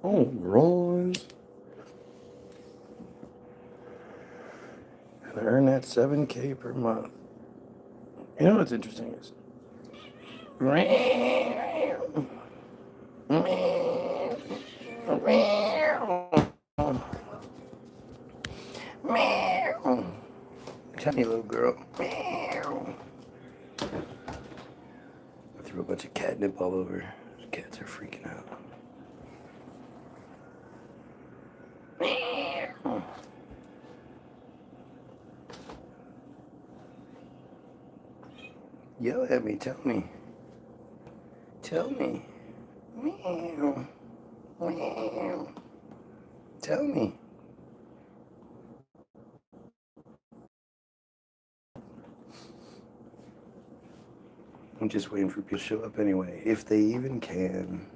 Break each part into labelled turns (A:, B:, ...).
A: Oh, Rollins. And earn that $7K per month. You know what's interesting is tiny little girl. I threw a bunch of catnip all over. The cats are freaking out. Yell at me, tell me. Tell me. Meow. Meow. Tell me. I'm just waiting for people to show up anyway, if they even can.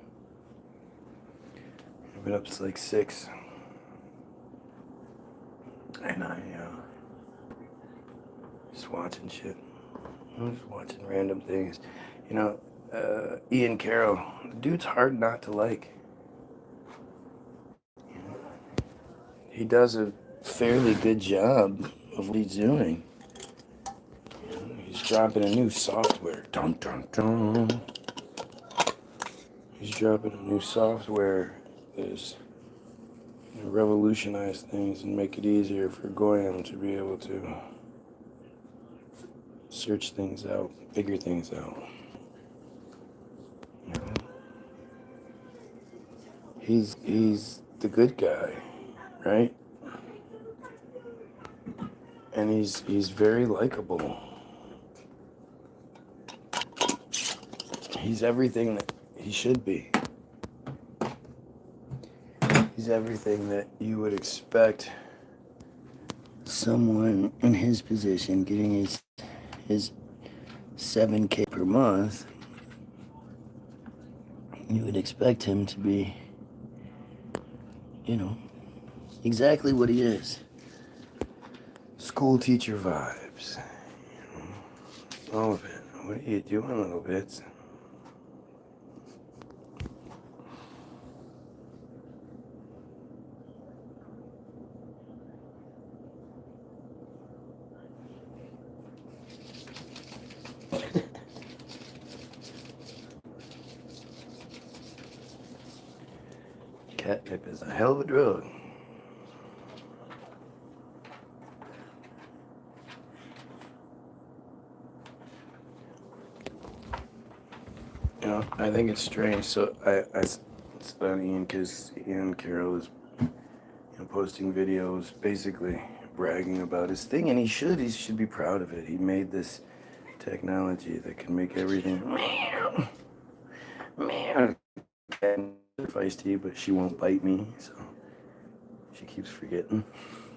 A: I've been up since like 6. And I, just watching shit. I'm just watching random things. You know, Ian Carroll, the dude's hard not to like. He does a fairly good job of what he's doing. He's dropping a new software. Dun, dun, dun. He's dropping a new software that's revolutionize things and make it easier for Goyim to be able to search things out, figure things out. You know? He's the good guy, right? And he's very likable. He's everything that he should be. He's everything that you would expect someone in his position getting his $7K per month. You would expect him to be, you know, exactly what he is. School teacher vibes. You know, all of it. What are you doing, little bits? Catnip is a hell of a drug. You know, I think it's strange. So it's funny because Ian Carroll is posting videos basically bragging about his thing, and he should be proud of it. He made this technology that can make everything and feisty, but she won't bite me, so she keeps forgetting.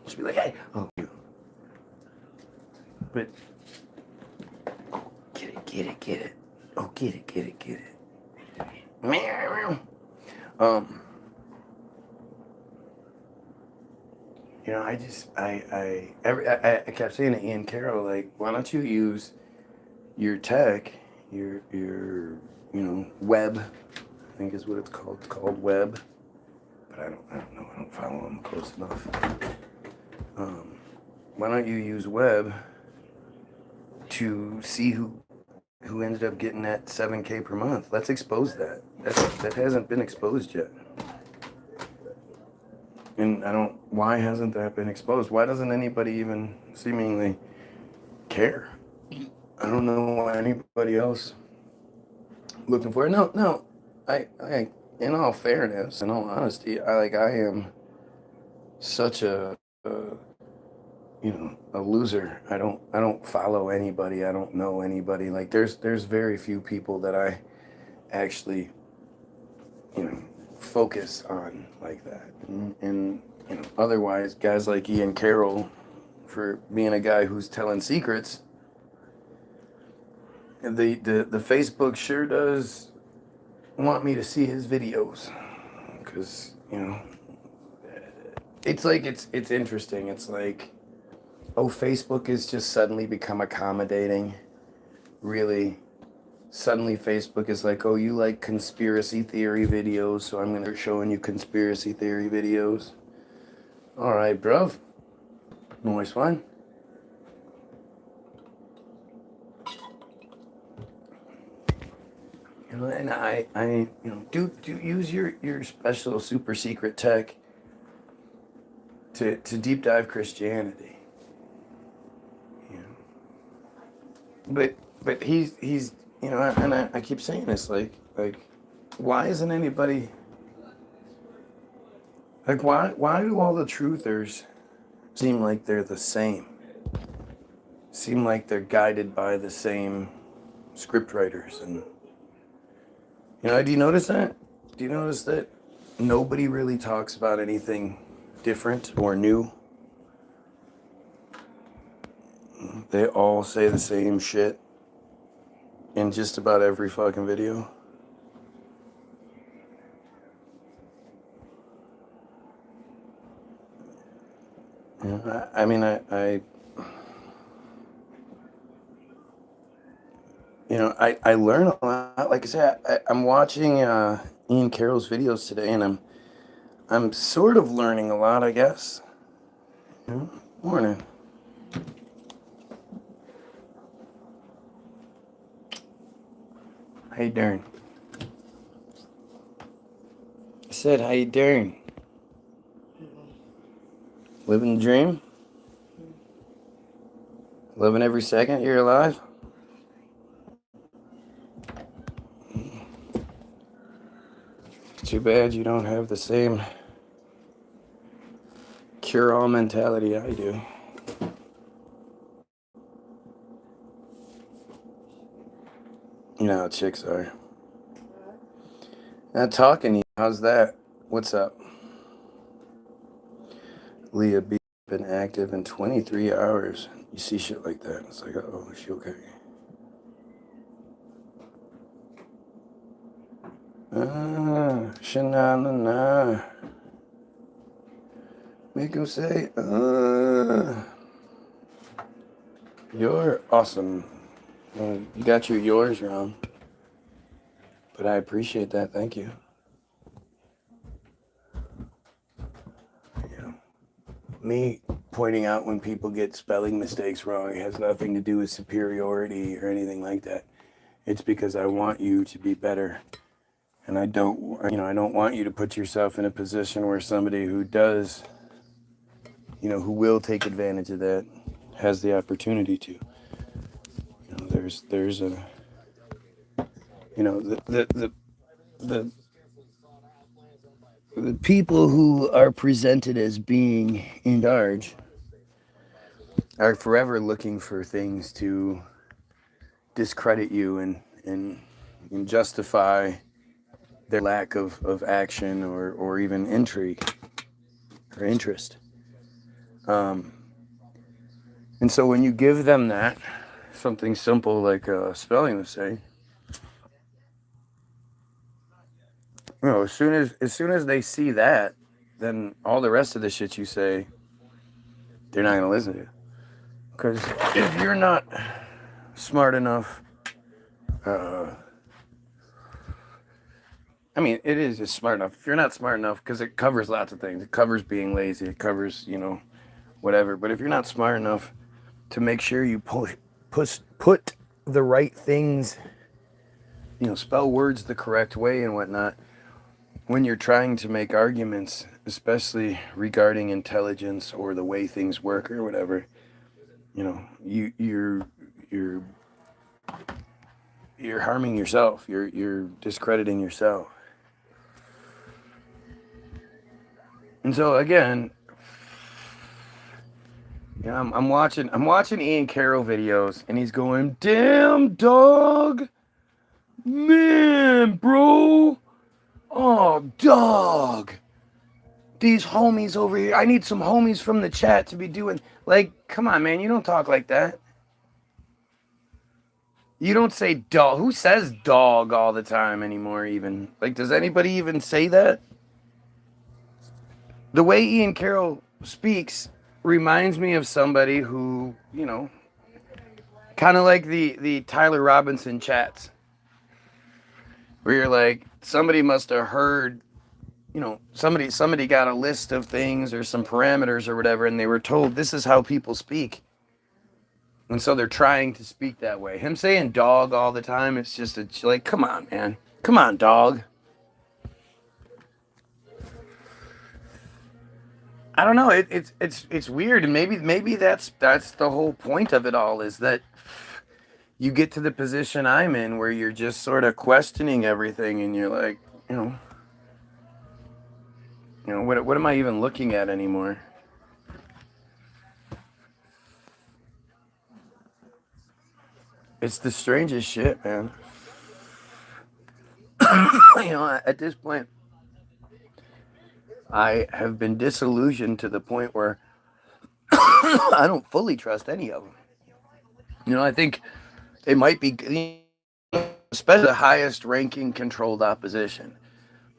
A: She'll be like, hey, oh, you. But get it. Oh, get it. You know, I kept saying to Ian Carroll, like, why don't you use your tech, your web, I think is what it's called. It's called web, but I don't know. I don't follow him close enough. Why don't you use web to see who ended up getting that $7K per month? Let's expose that. That hasn't been exposed yet. And why hasn't that been exposed? Why doesn't anybody even seemingly care? I don't know why anybody else looking for it. No, I in all fairness, in all honesty, I am such a loser. I don't follow anybody. I don't know anybody. Like there's very few people that I actually focus on like that. And otherwise, guys like Ian Carroll, for being a guy who's telling secrets, the Facebook sure does want me to see his videos, because it's like it's interesting. It's like, oh, Facebook has just suddenly become accommodating. Really, Suddenly Facebook is like, oh, you like conspiracy theory videos, so I'm going to start showing you conspiracy theory videos. All right, bruv. Nice one. You know, and I do use your special super secret tech to deep dive Christianity. You know. But he's and I keep saying this, like why isn't anybody, like why do all the truthers seem like they're the same? Seem like they're guided by the same script writers. And do you notice that? Do you notice that nobody really talks about anything different or new? They all say the same shit in just about every fucking video. I mean, I learn a lot. Like I said, I'm watching Ian Carroll's videos today, and I'm sort of learning a lot, I guess. Morning. How you doing? I said, how you doing? Living the dream? Living every second you're alive? It's too bad you don't have the same cure-all mentality I do. You know how chicks are. Not talking to you. How's that? What's up? Leah B been active in 23 hours. You see shit like that. It's like, oh, is she okay? Sha-na-na-na. Make him say, You're awesome. You got your yours wrong. But I appreciate that. Thank you. Me pointing out when people get spelling mistakes wrong has nothing to do with superiority or anything like that. It's because I want you to be better. And I don't want you to put yourself in a position where somebody who does, who will take advantage of that has the opportunity to. There's a, the people who are presented as being in charge are forever looking for things to discredit you and justify their lack of action or even intrigue or interest. And so when you give them that, something simple like a spelling mistake, as soon as they see that, then all the rest of the shit you say, they're not going to listen to you. Because if you're not smart enough, it is just smart enough. If you're not smart enough, because it covers lots of things. It covers being lazy. It covers, whatever. But if you're not smart enough to make sure you put the right things, spell words the correct way and whatnot, when you're trying to make arguments, especially regarding intelligence or the way things work or whatever, you're harming yourself. You're discrediting yourself. And so again, I'm watching Ian Carroll videos, and he's going, "Damn dog, man, bro, oh dog, these homies over here. I need some homies from the chat to be doing like, come on, man, you don't talk like that. You don't say dog. Who says dog all the time anymore? Even like, does anybody even say that? The way Ian Carroll speaks reminds me of somebody who, kind of like the Tyler Robinson chats. where you're like, somebody must have heard, somebody got a list of things or some parameters or whatever, and they were told this is how people speak. And so they're trying to speak that way. Him saying dog all the time, it's just like, come on, man. Come on, dog. I don't know. It's weird, and maybe that's the whole point of it all, is that you get to the position I'm in where you're just sort of questioning everything, and you're like, what am I even looking at anymore? It's the strangest shit, man. At this point, I have been disillusioned to the point where I don't fully trust any of them. I think they might be, especially the highest ranking controlled opposition,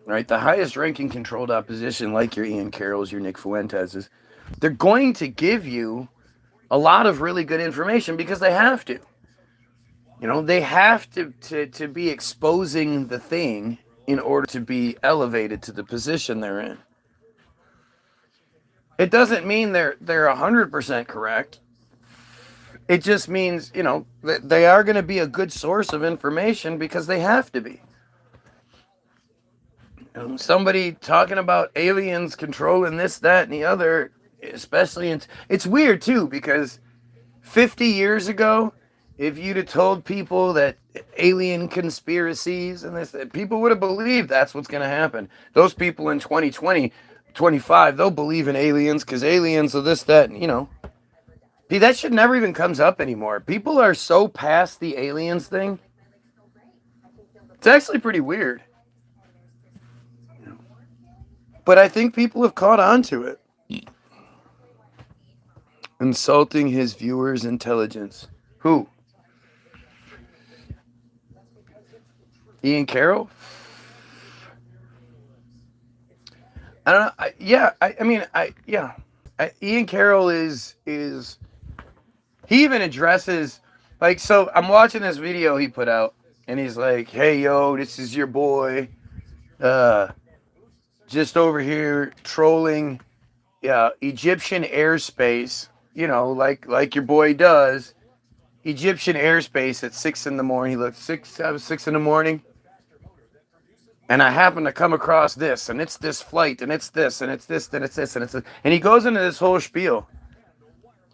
A: right? The highest ranking controlled opposition, like your Ian Carrolls, your Nick Fuenteses, they're going to give you a lot of really good information because they have to. They have to be exposing the thing in order to be elevated to the position they're in. It doesn't mean they're 100% correct. It just means, that they are going to be a good source of information because they have to be. Somebody talking about aliens controlling this, that, and the other, especially it's weird too, because 50 years ago, if you'd have told people that alien conspiracies and this, people would have believed that's what's going to happen. Those people in 2020, 25, they'll believe in aliens because aliens are this, that, and, that shit never even comes up anymore. People are so past the aliens thing. It's actually pretty weird. But I think people have caught on to it. Insulting his viewers' intelligence. Who? Ian Carroll? I don't know. Ian Carroll is he even addresses, like, so I'm watching this video he put out, and he's like, hey, yo, this is your boy, just over here trolling Egyptian airspace, like your boy does. Egyptian airspace at 6 in the morning. He looked 6 in the morning. And I happen to come across this, and it's this flight, and it's this, and it's this, and it's this, and it's this. And he goes into this whole spiel.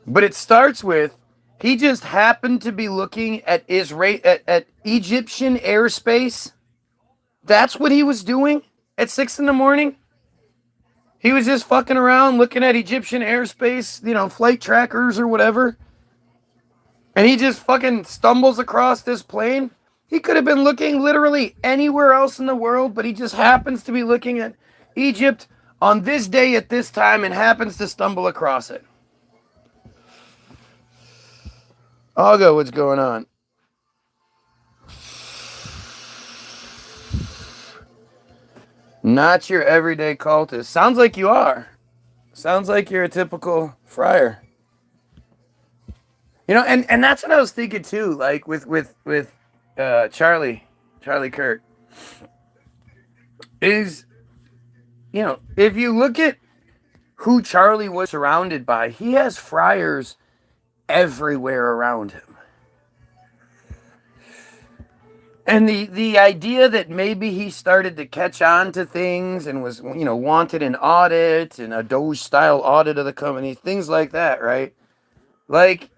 A: But it starts with, he just happened to be looking at at Egyptian airspace. That's what he was doing at 6 in the morning. He was just fucking around looking at Egyptian airspace, flight trackers or whatever. And he just fucking stumbles across this plane. He could have been looking literally anywhere else in the world, but he just happens to be looking at Egypt on this day at this time and happens to stumble across it. Augo, what's going on? Not your everyday cultist. Sounds like you are. Sounds like you're a typical friar. And that's what I was thinking too, like with Charlie Kirk. Is, if you look at who Charlie was surrounded by, he has friars everywhere around him. And the idea that maybe he started to catch on to things and was, wanted an audit and a Doge-style audit of the company, things like that, right? Like,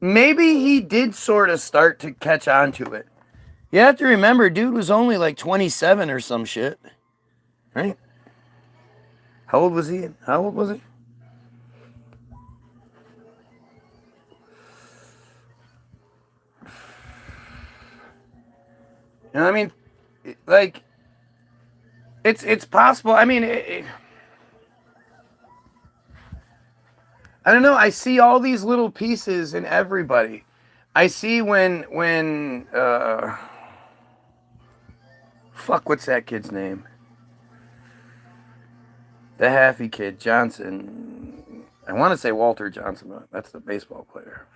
A: maybe he did sort of start to catch on to it. You have to remember, dude was only like 27 or some shit, right? How old was he? How old was he? I mean, like, it's possible. I mean, I don't know. I see all these little pieces in everybody. I see when fuck, what's that kid's name? The Haffy kid, Johnson. I want to say Walter Johnson, but that's the baseball player.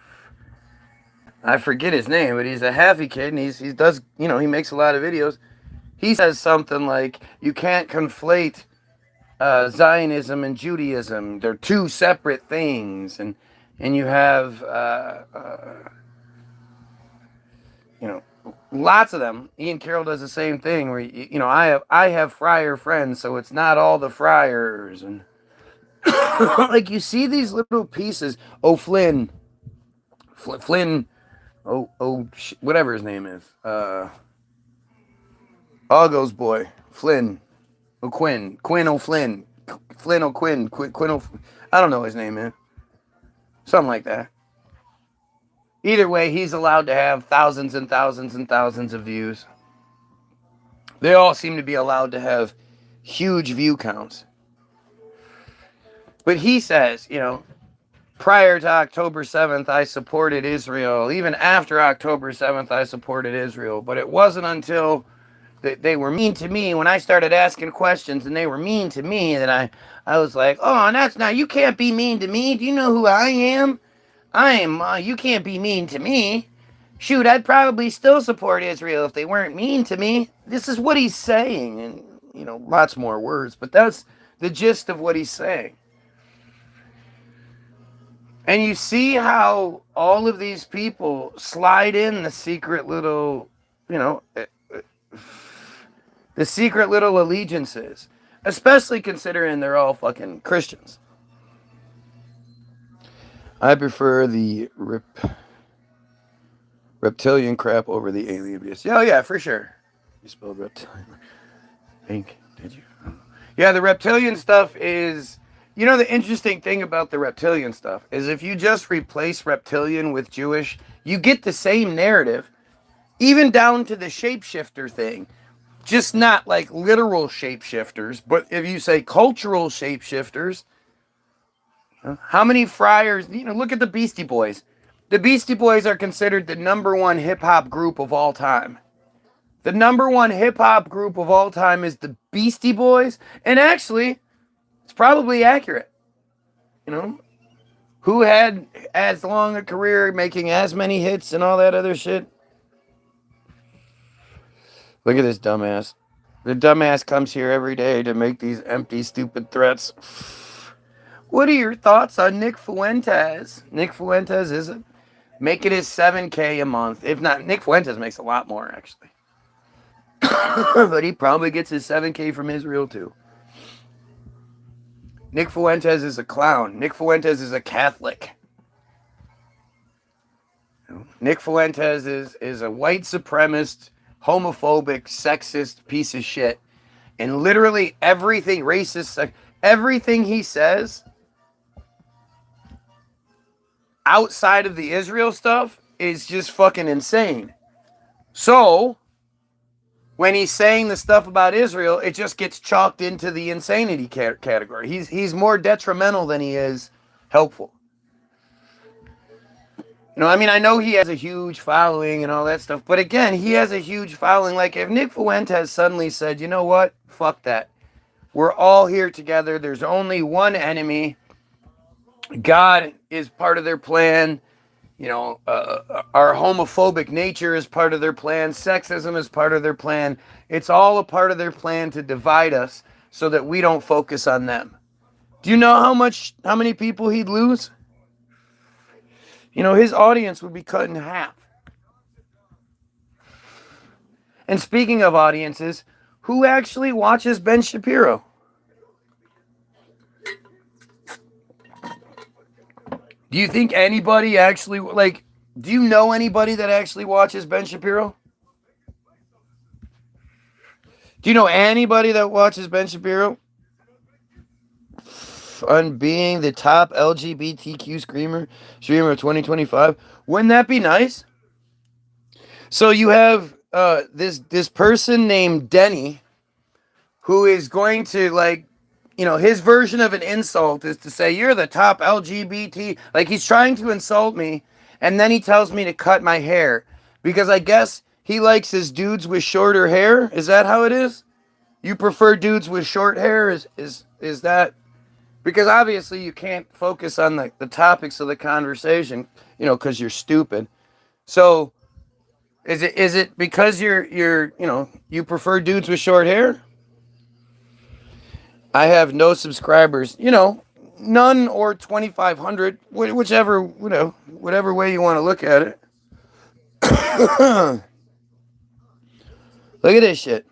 A: I forget his name, but he's a Happy kid, and he does, you know, he makes a lot of videos. He says something like, you can't conflate Zionism and Judaism. They're two separate things, and you have you know, lots of them. Ian Carroll does the same thing where you know, I have friar friends, so it's not all the friars, and like you see these little pieces. Oh, Flynn, whatever his name is, Argo's boy, Flynn Quinn O'Flynn, Flynn O'Quinn, Quinn O'Flynn. I don't know his name, man. Something like that. Either way, he's allowed to have thousands and thousands and thousands of views. They all seem to be allowed to have huge view counts. But he says, you know, prior to October 7th, I supported Israel. Even after October 7th, I supported Israel. But it wasn't until they were mean to me when I started asking questions and they were mean to me that I was like, oh, that's not, you can't be mean to me. Do you know who I am? You can't be mean to me. Shoot, I'd probably still support Israel if they weren't mean to me. This is what he's saying. And, you know, lots more words, but that's the gist of what he's saying. And you see how all of these people slide in the secret little, you know, the secret little allegiances, especially considering they're all fucking Christians. I prefer the reptilian crap over the alien abuse. Oh, yeah, for sure. You spelled reptilian. Ink, did you? Yeah, the reptilian stuff is... You know, the interesting thing about the reptilian stuff is if you just replace reptilian with Jewish, you get the same narrative, even down to the shapeshifter thing. Just not like literal shapeshifters, but if you say cultural shapeshifters, how many friars, you know, look at the Beastie Boys. The Beastie Boys are considered the #1 hip-hop group of all time. The #1 hip-hop group of all time is the Beastie Boys, and actually, it's probably accurate. You know, who had as long a career making as many hits and all that other shit? Look at this dumbass. The dumbass comes here every day to make these empty, stupid threats. What are your thoughts on Nick Fuentes? Nick Fuentes is making his $7K a month. If not, Nick Fuentes makes a lot more, actually. But he probably gets his $7K from Israel, too. Nick Fuentes is a clown. Nick Fuentes is a Catholic. Nick Fuentes is a white supremacist, homophobic, sexist piece of shit. And literally everything, racist, everything he says outside of the Israel stuff is just fucking insane. So, when he's saying the stuff about Israel, it just gets chalked into the insanity category. He's more detrimental than he is helpful. You know, I mean, I know he has a huge following and all that stuff, but again, he has a huge following. Like, if Nick Fuentes suddenly said, you know what? Fuck that. We're all here together. There's only one enemy. God is part of their plan. You know, our homophobic nature is part of their plan. Sexism is part of their plan. It's all a part of their plan to divide us so that we don't focus on them. Do you know how many people he'd lose? You know, his audience would be cut in half. And speaking of audiences, who actually watches Ben Shapiro? Do you think anybody actually, like, do you know anybody that actually watches Ben Shapiro? Do you know anybody that watches Ben Shapiro? On being the top LGBTQ streamer of 2025. Wouldn't that be nice? So you have this person named Denny who is going to, like, you know, his version of an insult is to say, you're the top LGBT. Like, he's trying to insult me, and then he tells me to cut my hair. Because I guess he likes his dudes with shorter hair. Is that how it is? You prefer dudes with short hair? Is that... Because obviously you can't focus on the topics of the conversation, you know, because you're stupid. So is it because you prefer dudes with short hair? I have no subscribers. None or 2,500, whichever whatever way you want to look at it. Look at this shit.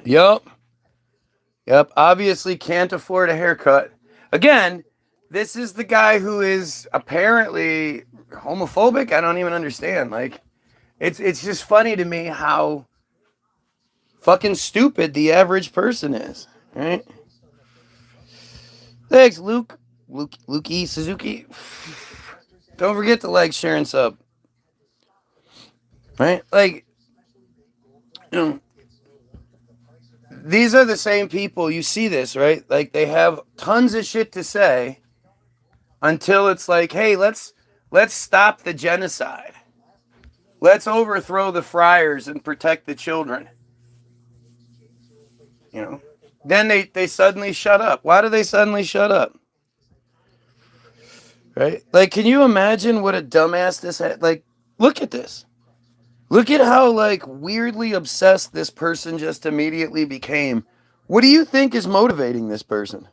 A: Yup. Obviously can't afford a haircut. Again, this is the guy who is apparently homophobic. I don't even understand. Like, it's just funny to me how fucking stupid the average person is. Right? Thanks, Lukey Suzuki. Don't forget to like, share, and sub. Right? Like, these are the same people. You see this, right? Like, they have tons of shit to say until it's like, hey, let's stop the genocide. Let's overthrow the friars and protect the children. Then they suddenly shut up. Why do they suddenly shut up? Right? Like, can you imagine what a dumbass this had? Like, look at this. Look at how, like, weirdly obsessed this person just immediately became. What do you think is motivating this person?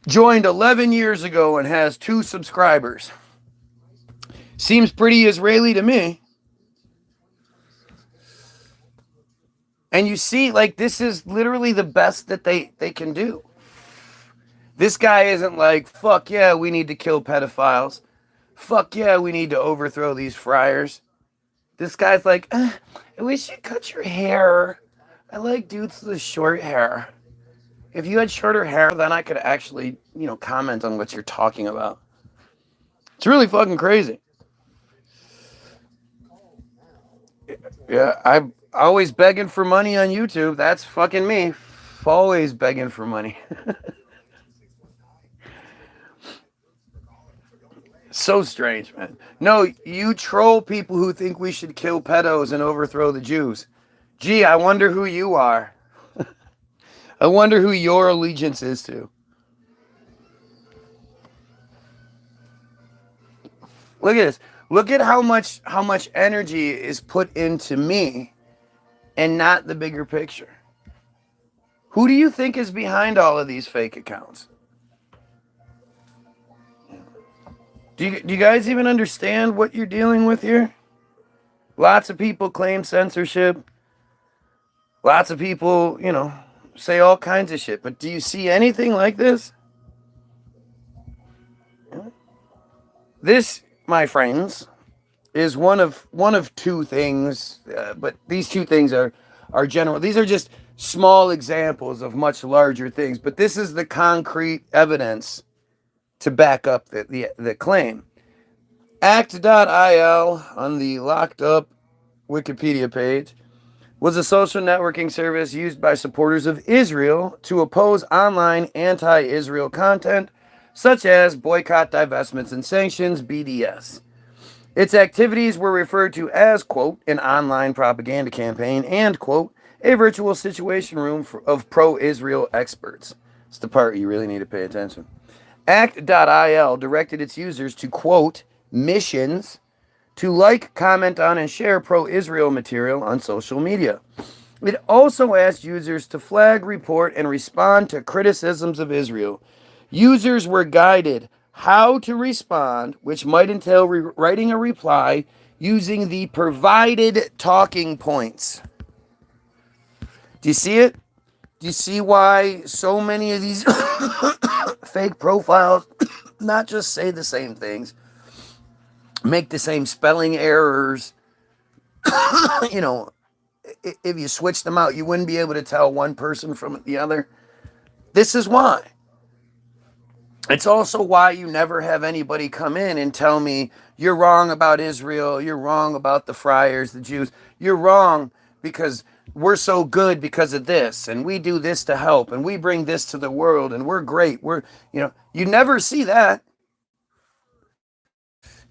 A: Joined 11 years ago and has 2 subscribers. Seems pretty Israeli to me. And you see, like, this is literally the best that they can do. This guy isn't like, fuck yeah, we need to kill pedophiles. Fuck yeah, we need to overthrow these friars. This guy's like, I wish you cut your hair. I like dudes with short hair. If you had shorter hair, then I could actually, comment on what you're talking about. It's really fucking crazy. Yeah, I'm always begging for money on YouTube. That's fucking me. Always begging for money. So strange, man. No, you troll people who think we should kill pedos and overthrow the Jews. Gee, I wonder who you are. I wonder who your allegiance is to. Look at this. Look at how much energy is put into me and not the bigger picture. Who do you think is behind all of these fake accounts? Do you guys even understand what you're dealing with here? Lots of people claim censorship. Lots of people, say all kinds of shit. But do you see anything like this? This, my friends, is one of 2 things. But these 2 things are general. These are just small examples of much larger things. But this is the concrete evidence to back up the claim. Act.il on the locked up Wikipedia page was a social networking service used by supporters of Israel to oppose online anti-Israel content such as boycott, divestments, and sanctions, BDS. Its activities were referred to as, quote, an online propaganda campaign and, quote, a virtual situation room of pro-Israel experts. It's the part you really need to pay attention. Act.il directed its users to, quote, missions to like, comment on, and share pro-Israel material on social media. It also asked users to flag, report, and respond to criticisms of Israel. Users were guided how to respond, which might entail writing a reply using the provided talking points. Do you see it? Do you see why so many of these fake profiles not just say the same things, make the same spelling errors? If you switch them out, you wouldn't be able to tell one person from the other. This is why. It's also why you never have anybody come in and tell me, you're wrong about Israel, you're wrong about the friars, the Jews, you're wrong because we're so good because of this, and we do this to help, and we bring this to the world, and we're great. You never see that.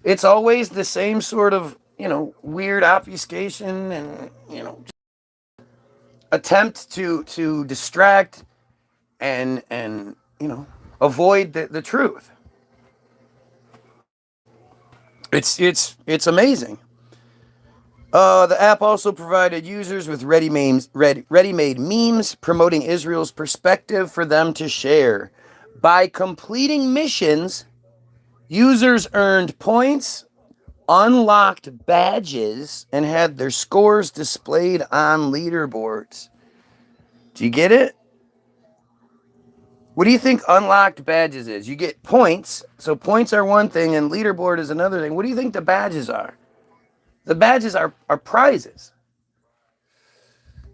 A: It's always the same sort of, weird obfuscation and, attempt to distract and avoid the truth. It's amazing. The app also provided users with ready-made memes promoting Israel's perspective for them to share. By completing missions, users earned points, unlocked badges, and had their scores displayed on leaderboards. Do you get it? What do you think unlocked badges is? You get points. So points are one thing and leaderboard is another thing. What do you think the badges are? The badges are prizes.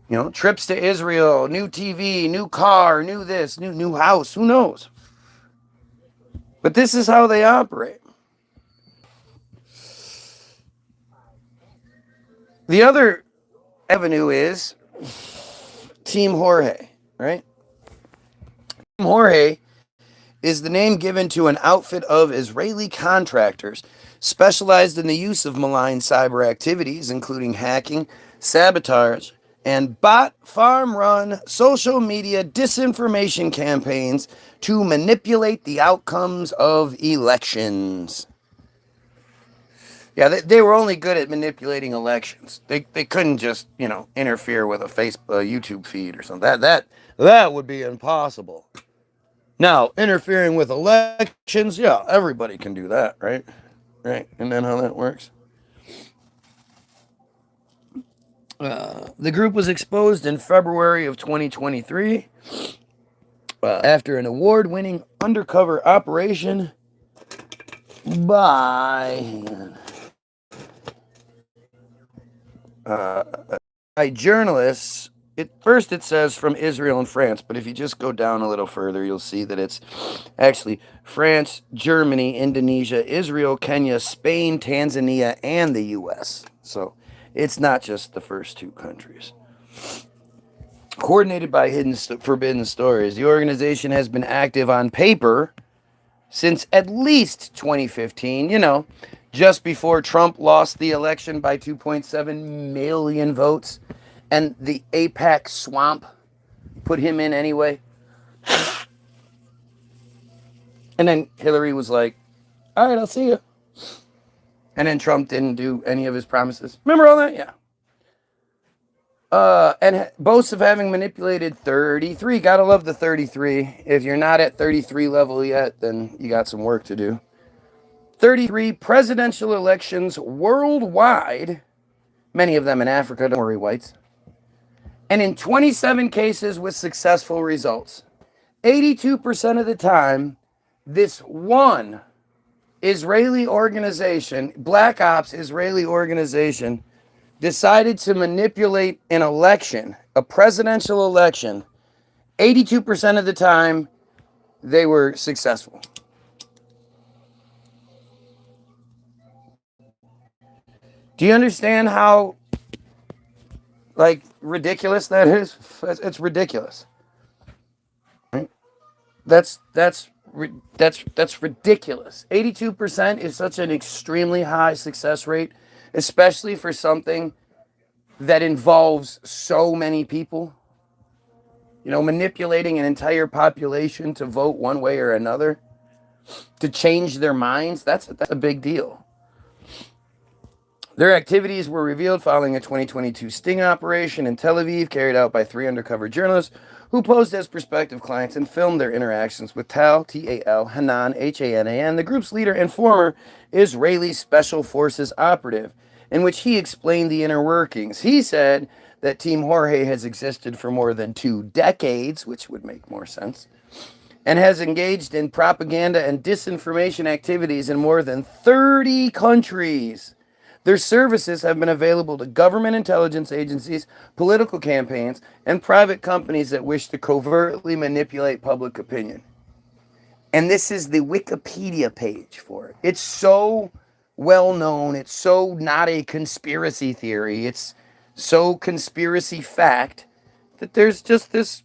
A: You know, trips to Israel, new TV, new car, new this, new house, who knows? But this is how they operate. The other avenue is Team Jorge, right? Team Jorge is the name given to an outfit of Israeli contractors specialized in the use of malign cyber activities, including hacking, sabotage, and bot farm-run social media disinformation campaigns to manipulate the outcomes of elections. Yeah, they were only good at manipulating elections. They couldn't just, interfere with a YouTube feed or something. That would be impossible. Now, interfering with elections, yeah, everybody can do that, right? Right? And then how that works? The group was exposed in February of 2023 after an award-winning undercover operation by journalists. First it says from Israel and France, but if you just go down a little further, you'll see that it's actually France, Germany, Indonesia, Israel, Kenya, Spain, Tanzania, and the U.S. So it's not just the first two countries. Coordinated by Forbidden Stories, the organization has been active on paper since at least 2015, just before Trump lost the election by 2.7 million votes. And the AIPAC swamp put him in anyway. And then Hillary was like, all right, I'll see you. And then Trump didn't do any of his promises. Remember all that? Yeah. And boasts of having manipulated 33. Gotta love the 33. If you're not at 33 level yet, then you got some work to do. 33 presidential elections worldwide. Many of them in Africa, don't worry, whites. And in 27 cases with successful results. 82% of the time, this one Israeli organization, Black Ops Israeli organization, decided to manipulate an election, a presidential election. 82% of the time, they were successful. Do you understand how ridiculous that is? It's ridiculous. Right? That's ridiculous. 82% is such an extremely high success rate, especially for something that involves so many people. Manipulating an entire population to vote one way or another, to change their minds, that's a big deal. Their activities were revealed following a 2022 sting operation in Tel Aviv carried out by 3 undercover journalists who posed as prospective clients and filmed their interactions with Tal, T-A-L, Hanan, H-A-N-A-N, the group's leader and former Israeli Special Forces operative, in which he explained the inner workings. He said that Team Jorge has existed for more than 2 decades, which would make more sense, and has engaged in propaganda and disinformation activities in more than 30 countries. Their services have been available to government intelligence agencies, political campaigns, and private companies that wish to covertly manipulate public opinion. And this is the Wikipedia page for it. It's so well known. It's so not a conspiracy theory. It's so conspiracy fact that there's just this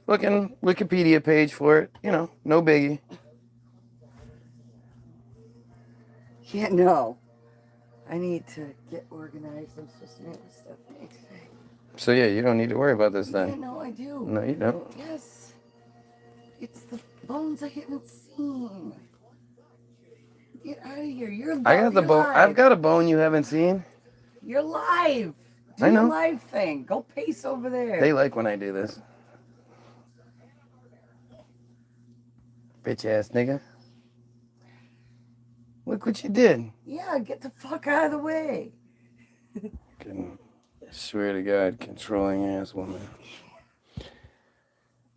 A: fucking Wikipedia page for it. No biggie.
B: Yeah, no. I need to get organized. I'm supposed to meet with Stephanie today.
A: So yeah, you don't need to worry about this then.
B: Yeah, no, I do.
A: No, you don't.
B: Yes. It's the bones I haven't seen. Get out of here. You're live.
A: I got the bone. I've got a bone you haven't seen.
B: You're live. Do
A: I know.
B: your live thing. Go pace over there.
A: They like when I do this. Bitch ass nigga. Look what you did.
B: Yeah, get the fuck out of the way.
A: I swear to God, controlling ass woman.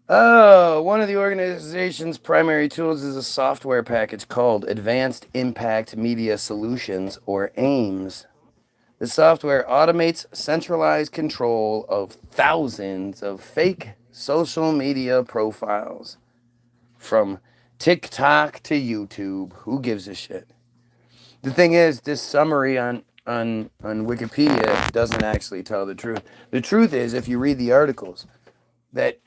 A: Oh, one of the organization's primary tools is a software package called Advanced Impact Media Solutions, or AIMS. The software automates centralized control of thousands of fake social media profiles. From TikTok to YouTube. Who gives a shit? The thing is, this summary on Wikipedia doesn't actually tell the truth. The truth is, if you read the articles, that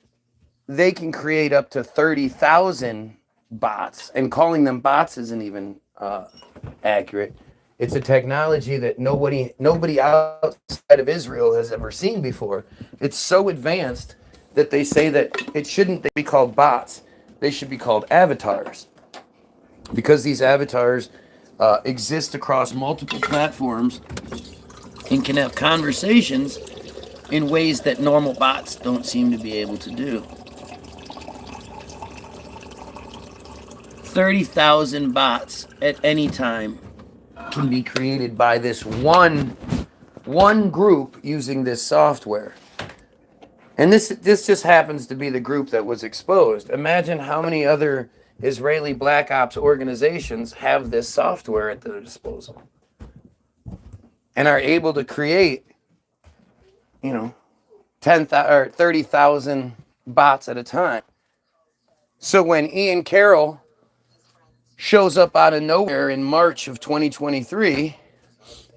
A: they can create up to 30,000 bots, and calling them bots isn't even accurate. It's a technology that nobody outside of Israel has ever seen before. It's so advanced that they say that it shouldn't be called bots. They should be called avatars, because these avatars exist across multiple platforms and can have conversations in ways that normal bots don't seem to be able to do. 30,000 bots at any time can be created by this one group using this software. And this just happens to be the group that was exposed. Imagine how many other Israeli Black Ops organizations have this software at their disposal and are able to create, 10,000 or 30,000 bots at a time. So when Ian Carroll shows up out of nowhere in March of 2023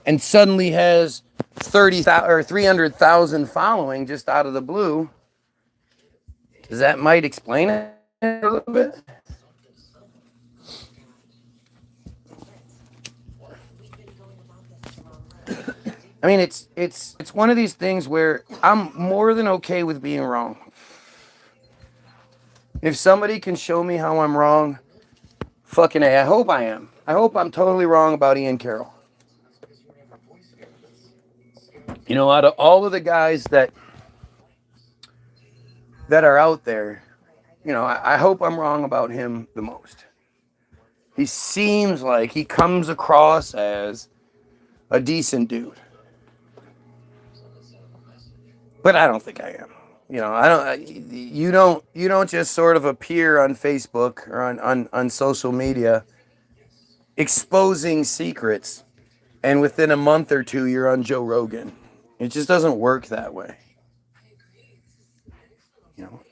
A: and suddenly has 30,000 or 300,000 following just out of the blue, does that might explain it a little bit? I mean, it's one of these things where I'm more than okay with being wrong. If somebody can show me how I'm wrong, fucking A, I hope I am. I hope I'm totally wrong about Ian Carroll. Out of all of the guys that are out there, I hope I'm wrong about him the most. He seems like he comes across as a decent dude. But I don't think I am. You don't just sort of appear on Facebook or on social media exposing secrets and within a month or two you're on Joe Rogan. It just doesn't work that way.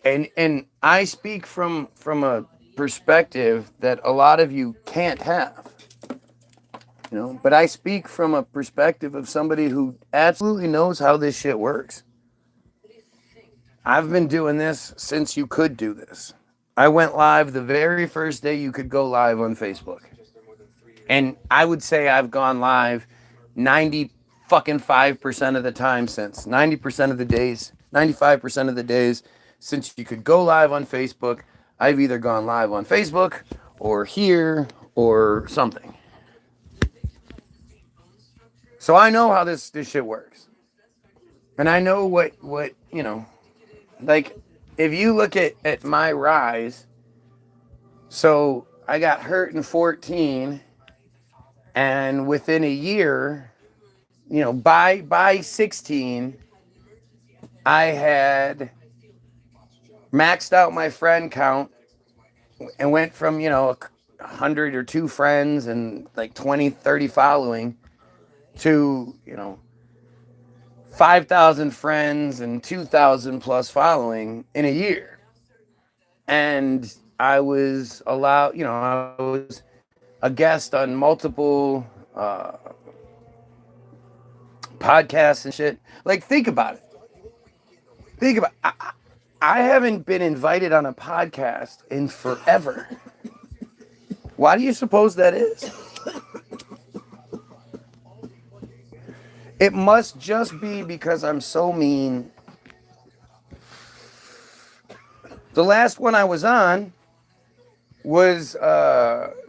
A: And I speak from a perspective that a lot of you can't have. But I speak from a perspective of somebody who absolutely knows how this shit works. I've been doing this since you could do this. I went live the very first day you could go live on Facebook. And I would say I've gone live 95% of the time since. 90% of the days, 95% of the days since you could go live on Facebook, I've either gone live on Facebook or here or something. So I know how this shit works. And I know what like, if you look at my rise, so I got hurt in 14, and within a year, by 16, I had maxed out my friend count and went from, 100 or 2 friends and like 20, 30 following to, 5,000 friends and 2,000 plus following in a year. And I was allowed, I was a guest on multiple podcasts and shit. Like, think about it. I haven't been invited on a podcast in forever. Why do you suppose that is? It must just be because I'm so mean. The last one I was on, was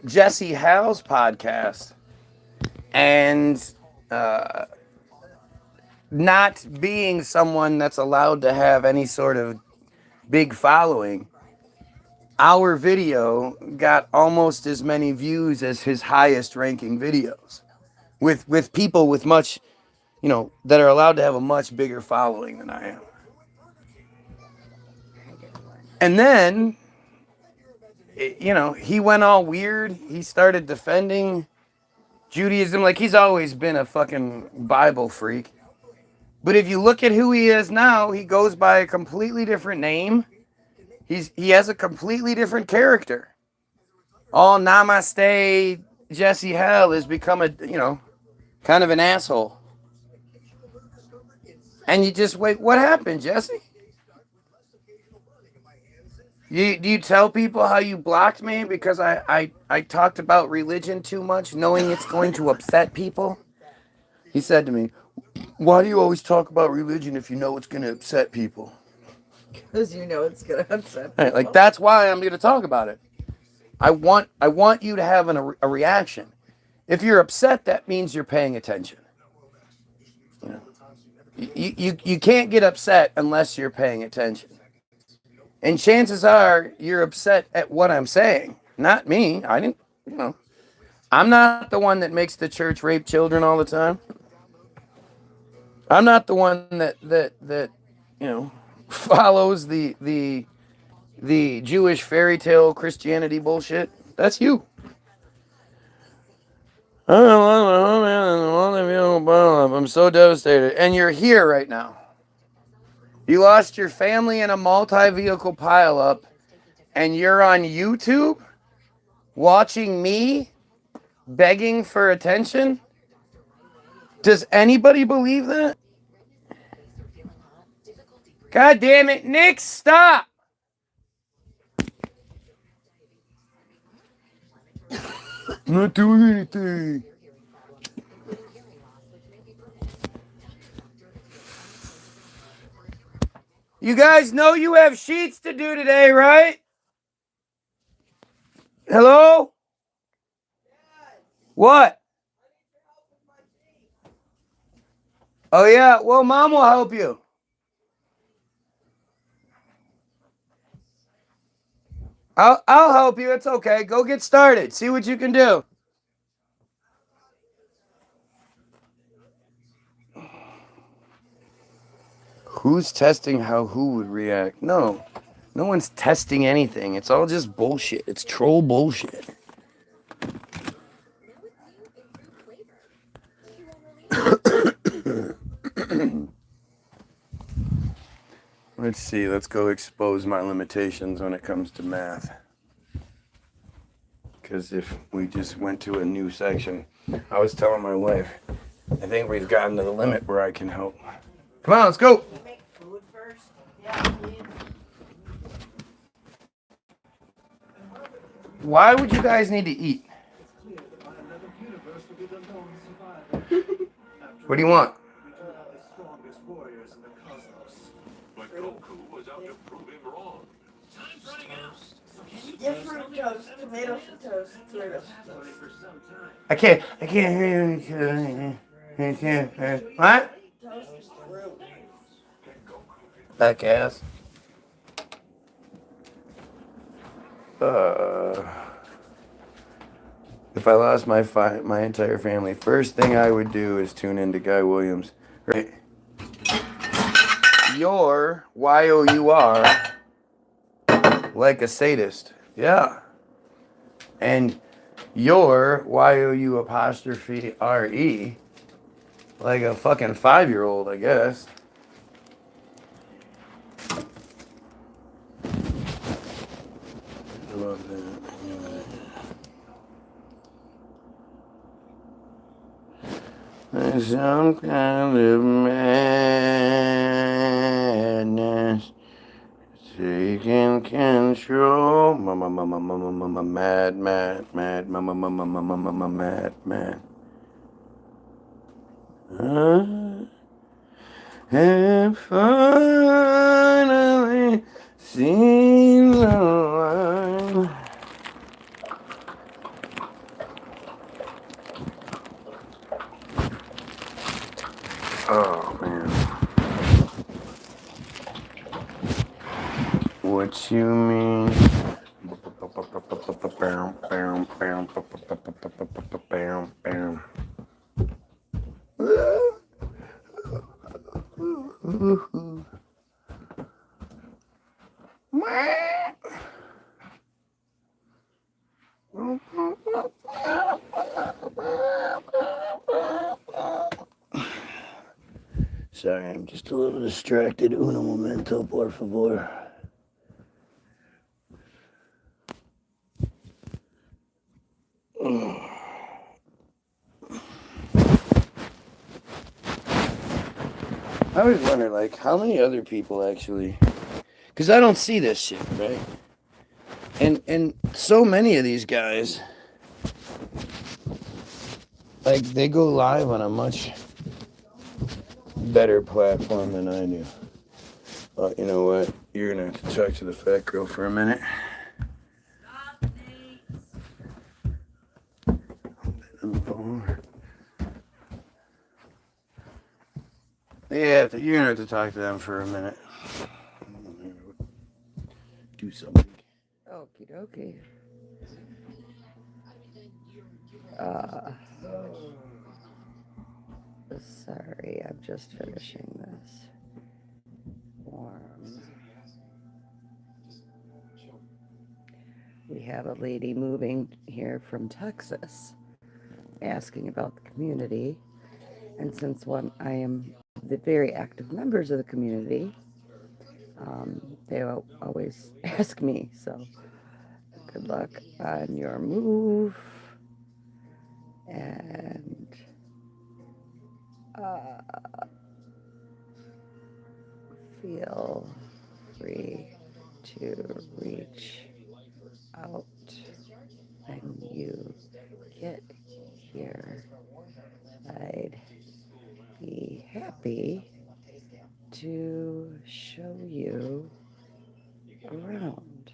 A: Jesse Howell's podcast, and not being someone that's allowed to have any sort of big following, our video got almost as many views as his highest ranking videos, with people with much, that are allowed to have a much bigger following than I am. And then, he went all weird. He started defending Judaism. Like, he's always been a fucking Bible freak. But if you look at who he is now, he goes by a completely different name. He has a completely different character. All namaste Jesse Hell has become a, kind of an asshole. And you just wait, what happened, Jesse? Do you tell people how you blocked me because I talked about religion too much, knowing it's going to upset people? He said to me, why do you always talk about religion if you know it's going to upset people?
B: Because you know it's going to upset people.
A: Right, like, that's why I'm going to talk about it. I want you to have a reaction. If you're upset, that means you're paying attention. You can't get upset unless you're paying attention. And chances are you're upset at what I'm saying, not me. I didn't, I'm not the one that makes the church rape children all the time. I'm not the one that follows the Jewish fairy tale Christianity bullshit. That's you. I'm so devastated. And you're here right now. You lost your family in a multi-vehicle pileup, and you're on YouTube watching me begging for attention? Does anybody believe that? God damn it, Nick, stop! I'm not doing anything. You guys know you have sheets to do today, right? Hello? What? Oh, yeah. Well, Mom will help you. I'll help you. It's okay. Go get started. See what you can do. Who's testing how who would react? No. No one's testing anything. It's all just bullshit. It's troll bullshit. Let's see. Let's go expose my limitations when it comes to math. Because if we just went to a new section, I was telling my wife, I think we've gotten to the limit where I can help. Come on, let's go.
B: Make food first? Yeah, please.
A: Why would you guys need to eat? What do you want?
B: Different toast, tomatoes and toast, tomatoes.
A: I can't hear you. What? That gas. If I lost my entire family, first thing I would do is tune into Guy Williams. Right? You're Y-O-U-R like a sadist. Yeah. And you're Y-O-U apostrophe R-E like a fucking 5-year-old, I guess. I love that. There's some kind of madness taking control. Mad, mad. Have finally seen the light. Sorry, I'm just a little distracted. Uno momento, por favor. I always wonder, like, how many other people actually... Because I don't see this shit, right? And so many of these guys, like, they go live on a much better platform than I do. But you know what? You're going to have to talk to the fat girl for a minute. Yeah, you're gonna have to talk to them for a minute. Do something.
B: Okie dokie. Sorry, I'm just finishing this form. We have a lady moving here from Texas asking about the community. And since I am the very active members of the community, they always ask me. So good luck on your move. And feel free to reach out when you get here. I'd be happy to show you around.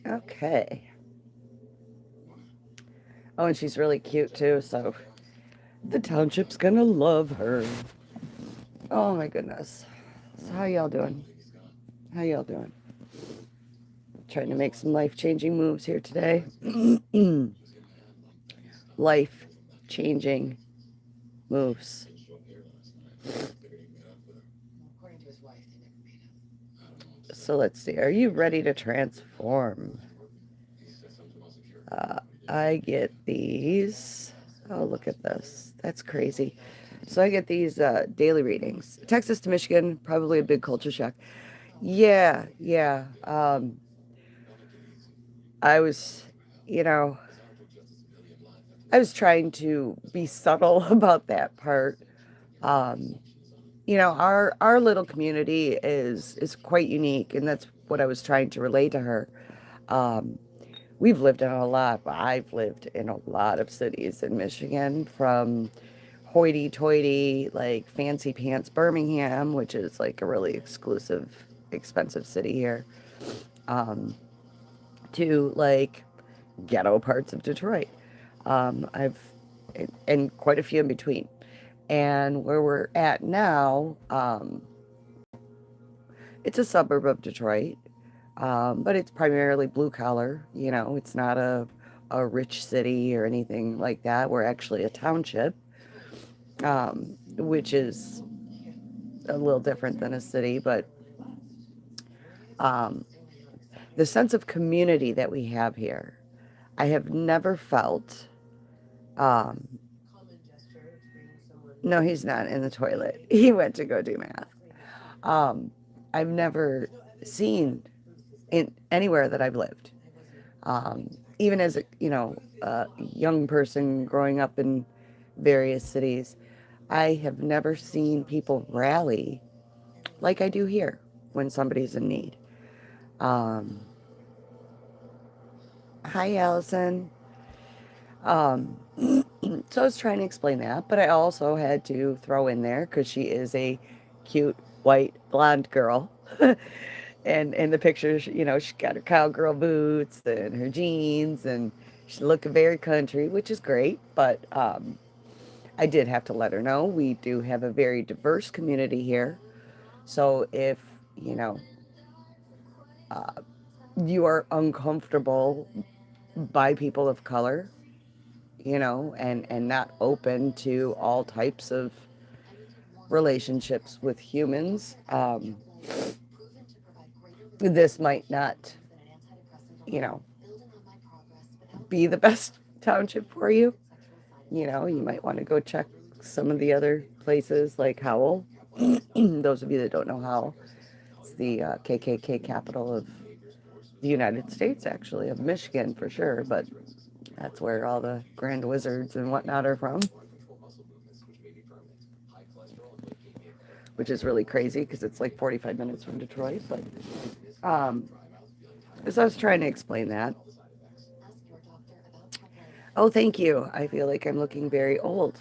B: Okay. Oh, and she's really cute too, so the township's gonna love her. Oh my goodness. So how y'all doing? How y'all doing? Trying to make some life-changing moves here today. Life-changing moves. So let's see. Are you ready to transform? I get these. Oh, look at this. That's crazy. So I get these daily readings. Texas to Michigan, probably a big culture shock. Yeah. I was, I was trying to be subtle about that part. Our little community is quite unique, and that's what I was trying to relay to her. We've lived in a lot. I've lived in a lot of cities in Michigan, from hoity-toity, like fancy pants Birmingham, which is like a really exclusive, expensive city here, to like ghetto parts of Detroit. And quite a few in between. And where we're at now, it's a suburb of Detroit, but it's primarily blue collar. It's not a rich city or anything like that. We're actually a township, which is a little different than a city, but the sense of community that we have here, I have never felt. No, he's not in the toilet. He went to go do math. I've never seen in anywhere that I've lived. Even as a young person growing up in various cities, I have never seen people rally like I do here when somebody's in need. Hi, Allison. So I was trying to explain that, but I also had to throw in there, because she is a cute white blonde girl. And in the pictures, she's got her cowgirl boots and her jeans, and she's looking very country, which is great. But I did have to let her know we do have a very diverse community here. So if you know, you are uncomfortable by people of color, you know, and not open to all types of relationships with humans, this might not, you know, be the best township for you. You know, you might want to go check some of the other places like Howell. Those of you that don't know Howell, it's the KKK capital of the United States, actually, of Michigan for sure, but that's where all the grand wizards and whatnot are from, which is really crazy because it's like 45 minutes from Detroit. But so I was trying to explain that. Oh, thank you. I feel like I'm looking very old,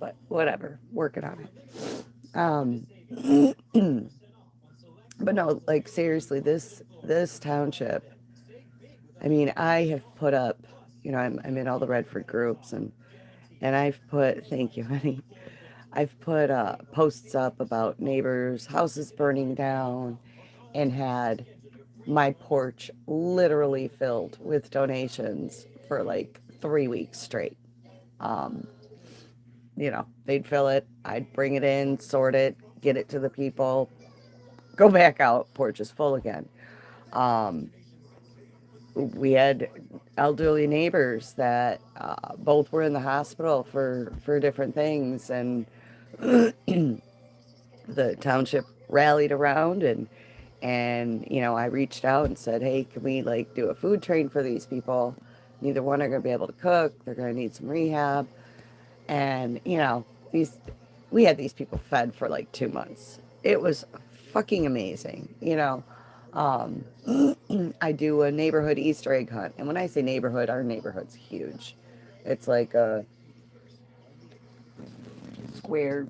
B: but whatever, working on it. But no, like seriously, this township. I mean, I have put up, you know, I'm in all the Redford groups, and I've put, thank you, honey. I've put posts up about neighbors' houses burning down, and had my porch literally filled with donations for like 3 weeks straight. Um, you know, they'd fill it, I'd bring it in, sort it, get it to the people, go back out, porch is full again. Um, we had elderly neighbors that both were in the hospital for different things, and the township rallied around, and you know, I reached out and said, hey, can we like do a food train for these people? Neither one are going to be able to cook, they're going to need some rehab. And you know, these we had these people fed for like 2 months. It was fucking amazing, you know. um, I do a neighborhood Easter egg hunt, and when I say neighborhood, our neighborhood's huge. It's like a square,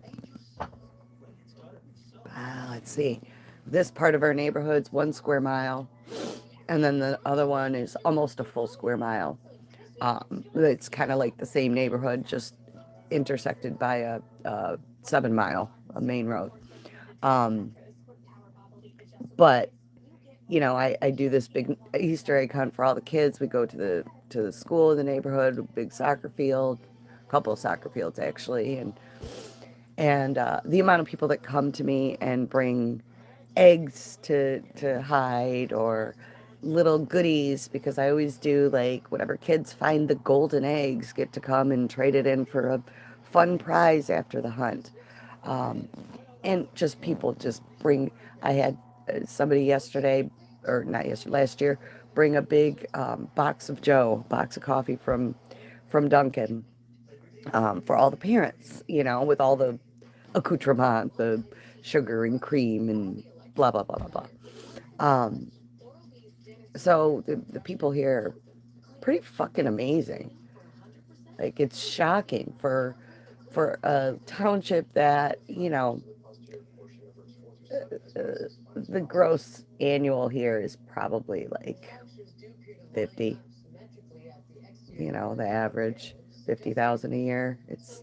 B: let's see, this part of our neighborhood's 1 square mile, and then the other one is almost a full square mile. It's kind of like the same neighborhood, just intersected by a 7 mile, a main road. Um, but you know, I do this big Easter egg hunt for all the kids. We go to the school in the neighborhood, a big soccer field, a couple of soccer fields actually, and the amount of people that come to me and bring eggs to hide, or little goodies, because I always do like whatever kids find the golden eggs get to come and trade it in for a fun prize after the hunt. Um, and just people just bring. I had somebody yesterday, or not yesterday, last year, bring a big box of coffee from Dunkin', for all the parents, you know, with all the accoutrement, the sugar and cream and blah blah blah blah blah. Um, so the people here are pretty fucking amazing. Like it's shocking for a township that, you know, the gross annual here is probably like 50, you know, the average 50,000 a year. It's,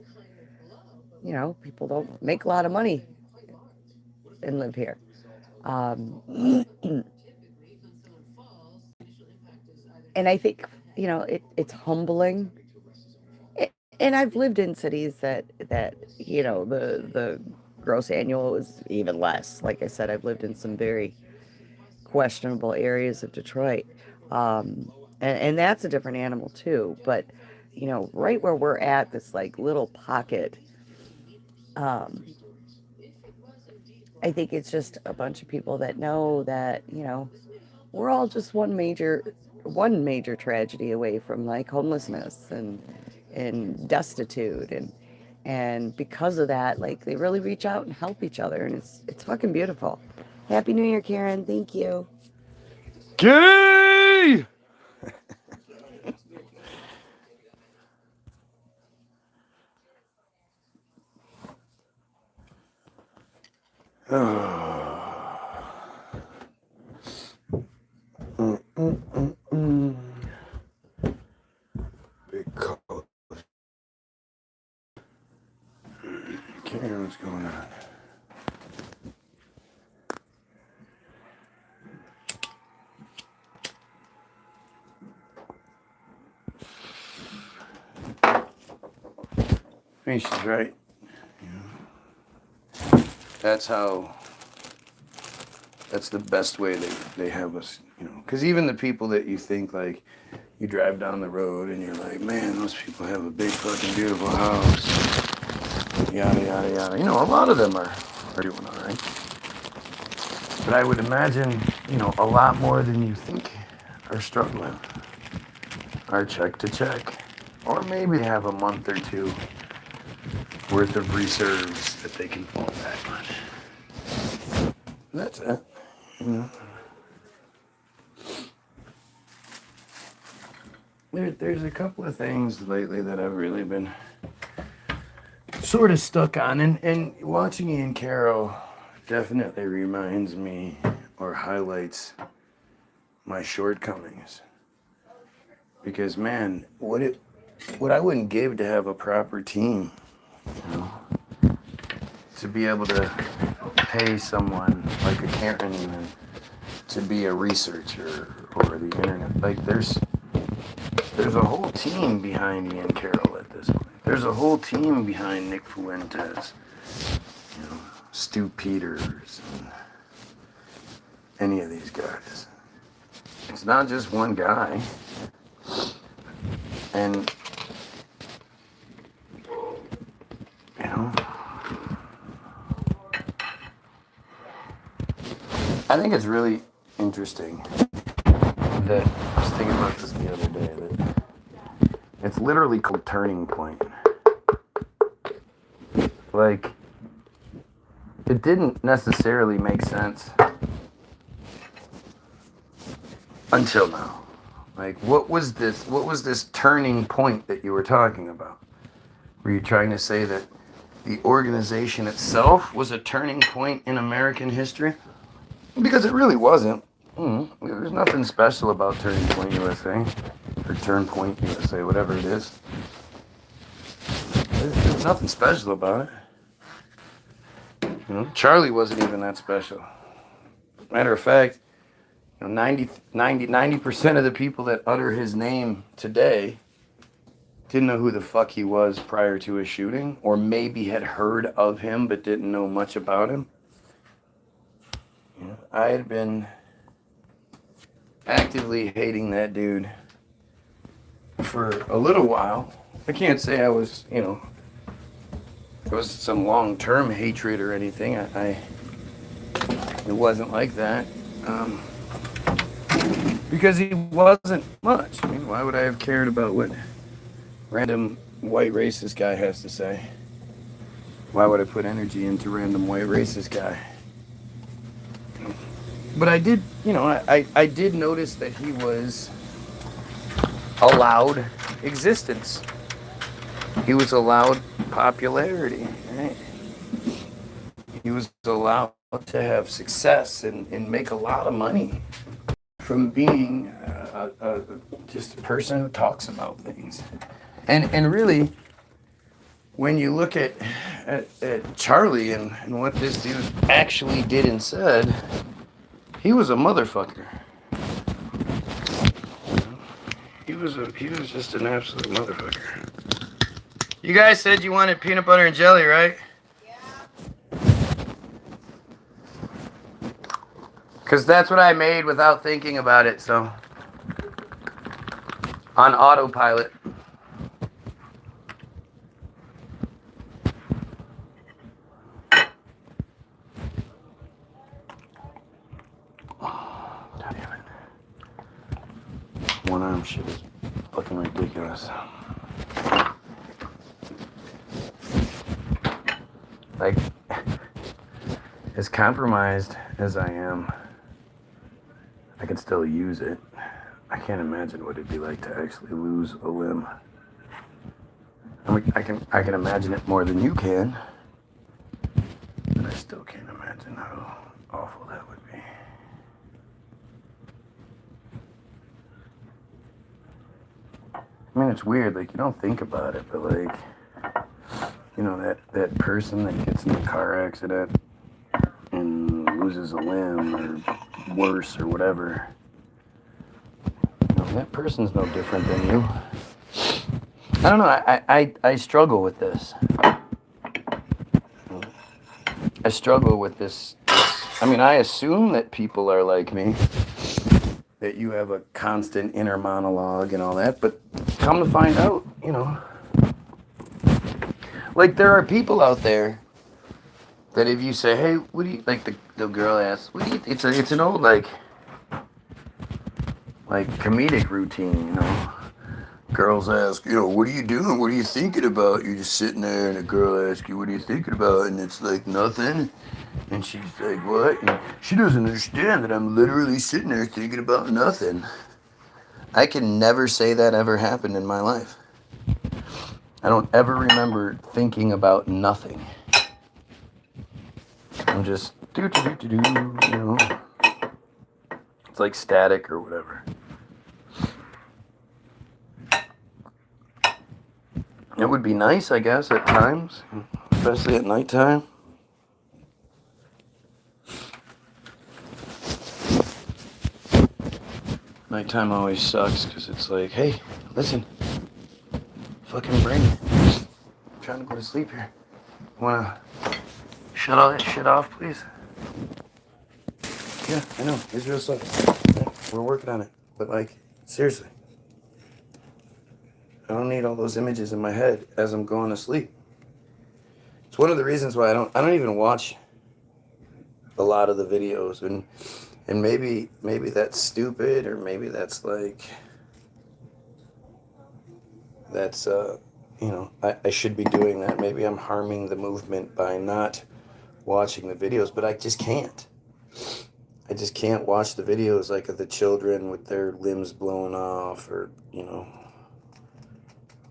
B: you know, people don't make a lot of money and live here. Um, and I think, you know, it's humbling. And I've lived in cities that, you know, the gross annual is even less. Like I said, I've lived in some very questionable areas of Detroit. And that's a different animal too. But, you know, right where we're at, this like little pocket, um, I think it's just a bunch of people that know that, you know, we're all just one major tragedy away from like homelessness and destitute, and because of that, like they really reach out and help each other, and it's fucking beautiful. Happy New Year, Karen. Thank you.
A: Gay! Big coat. Karen, what's going on? I mean, she's right. That's the best way they have us, because even the people that you think, like, you drive down the road and you're like, man, those people have a big fucking beautiful house, yada, yada, yada. A lot of them are doing all right. But I would imagine, a lot more than you think are struggling, are check to check, or maybe have a month or two worth of reserves that they can fall back on. That's it. There's a couple of things lately that I've really been sort of stuck on, and watching Ian Carroll definitely reminds me or highlights my shortcomings. Because, man, what I wouldn't give to have a proper team, to be able to pay someone like a Karen even to be a researcher or the internet. Like, there's a whole team behind Ian Carroll at this point. There's a whole team behind Nick Fuentes, Stu Peters, and any of these guys. It's not just one guy. And, I think it's really interesting that I was thinking about this the other day, that it's literally called turning point. Like, it didn't necessarily make sense until now. Like, what was this turning point that you were talking about? Were you trying to say that the organization itself was a turning point in American history? Because it really wasn't. There's nothing special about Turning Point USA, or Turn Point USA, whatever it is. There's nothing special about it. Charlie wasn't even that special. Matter of fact, 90% of the people that utter his name today didn't know who the fuck he was prior to his shooting, or maybe had heard of him but didn't know much about him. I had been actively hating that dude for a little while. I can't say I was, it was some long-term hatred or anything. It wasn't like that. Because he wasn't much. I mean, why would I have cared about what random white racist guy has to say? Why would I put energy into random white racist guy? But I did, I did notice that he was allowed existence. He was allowed popularity, right? He was allowed to have success and make a lot of money from being just a person who talks about things. And really, when you look at Charlie and what this dude actually did and said, he was a motherfucker. He was just an absolute motherfucker. You guys said you wanted peanut butter and jelly, right? Yeah. Because that's what I made without thinking about it, so. On autopilot. One arm shit is fucking ridiculous. Like, as compromised as I am, I can still use it. I can't imagine what it'd be like to actually lose a limb. I mean, I can imagine it more than you can, but I still can't imagine how awful that would be. I mean, it's weird, like, you don't think about it, but, like, that person that gets in a car accident and loses a limb or worse or whatever, that person's no different than you. don't know. I struggle with this. I struggle with this. I mean, I assume that people are like me, that you have a constant inner monologue and all that, but come to find out, you know, like there are people out there that if you say, hey, what do you, like the girl asks, what do you, it's an old like comedic routine, you know. Girls ask, you know, what are you doing? What are you thinking about? You're just sitting there and a girl asks you, what are you thinking about? And it's like, nothing. And she's like, what? And she doesn't understand that I'm literally sitting there thinking about nothing. I can never say that ever happened in my life. I don't ever remember thinking about nothing. I'm just you know. It's like static or whatever. It would be nice, I guess, at times, especially at nighttime. Nighttime always sucks because it's like, hey, listen, fucking brain, I'm trying to go to sleep here. Wanna shut all that shit off, please? Yeah, I know, Israel sucks. Yeah, we're working on it, but like, seriously. I don't need all those images in my head as I'm going to sleep. It's one of the reasons why I don't even watch a lot of the videos, and maybe that's stupid, or maybe that's like you know, I should be doing that. Maybe I'm harming the movement by not watching the videos, but I just can't. I just can't watch the videos like of the children with their limbs blown off, or, you know,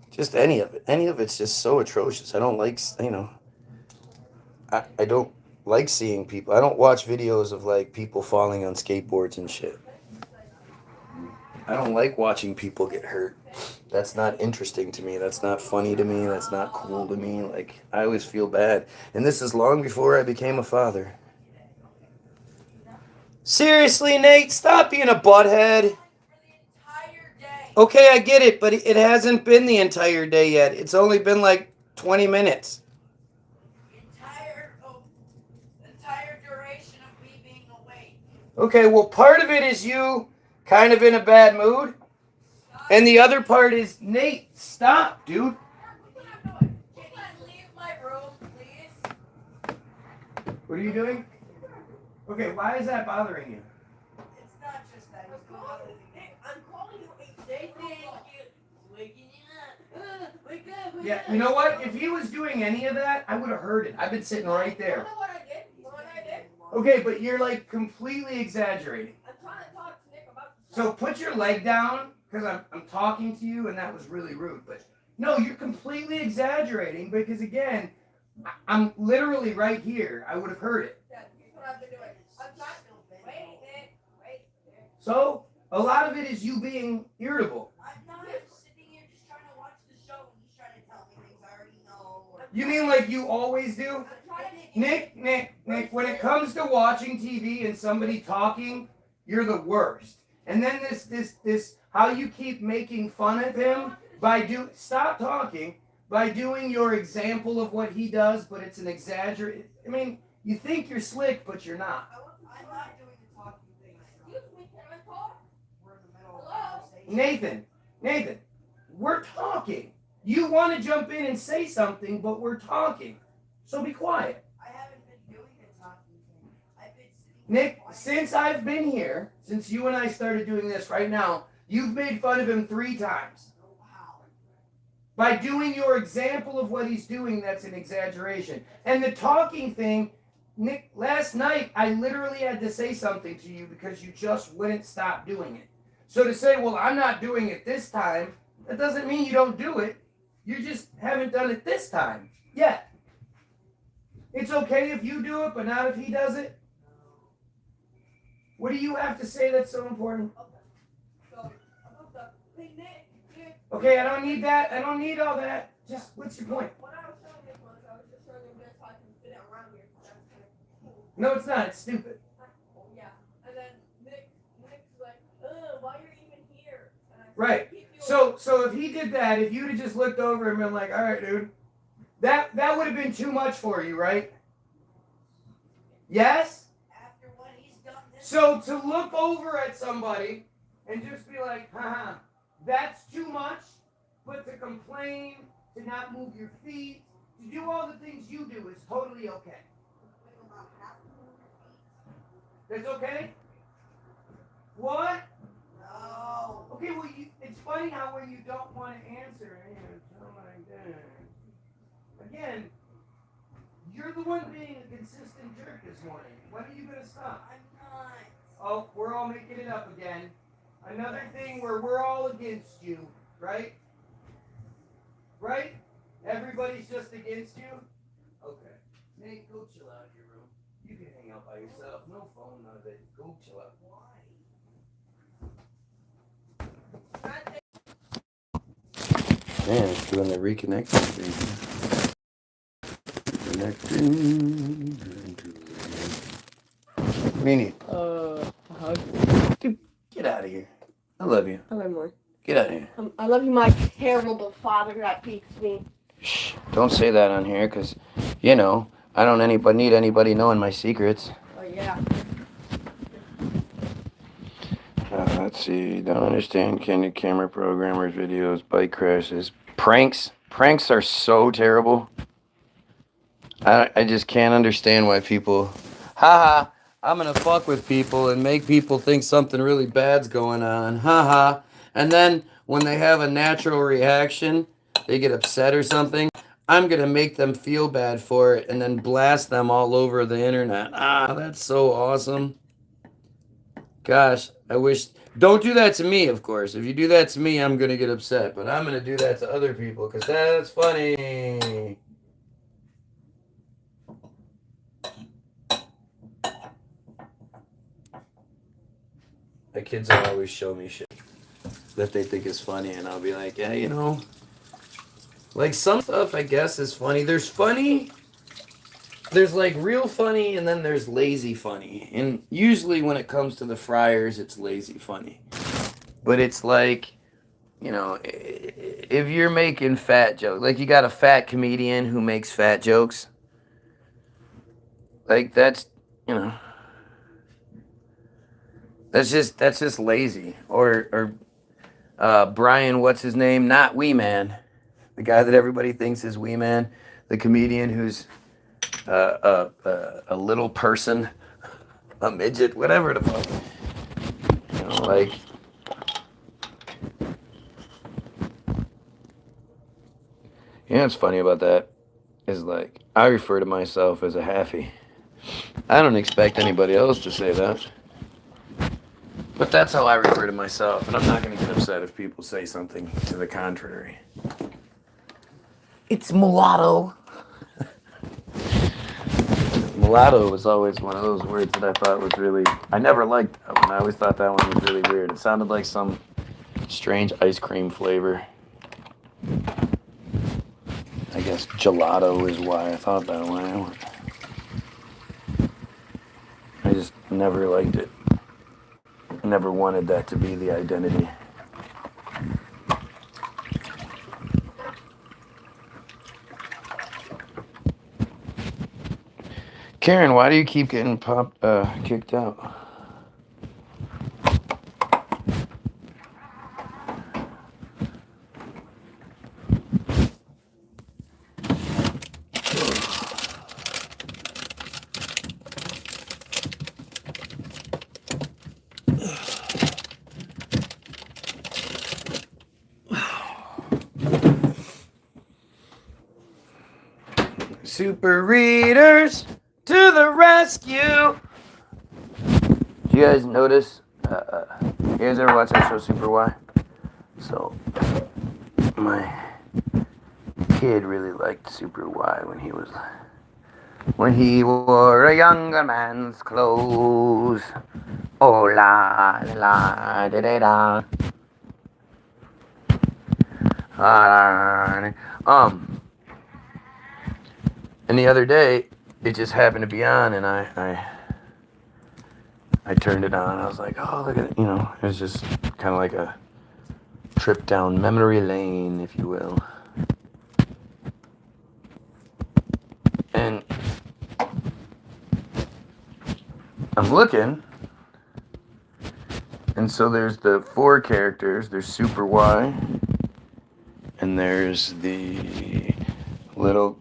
A: just any of it. Any of it's just so atrocious. I don't like, you know, I don't like seeing people. I don't watch videos of like people falling on skateboards and shit. I don't like watching people get hurt. That's not interesting to me. That's not funny to me. That's not cool to me. Like, I always feel bad. And this is long before I became a father. Seriously, Nate, stop being a butthead. Okay, I get it, but it hasn't been the entire day yet. It's only been like 20 minutes. The entire duration of me being awake. Okay, well, part of it is you kind of in a bad mood. And the other part is, Nate, stop, dude. Can you leave my room, please? What are you doing? Okay, why is that bothering you? It's not just that. I'm calling you a day. Waking up. Wake up. Yeah, you know what? If he was doing any of that, I would have heard it. I've been sitting right there. You know what I did? Okay, but you're like completely exaggerating. I'm trying to talk to Nick about the show. So put your leg down, because I'm talking to you, and that was really rude. But no, you're completely exaggerating, because again, I'm literally right here. I would have heard it. Yeah, here's what I've been doing. I'm trying to wait, Nick. Wait. So a lot of it is you being irritable. I'm not sitting here just trying to watch the show and he's trying to tell me things I already know. You mean like you always do? Nick, when it comes to watching TV and somebody talking, you're the worst. And then this how you keep making fun of him stop talking, by doing your example of what he does, but it's an exaggerate. I mean, you think you're slick, but you're not. I'm not doing the talking thing. Excuse me, can I talk? We're in the middle of a conversation. Nathan, we're talking. You want to jump in and say something, but we're talking. So be quiet. I haven't been doing the talking thing. I've been sitting. Nick, since I've been here, since you and I started doing this right now, you've made fun of him 3 times. Wow. By doing your example of what he's doing, that's an exaggeration. And the talking thing, Nick, last night I literally had to say something to you because you just wouldn't stop doing it. So to say, well, I'm not doing it this time, that doesn't mean you don't do it. You just haven't done it this time yet. It's okay if you do it, but not if he does it. What do you have to say that's so important? Okay, I don't need that. I don't need all that. Just, what's your point? What I was showing him was, I was just showing him this so I can fit it around here. That's kind of cool. No, it's not. It's stupid. Yeah. And then Nick's like, why are you even here? Right. So if he did that, if you'd have just looked over and been like, all right, dude, that would have been too much for you, right? Yes? After what he's done this. So to look over at somebody and just be like, haha, that's too much, but to complain, to not move your feet, to do all the things you do is totally okay. That's okay? What? No. Okay, well, it's funny how when you don't want to answer, something like that. Again, you're the one being a consistent jerk this morning. When are you going to stop? I'm not. Oh, we're all making it up again. Another thing where we're all against you, right? Right? Everybody's just against you? Okay. Nate, go chill out in your room. You can hang out by yourself. No phone, none of it. Go chill out. Man, it's doing the reconnecting thing. Connecting. What do you need?
C: A hug.
A: Dude, get out of here. I love you.
C: I love more.
A: Get out of here.
C: I love you, my terrible father that beats me.
A: Shh. Don't say that on here, because, you know, I don't need anybody knowing my secrets.
C: Oh, yeah.
A: Let's see. Don't understand camera programmers, videos, bike crashes. Pranks. Pranks are so terrible. I just can't understand why people... Haha, I'm going to fuck with people and make people think something really bad's going on. Haha. And then when they have a natural reaction, they get upset or something, I'm going to make them feel bad for it and then blast them all over the internet. That's so awesome. Gosh, I wish... Don't do that to me, of course. If you do that to me, I'm going to get upset. But I'm going to do that to other people because that's funny. My kids will always show me shit that they think is funny. And I'll be like, yeah, you know. Like some stuff, I guess, is funny. There's funny... There's like real funny and then there's lazy funny. And usually when it comes to the Friars, it's lazy funny. But it's like, you know, if you're making fat jokes, like you got a fat comedian who makes fat jokes. Like that's, you know, that's just lazy. Or Brian, what's his name? Not Wee Man. The guy that everybody thinks is Wee Man. The comedian who's a little person, a midget, whatever the fuck. You know, like, you know what's funny about that is like I refer to myself as a halfie. I don't expect anybody else to say that, but that's how I refer to myself, and I'm not going to get upset if people say something to the contrary. It's mulatto. Mulatto was always one of those words that I thought was really... I never liked that one. I always thought that one was really weird. It sounded like some strange ice cream flavor. I guess gelato is why I thought that way. I just never liked it. Never wanted that to be the identity. Karen, why do you keep getting kicked out? Super readers to the rescue. Do you guys notice? You guys ever watch that show Super Y? So, my kid really liked Super Y when he wore a younger man's clothes. Oh la la da da da. And the other day, it just happened to be on, and I turned it on. I was like, oh, look at it. You know, it was just kind of like a trip down memory lane, if you will. And I'm looking, and so there's the 4 characters. There's Super Y, and there's the little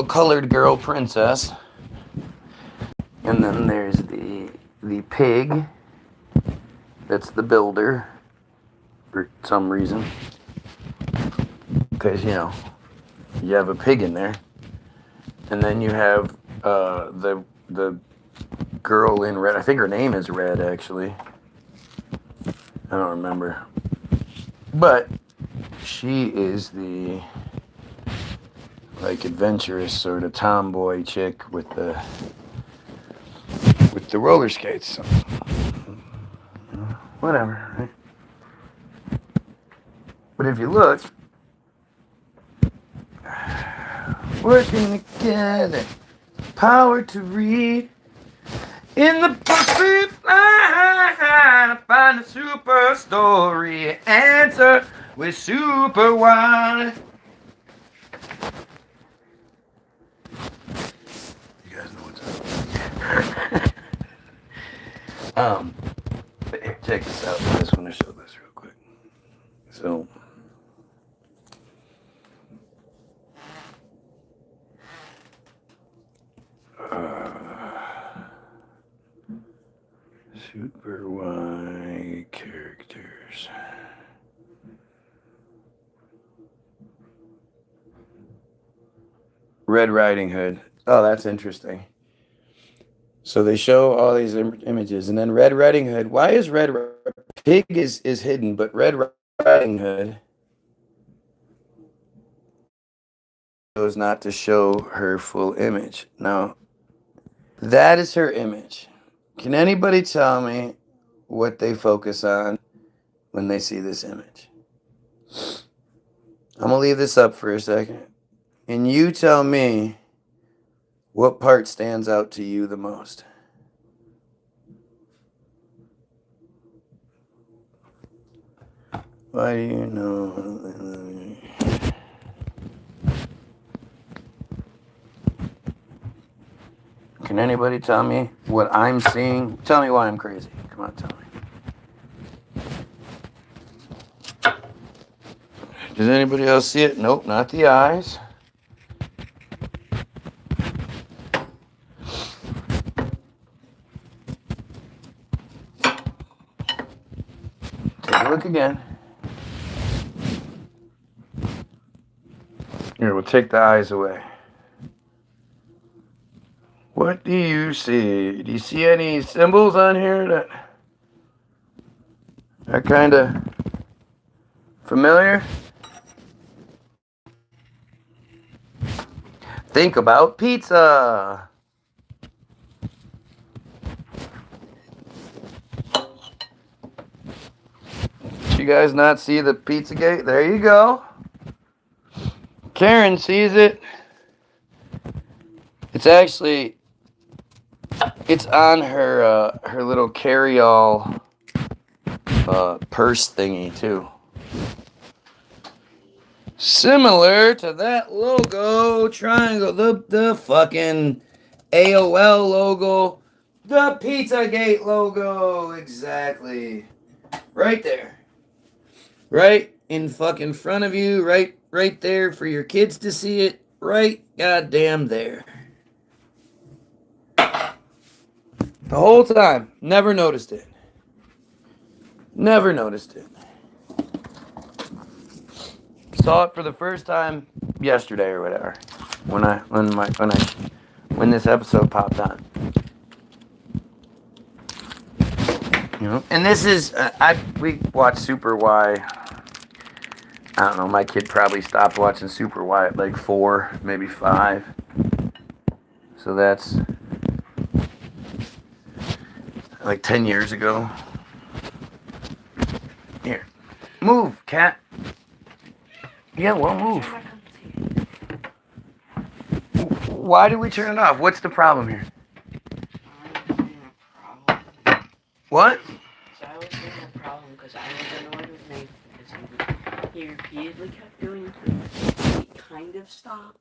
A: colored girl princess, and then there's the pig. That's the builder for some reason, because you have a pig in there, and then you have the girl in red. I think her name is Red, actually. I don't remember. But she is the adventurous sort of tomboy chick with the roller skates. So, whatever, right? But if you look, working together, power to read. In the perfect line, find a super story, answer with super wine. You guys know what's up. But here, check this out. I just want to show this real quick. So, Super Y characters. Red Riding Hood. Oh, that's interesting. So they show all these images, and then Red Riding Hood. Why is Pig is hidden, but Red Riding Hood chose not to show her full image. Now, that is her image. Can anybody tell me what they focus on when they see this image? I'm going to leave this up for a second. And you tell me what part stands out to you the most. Why do you know? Can anybody tell me what I'm seeing? Tell me why I'm crazy. Come on, tell me. Does anybody else see it? Nope, not the eyes. Take a look again. Here, we'll take the eyes away. What do you see? Do you see any symbols on here that are kind of familiar? Think about pizza. Did you guys not see the pizza gate? There you go. Karen sees it. It's actually, it's on her her little carry-all purse thingy too. Similar to that logo, triangle, the fucking AOL logo, the Pizzagate logo, exactly. Right there. Right in fucking front of you, right there for your kids to see it, right goddamn there. The whole time, never noticed it. Never noticed it. Saw it for the first time yesterday or whatever, when this episode popped on. You know, and this is we watched Super Y. I don't know. My kid probably stopped watching Super Y at like 4, maybe 5. So that's like 10 years ago. Here, move, cat. Yeah, well, move. Why did we turn it off? What's the problem here? What?
D: So I was having a problem because I was annoyed with Nathan. He repeatedly kept doing things. He kind of stopped.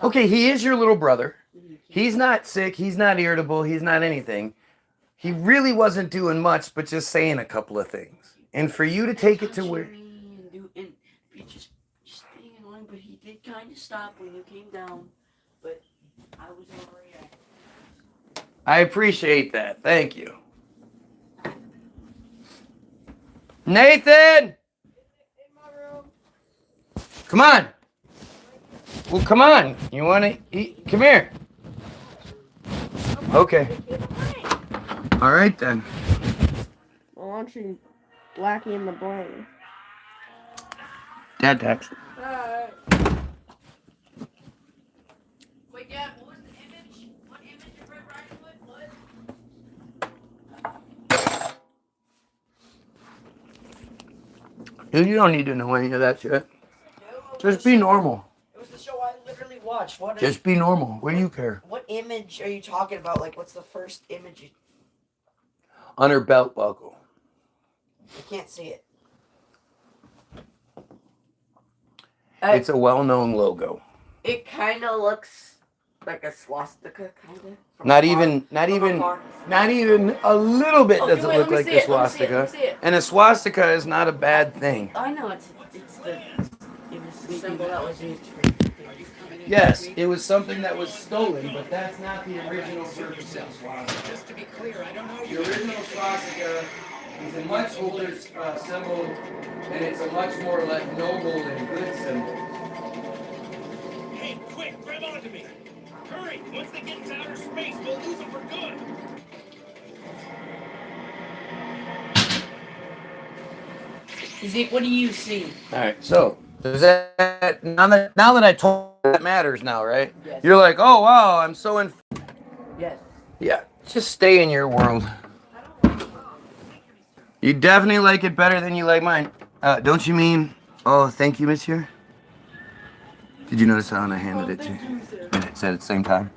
A: Okay, he is your little brother. He's not sick. He's not irritable. He's not anything. He really wasn't doing much, but just saying a couple of things. And for you to take it to where...
D: And just being annoying, but he did kind of stop when you came down. But I was overreacting.
A: I appreciate that. Thank you. Nathan! Come on. Well, come on. You want to eat? Come here. Okay. All right, then.
C: Well, why don't you wacky in the brain?
A: Dad text.
D: Wait, Dad, what was the image? What image of Red Riding Hood? What?
A: Dude, you don't need to know any of that shit. Just be normal.
D: It was the show I literally watched.
A: Just be normal. What do you care?
D: What image are you talking about? Like, what's the first image?
A: On her belt buckle.
D: I can't see it.
A: It's a well-known logo.
D: It kind of looks like a swastika, kind of.
A: Not even a little bit does it look like the swastika. And a swastika is not a bad thing.
D: I know it was the symbol that was used for.
A: Yes, it was something that was stolen, but that's not the original purpose of swastika.
E: Just to be clear, I don't know.
A: The original swastika is a much older symbol, and it's a much more like noble and good symbol.
E: Hey, quick, grab onto me. Hurry, once they get into outer space, we'll lose them for good.
D: Zeke, what do you see?
A: All right, so does that now that I told you that matters now, right?
D: Yes.
A: You're like, oh wow, I'm so in.
D: Yes.
A: Yeah, just stay in your world. You definitely like it better than you like mine. Don't you mean? Oh, thank you, monsieur. Did you notice how I handed it to you? And it said at the same time.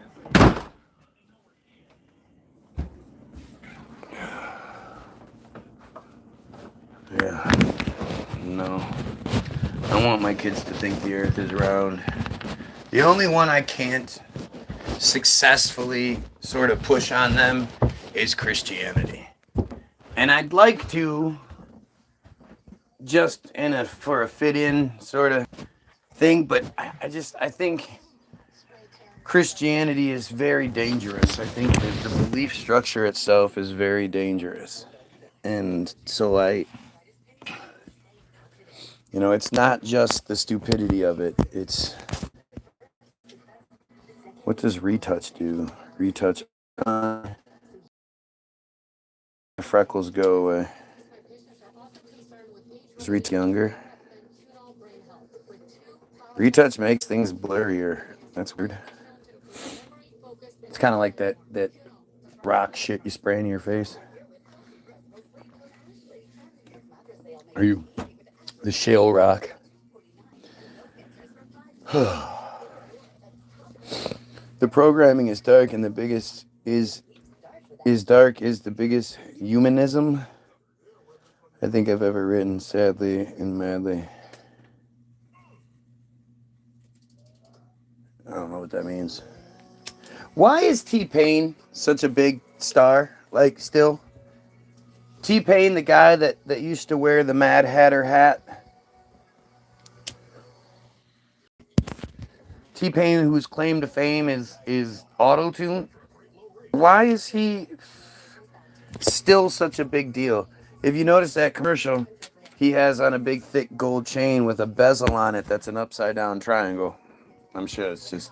A: Yeah. No. I want my kids to think the earth is round. The only one I can't successfully sort of push on them is Christianity. And I'd like to just for a fit-in sort of thing, but I think Christianity is very dangerous. I think that the belief structure itself is very dangerous. And so it's not just the stupidity of it. It's, what does retouch do? Retouch on. Freckles go away. Is retouch younger? Retouch makes things blurrier. That's weird. It's kind of like that rock shit you spray in your face. Are you the shale rock? The programming is dark, and the biggest is dark is the biggest humanism I think I've ever written, sadly and madly. I don't know what that means. Why is T-Pain such a big star? Like, still? T-Pain, the guy that used to wear the Mad Hatter hat. T-Pain, whose claim to fame is auto-tune. Why is he still such a big deal? If you notice that commercial, he has on a big thick gold chain with a bezel on it that's an upside down triangle. I'm sure it's just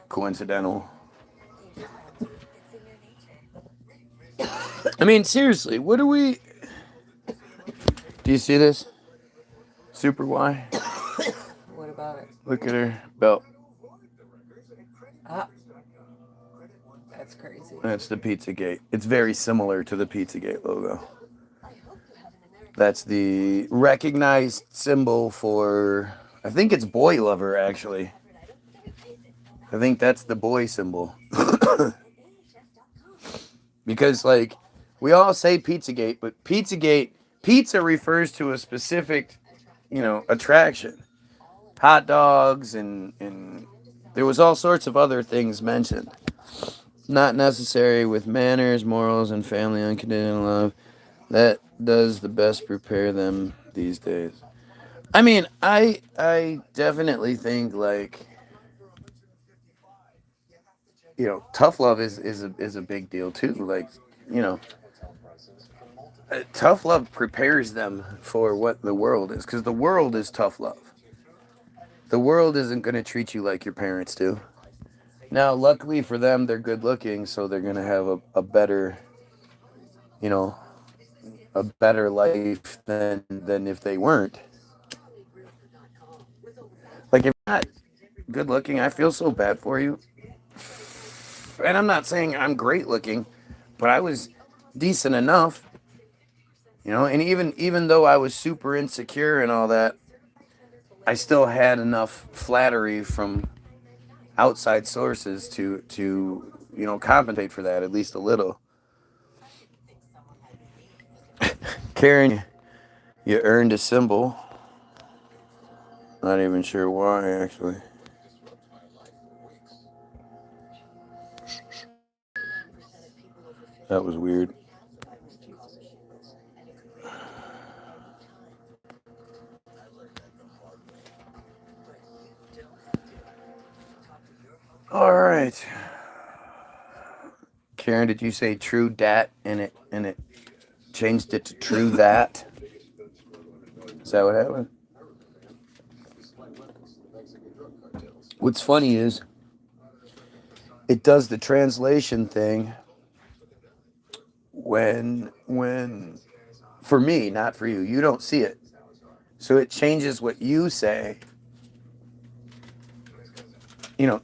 A: coincidental. I mean, seriously, what do we... Do you see this? Super Y?
B: What about it?
A: Look at her belt.
B: Ah, that's crazy.
A: That's the Pizzagate. It's very similar to the Pizzagate logo. That's the recognized symbol for... I think it's Boy Lover, actually. I think that's the boy symbol. Because, like, we all say Pizzagate, but Pizzagate Pizza refers to a specific, attraction. Hot dogs and there was all sorts of other things mentioned. Not necessary with manners, morals, and family unconditional love. That does the best prepare them these days. I mean, I definitely think like tough love is a big deal too. Like you know, tough love prepares them for what the world is, because the world is tough love. The world isn't going to treat you like your parents do. Now, luckily for them, they're good looking, so they're going to have a better, you know, a better life than if they weren't. Like if you're not good looking, I feel so bad for you. And I'm not saying I'm great looking, but I was decent enough, and even though I was super insecure and all that, I still had enough flattery from outside sources to compensate for that at least a little. Karen, you earned a symbol. Not even sure why, actually. That was weird. All right. Karen, did you say true dat and it changed it to true that? Is that what happened? What's funny is it does the translation thing when for me, not for you. You don't see it. So it changes what you say,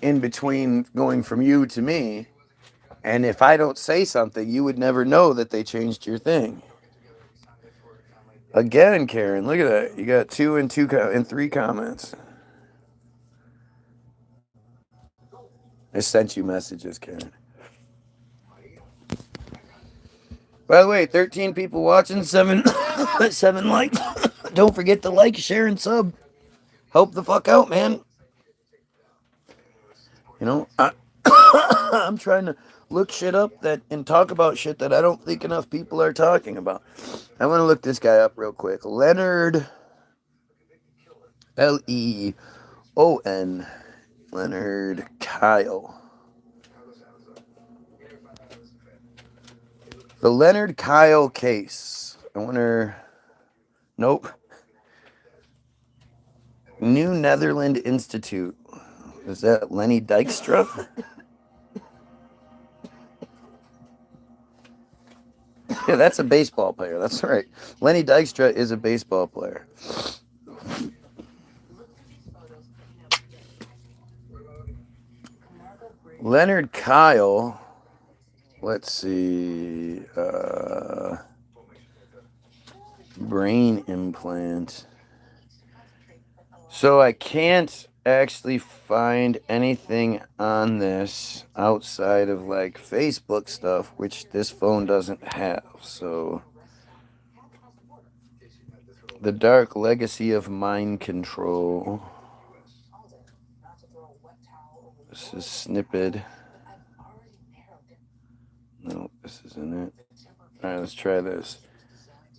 A: in between going from you to me. And if I don't say something, you would never know that they changed your thing. Again, Karen, look at that. You got 3 comments. I sent you messages, Karen. By the way, 13 people watching, 7 7 likes. Don't forget to like, share, and sub. Help the fuck out, man. I'm trying to look shit up and talk about shit that I don't think enough people are talking about. I want to look this guy up real quick. Leonard, Leon, Leonard Kyle. The Leonard Kyle case. I wonder. Nope. New Netherland Institute. Is that Lenny Dykstra? Yeah, that's a baseball player. That's right. Lenny Dykstra is a baseball player. Leonard Kyle. Let's see. Brain implant. So I can't actually find anything on this outside of like Facebook stuff, which this phone doesn't have. So the dark legacy of mind control. This is snippet. No, this isn't it. All right, let's try this.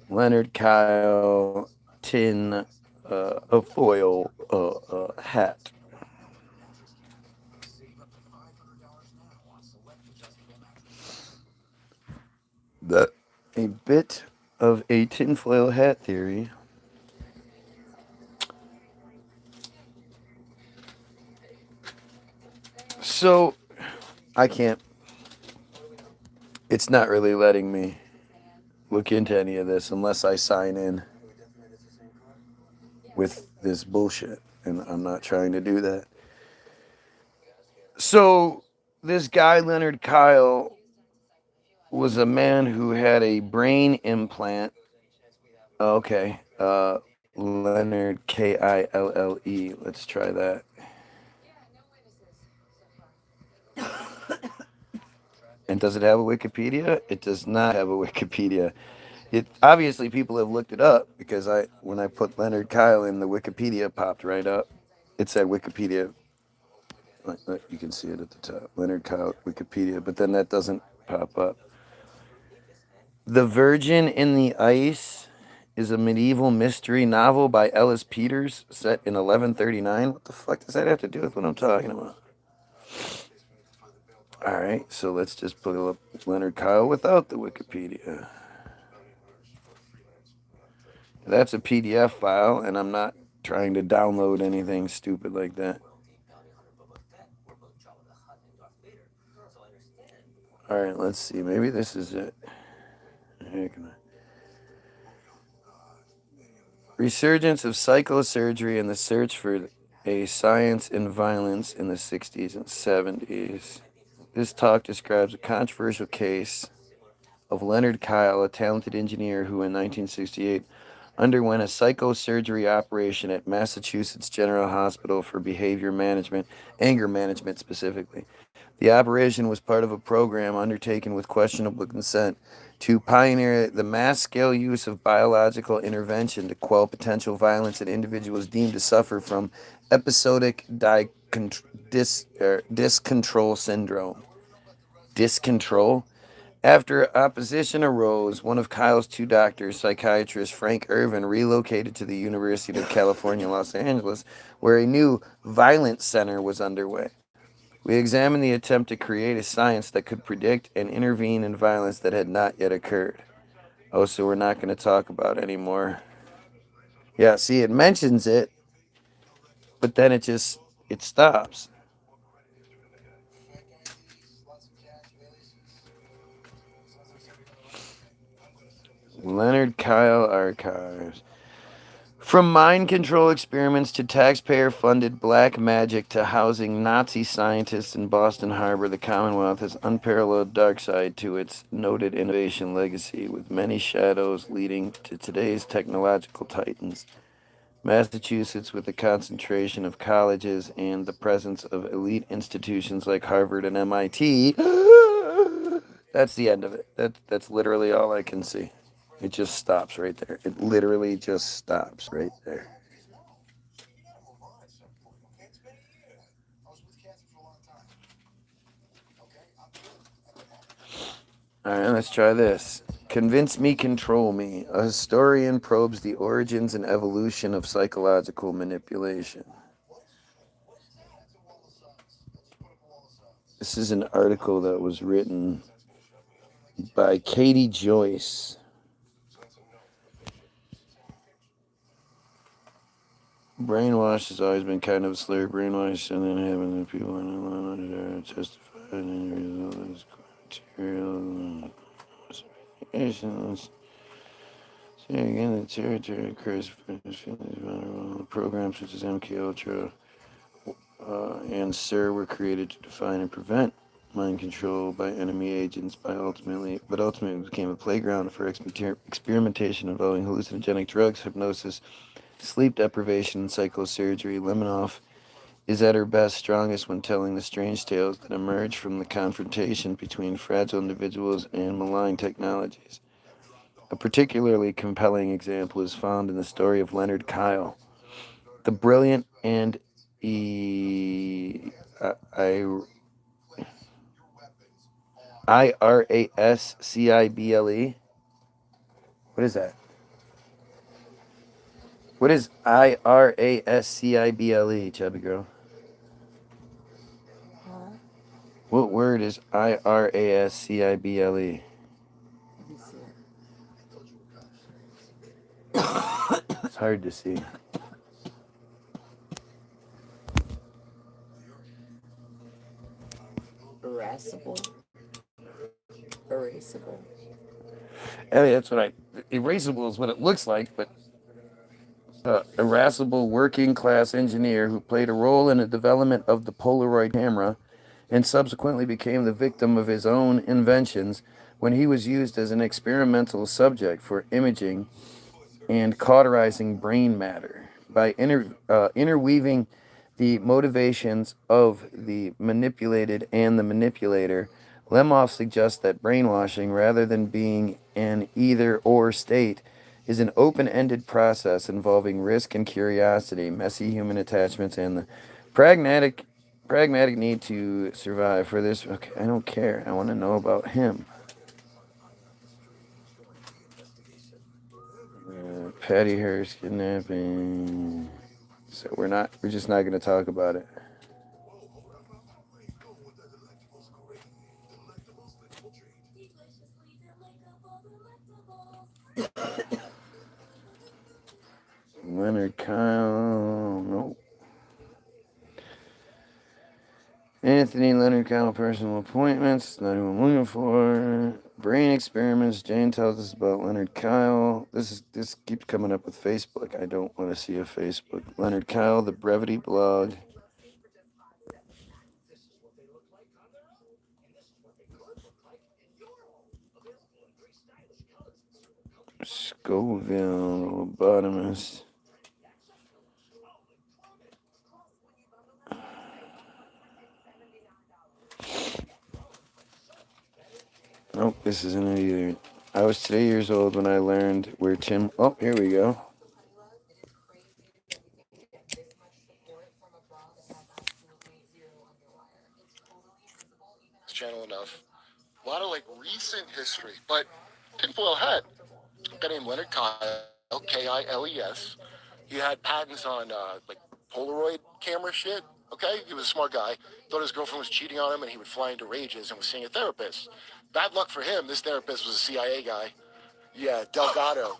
A: Leonard Kyle tin a foil hat. A bit of a tinfoil hat theory. So I can't. It's not really letting me look into any of this unless I sign in with this bullshit, and I'm not trying to do that. So this guy Leonard Kyle was a man who had a brain implant. Okay, Leonard Kille. Let's try that. And does it have a Wikipedia? It does not have a Wikipedia. It obviously people have looked it up because when I put Leonard Kyle in, the Wikipedia popped right up. It said Wikipedia. You can see it at the top. Leonard Kyle Wikipedia, but then that doesn't pop up. The Virgin in the Ice is a medieval mystery novel by Ellis Peters set in 1139. What the fuck does that have to do with what I'm talking about? All right, so let's just put up Leonard Kyle without the Wikipedia. That's a PDF file, and I'm not trying to download anything stupid like that. All right, let's see. Maybe this is it. Resurgence of psychosurgery and the search for a science in violence in the 60s and 70s. This talk describes a controversial case of Leonard Kyle, a talented engineer who in 1968 underwent a psychosurgery operation at Massachusetts General Hospital for behavior management, anger management specifically. The operation was part of a program undertaken with questionable consent to pioneer the mass-scale use of biological intervention to quell potential violence in individuals deemed to suffer from episodic dyscontrol syndrome. Dyscontrol? After opposition arose, one of Kyle's two doctors, psychiatrist Frank Irvin, relocated to the University of California, Los Angeles, where a new violence center was underway. We examined the attempt to create a science that could predict and intervene in violence that had not yet occurred. Oh, so we're not going to talk about it anymore. Yeah, see, it mentions it, but then it stops. Leonard Kyle Archives. From mind control experiments to taxpayer-funded black magic to housing Nazi scientists in Boston Harbor, the Commonwealth has unparalleled dark side to its noted innovation legacy, with many shadows leading to today's technological titans. Massachusetts, with a concentration of colleges and the presence of elite institutions like Harvard and MIT. That's the end of it. That's literally all I can see. It just stops right there. It literally just stops right there. All right, let's try this. Convince me, control me. A historian probes the origins and evolution of psychological manipulation. This is an article that was written by Katie Joyce. Brainwash has always been kind of a slur. Brainwash and then having the people in the testify and the result is material again, the territory occurs for feelings vulnerable. Programs such as MK Ultra and SIR were created to define and prevent mind control by enemy agents ultimately became a playground for experimentation involving hallucinogenic drugs, hypnosis, sleep deprivation, and psychosurgery. Lemanoff is at her best, strongest when telling the strange tales that emerge from the confrontation between fragile individuals and malign technologies. A particularly compelling example is found in the story of Leonard Kyle, the brilliant and IRASCIBLE. What is that? What is IRASCIBLE, chubby girl? What word is IRASCIBLE? It's hard to see.
B: Erasable.
A: Ellie, that's what erasable is what it looks like, but irascible working class engineer who played a role in the development of the Polaroid camera and subsequently became the victim of his own inventions when he was used as an experimental subject for imaging and cauterizing brain matter. By interweaving the motivations of the manipulated and the manipulator, Lemov suggests that brainwashing, rather than being an either-or state is an open-ended process involving risk and curiosity, messy human attachments, and the pragmatic need to survive. For this, okay, I don't care. I want to know about him. Patty Hearst kidnapping. So we're just not going to talk about it. Leonard Kyle, nope. Anthony Leonard Kyle personal appointments, not who I'm looking for. Brain experiments. Jane tells us about Leonard Kyle. This keeps coming up with Facebook. I don't want to see a Facebook. Leonard Kyle, the Brevity blog. Scoville, lobotomist. Nope, this isn't it either. I was today years old when I learned where Tim. Oh, here we go.
F: Channel enough. A lot of like recent history, but tinfoil hat. A guy named Leonard Kyle, Kiles. He had patents on like Polaroid camera shit. Okay, he was a smart guy. Thought his girlfriend was cheating on him, and he would fly into rages and was seeing a therapist. Bad luck for him. This therapist was a CIA guy. Yeah, Delgado.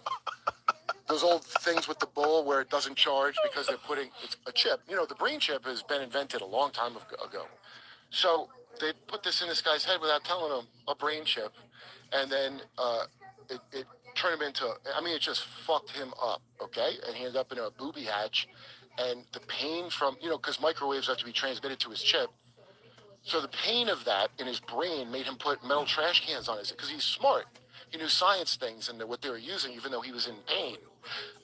F: Those old things with the bowl where it doesn't charge because they're putting it's a chip. You know, the brain chip has been invented a long time ago. So they put this in this guy's head without telling him, a brain chip, and then it turned him into. I mean, it just fucked him up. Okay, and he ended up in a booby hatch, and the pain from because microwaves have to be transmitted to his chip. So the pain of that in his brain made him put metal trash cans on his because he's smart. He knew science things and what they were using, even though he was in pain.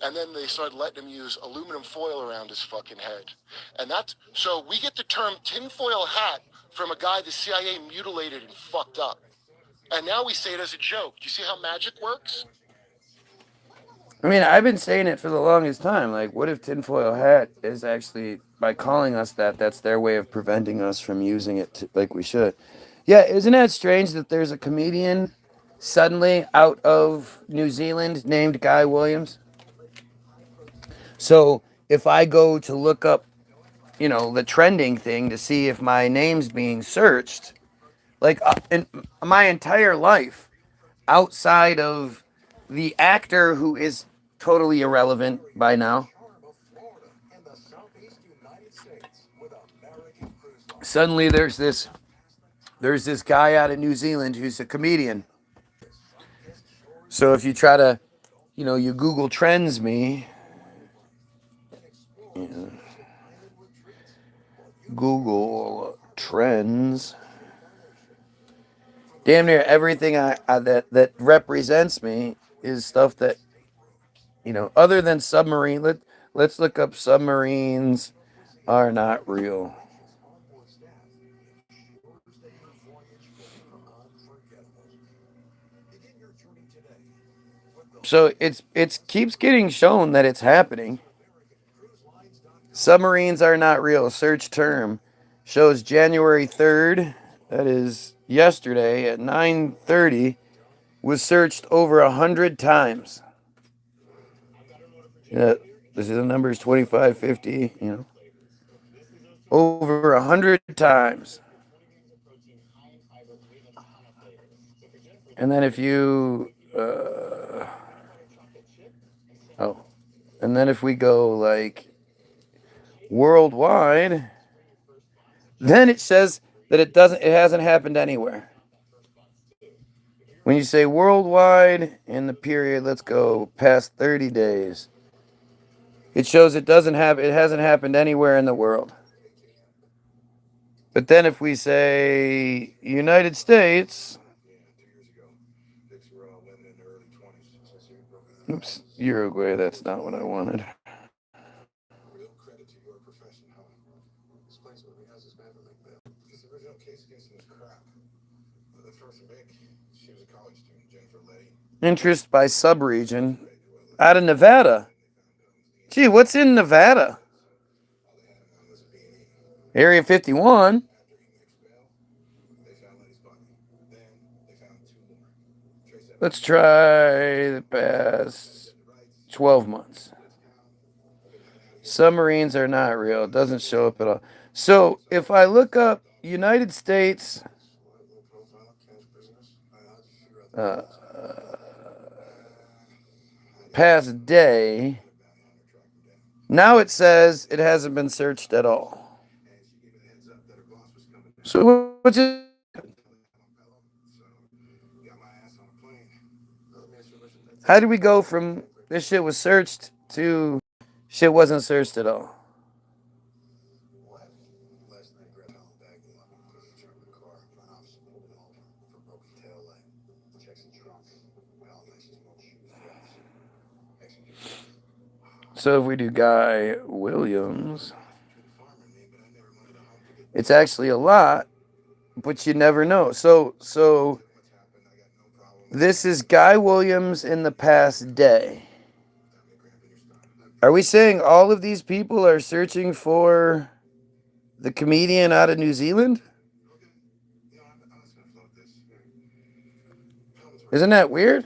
F: And then they started letting him use aluminum foil around his fucking head. And that's so we get the term tinfoil hat from a guy the CIA mutilated and fucked up. And now we say it as a joke. Do you see how magic works?
A: I mean, I've been saying it for the longest time. Like, what if tinfoil hat is actually, by calling us that, that's their way of preventing us from using it like we should? Yeah, isn't that strange that there's a comedian suddenly out of New Zealand named Guy Williams? So if I go to look up, the trending thing to see if my name's being searched, like in my entire life, outside of the actor who is totally irrelevant by now, suddenly there's this guy out of New Zealand who's a comedian. So if you try to, you Google Trends me, Google Trends, damn near everything that represents me is stuff that, other than submarine. Let's look up submarines are not real. So it's keeps getting shown that it's happening. Submarines are not real. Search term shows January 3rd, that is yesterday at 9:30, was searched over 100 times. Yeah, this is the numbers 25, 50, over 100 times. And then if you and then if we go like worldwide, then it says that it hasn't happened anywhere. When you say worldwide in the period, let's go past 30 days, it shows it hasn't happened anywhere in the world. But then if we say United States, oops, Uruguay, that's not what I wanted. Interest by subregion. Out of Nevada. Gee, what's in Nevada? Area 51. Let's try the past 12 months. Submarines are not real. It doesn't show up at all. So if I look up United States past day, now it says it hasn't been searched at all. So what's it? How did we go from this shit was searched to shit wasn't searched at all? So if we do Guy Williams, it's actually a lot, but you never know. So this is Guy Williams in the past day. Are we saying all of these people are searching for the comedian out of New Zealand? Isn't that weird?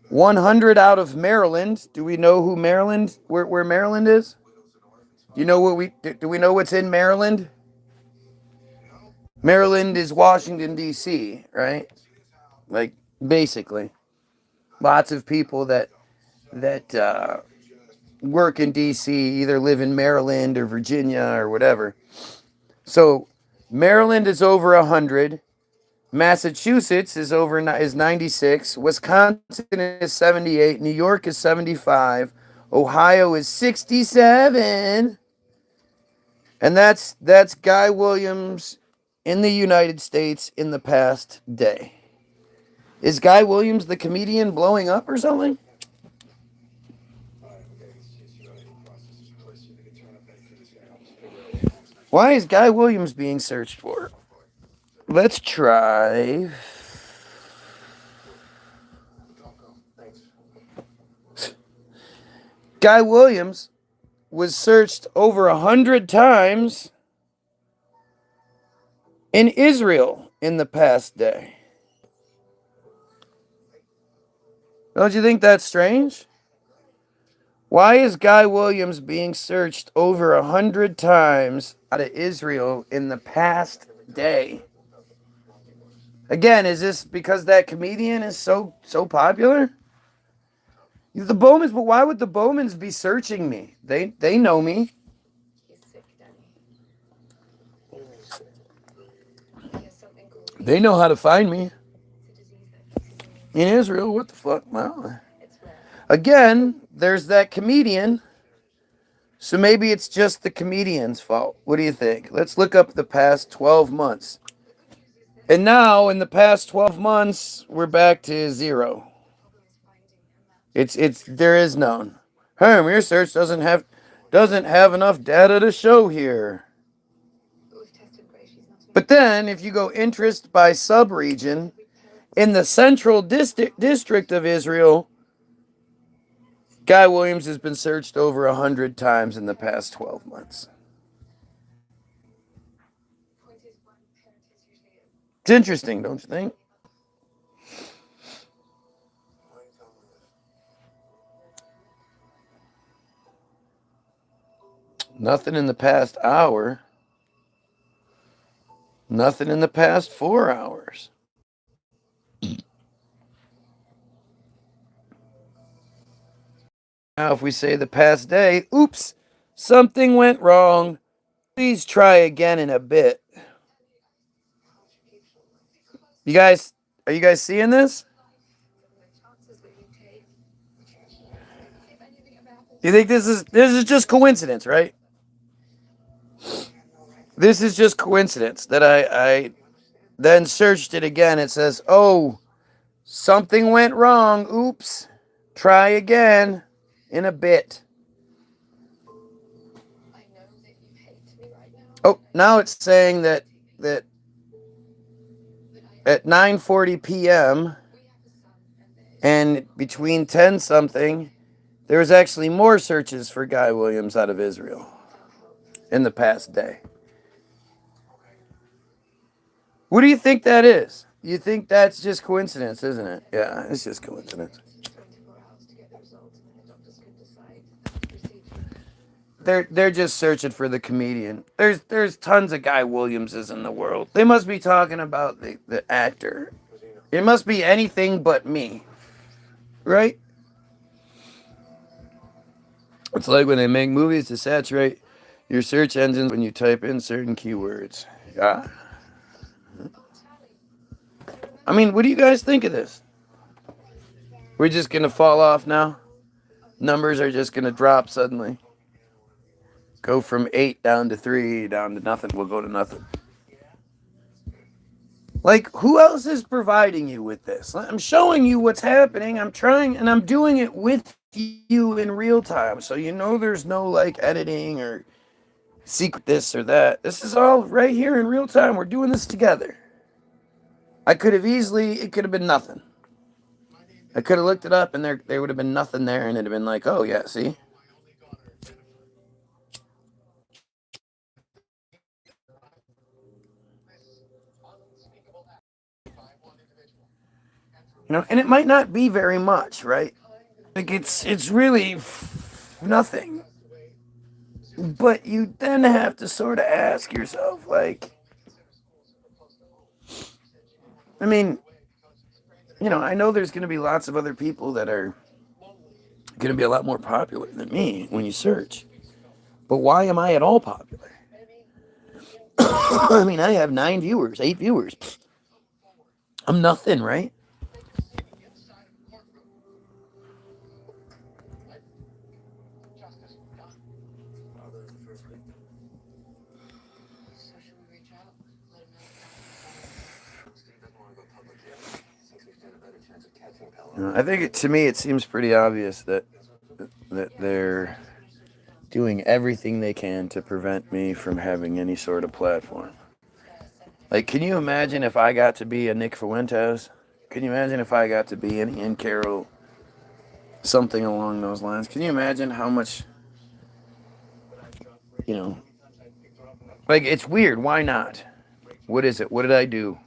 A: 100 out of Maryland. Do we know who Maryland, where Maryland is? Do you know do we know what's in Maryland? Maryland is Washington, D.C., right? Like, basically. Lots of people that work in D.C. either live in Maryland or Virginia or whatever. So Maryland is over 100. Massachusetts is 96. Wisconsin is 78. New York is 75. Ohio is 67. And that's Guy Williams in the United States in the past day. Is Guy Williams the comedian blowing up or something? Why is Guy Williams being searched for? Let's try. Guy Williams was searched over 100 times in Israel in the past day. Don't you think that's strange? Why is Guy Williams being searched over 100 times out of Israel in the past day? Again, is this because that comedian is so popular? The Bowmans, but why would the Bowmans be searching me? They know me. They know how to find me. In Israel, what the fuck? Well, again, there's that comedian. So maybe it's just the comedian's fault. What do you think? Let's look up the past 12 months. And now, in the past 12 months, we're back to 0. There is none. Your search doesn't have enough data to show here. But then, if you go interest by subregion, in the central district of Israel, Guy Williams has been searched over 100 times in the past 12 months. It's interesting, don't you think? Nothing in the past hour. Nothing in the past 4 hours. Now, if we say the past day, oops, something went wrong. Please try again in a bit. Are you guys seeing this? You think this is just coincidence, right? This is just coincidence that I then searched it again. It says, oh, something went wrong. Oops. Try again in a bit. Oh, now it's saying that at 9:40 p.m. And between 10 something, there was actually more searches for Guy Williams out of Israel in the past day. What do you think that is? You think that's just coincidence, isn't it? Yeah, it's just coincidence. They're just searching for the comedian. There's tons of Guy Williamses in the world. They must be talking about the actor. It must be anything but me. Right? It's like when they make movies to saturate your search engines when you type in certain keywords. Yeah. I mean, what do you guys think of this? We're just gonna fall off now? Numbers are just gonna drop suddenly. Go from 8 down to 3, down to nothing. We'll go to nothing. Like, who else is providing you with this? I'm showing you what's happening. I'm trying, and I'm doing it with you in real time. So you know there's no, like, editing or secret this or that. This is all right here in real time. We're doing this together. I could have easily, it could have been nothing. I could have looked it up and there would have been nothing there and it'd have been like, oh yeah, see? You know, and it might not be very much, right? Like it's really nothing. But you then have to sort of ask yourself, like, I mean, you know, I know there's going to be lots of other people that are going to be a lot more popular than me when you search. But why am I at all popular? I mean, I have 9 viewers, 8 viewers. I'm nothing, right? I think to me it seems pretty obvious that they're doing everything they can to prevent me from having any sort of platform. Like, can you imagine if I got to be a Nick Fuentes? Can you imagine if I got to be an Ian Carroll? Something along those lines. Can you imagine how much, you know, like, it's weird. Why not? What is it? What did I do?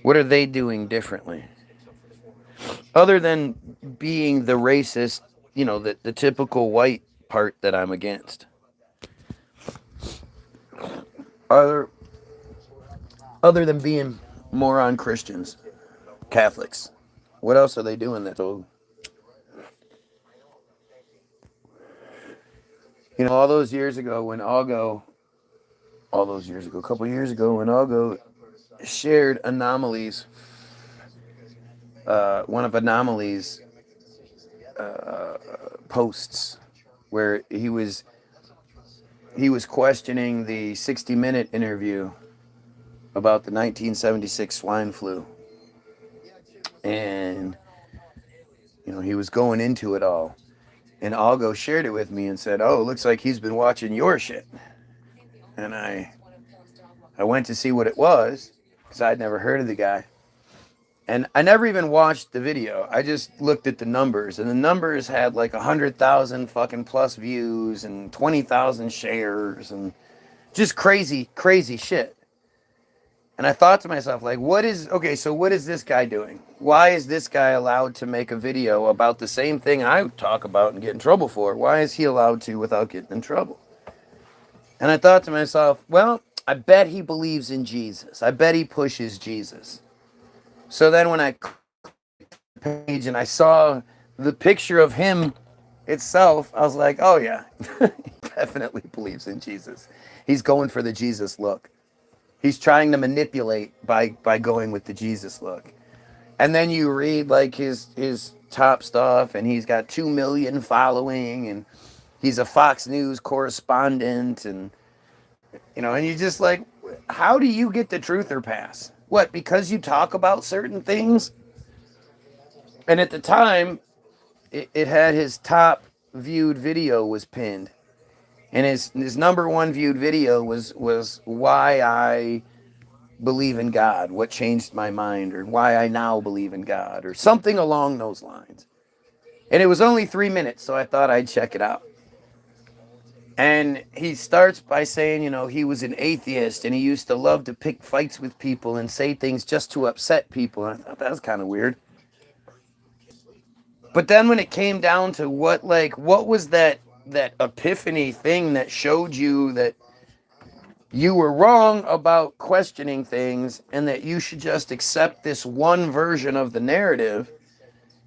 A: What are they doing differently? Other than being the racist, you know, the typical white part that I'm against. Other than being moron Christians, Catholics. What else are they doing that's old? You know, all those years ago, a couple years ago, when Algo shared Anomalies, one of Anomalies' posts, where he was questioning the 60-minute interview about the 1976 swine flu. And, you know, he was going into it all. And Algo shared it with me and said, oh, it looks like he's been watching your shit. And I went to see what it was, because I'd never heard of the guy. And I never even watched the video. I just looked at the numbers. And the numbers had like 100,000 fucking plus views and 20,000 shares and just crazy, crazy shit. And I thought to myself, like, what is this guy doing? Why is this guy allowed to make a video about the same thing I talk about and get in trouble for? Why is he allowed to without getting in trouble? And I thought to myself, well, I bet he believes in Jesus. I bet he pushes Jesus. So then when I clicked the page and I saw the picture of him itself, I was like, oh yeah, he definitely believes in Jesus. He's going for the Jesus look. He's trying to manipulate by going with the Jesus look. And then you read like his top stuff, and he's got 2 million following, and he's a Fox News correspondent, and you know, and you just like, how do you get the truther pass? What, because you talk about certain things? And at the time, it had his top viewed video was pinned. And his number one viewed video was why I believe in God, what changed my mind, or why I now believe in God, or something along those lines. And it was only 3 minutes, so I thought I'd check it out. And he starts by saying, he was an atheist and he used to love to pick fights with people and say things just to upset people. And I thought that was kind of weird. But then when it came down to what was that epiphany thing that showed you that you were wrong about questioning things and that you should just accept this one version of the narrative,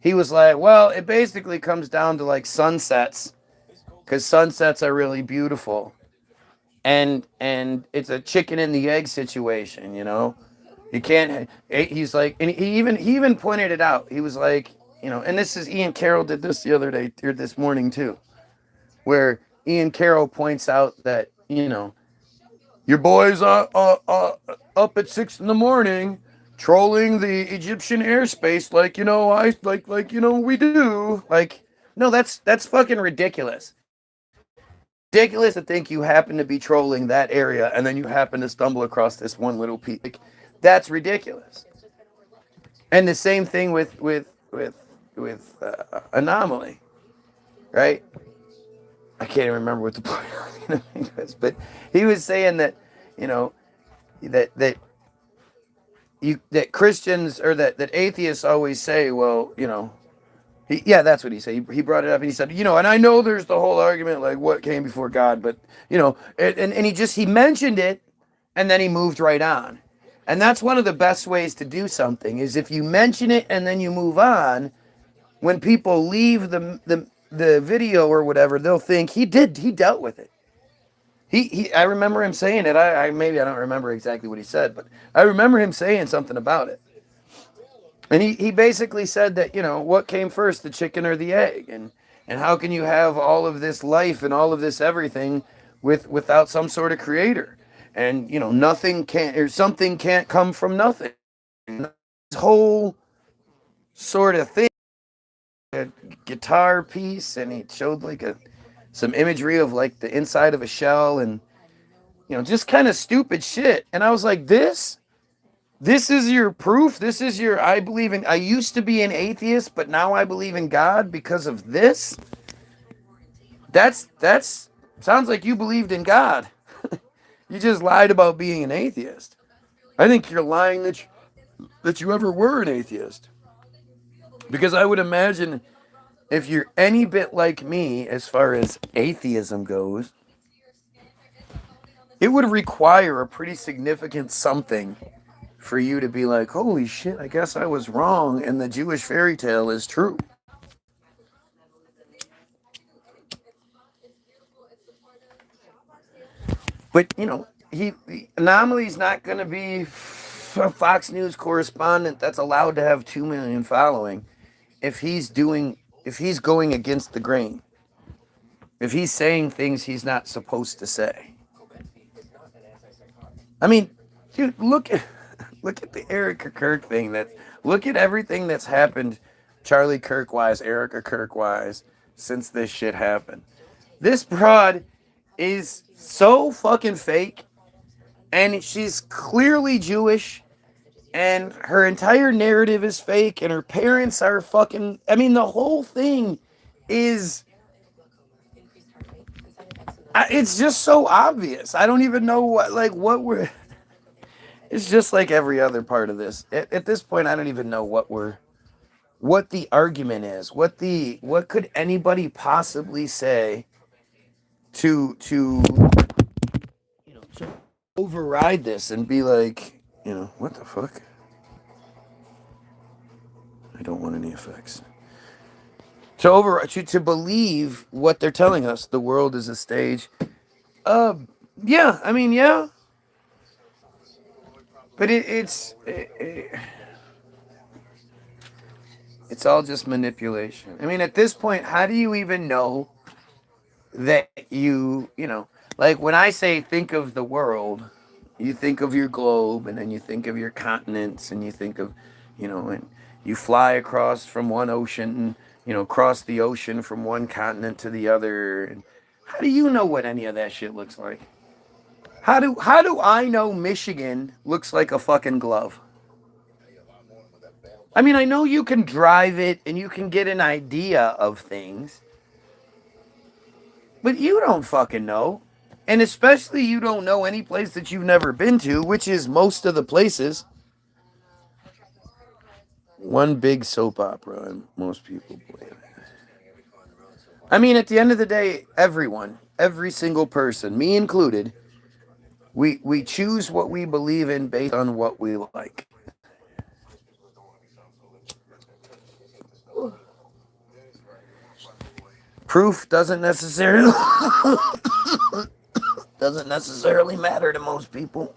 A: he was like, well, it basically comes down to like sunsets, because sunsets are really beautiful. And it's a chicken and the egg situation, You can't, he's like, and he even pointed it out. He was like, and this is Ian Carroll did this the other day, or this morning too, where Ian Carroll points out that, your boys are up at 6 a.m. trolling the Egyptian airspace we do. Like, no, that's fucking ridiculous. Ridiculous to think you happen to be trolling that area and then you happen to stumble across this one little piece. Like, that's ridiculous. And the same thing with Anomaly, right? I can't even remember what the point was, but he was saying that, that Christians, or that atheists always say, well, that's what he said. He brought it up and he said, and I know there's the whole argument, like what came before God, but, and he mentioned it and then he moved right on. And that's one of the best ways to do something, is if you mention it and then you move on. When people leave the video or whatever, they'll think he dealt with it. I remember him saying it. Maybe I don't remember exactly what he said, but I remember him saying something about it. And he basically said that, what came first, the chicken or the egg? And how can you have all of this life and all of this everything without some sort of creator? And, nothing can't, or something can't come from nothing. This whole sort of thing, a guitar piece, and he showed like some imagery of like the inside of a shell, and just kind of stupid shit. And I was like, this is your proof? This is your, I used to be an atheist, but now I believe in God because of this? That's sounds like you believed in God. You just lied about being an atheist. I think you're lying that you ever were an atheist. Because I would imagine if you're any bit like me as far as atheism goes, it would require a pretty significant something for you to be like, holy shit, I guess I was wrong and the Jewish fairy tale is true. But, Anomaly's not going to be a Fox News correspondent that's allowed to have 2 million following if he's going against the grain. If he's saying things he's not supposed to say. I mean, dude, look at the Erica Kirk thing. Look at everything that's happened, Charlie Kirk-wise, Erica Kirk-wise, since this shit happened. This broad is so fucking fake, and she's clearly Jewish, and her entire narrative is fake, and her parents are fucking, the whole thing is, it's just so obvious. I don't even know what we're, it's just like every other part of this. At this point, I don't even know what the argument is. What could anybody possibly say to override this and be like, what the fuck? I don't want any effects. To believe what they're telling us, the world is a stage. Yeah. Yeah. But it's all just manipulation. At this point, how do you even know that like when I say think of the world, you think of your globe, and then you think of your continents, and you think of, and you fly across from one ocean, cross the ocean from one continent to the other. And how do you know what any of that shit looks like? How do I know Michigan looks like a fucking glove? I mean, I know you can drive it and you can get an idea of things, but you don't fucking know. And especially you don't know any place that you've never been to, which is most of the places. One big soap opera, and most people believe it. I mean, at the end of the day, everyone, every single person, me included, we choose what we believe in based on what we like. Proof doesn't necessarily matter to most people.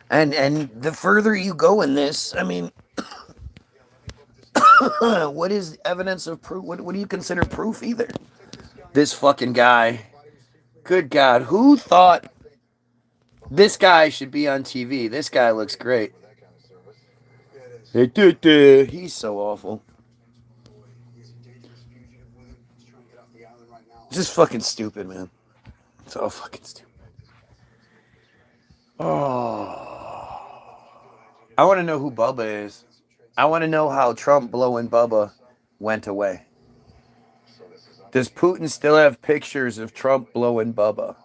A: And the further you go in this, I mean, what is evidence of proof? What do you consider proof either? This fucking guy. Good God, who thought this guy should be on TV? This guy looks great. He's so awful. Just fucking stupid, man. It's all fucking stupid. Oh. I want to know who Bubba is. I want to know how Trump blowing Bubba went away. Does Putin still have pictures of Trump blowing Bubba?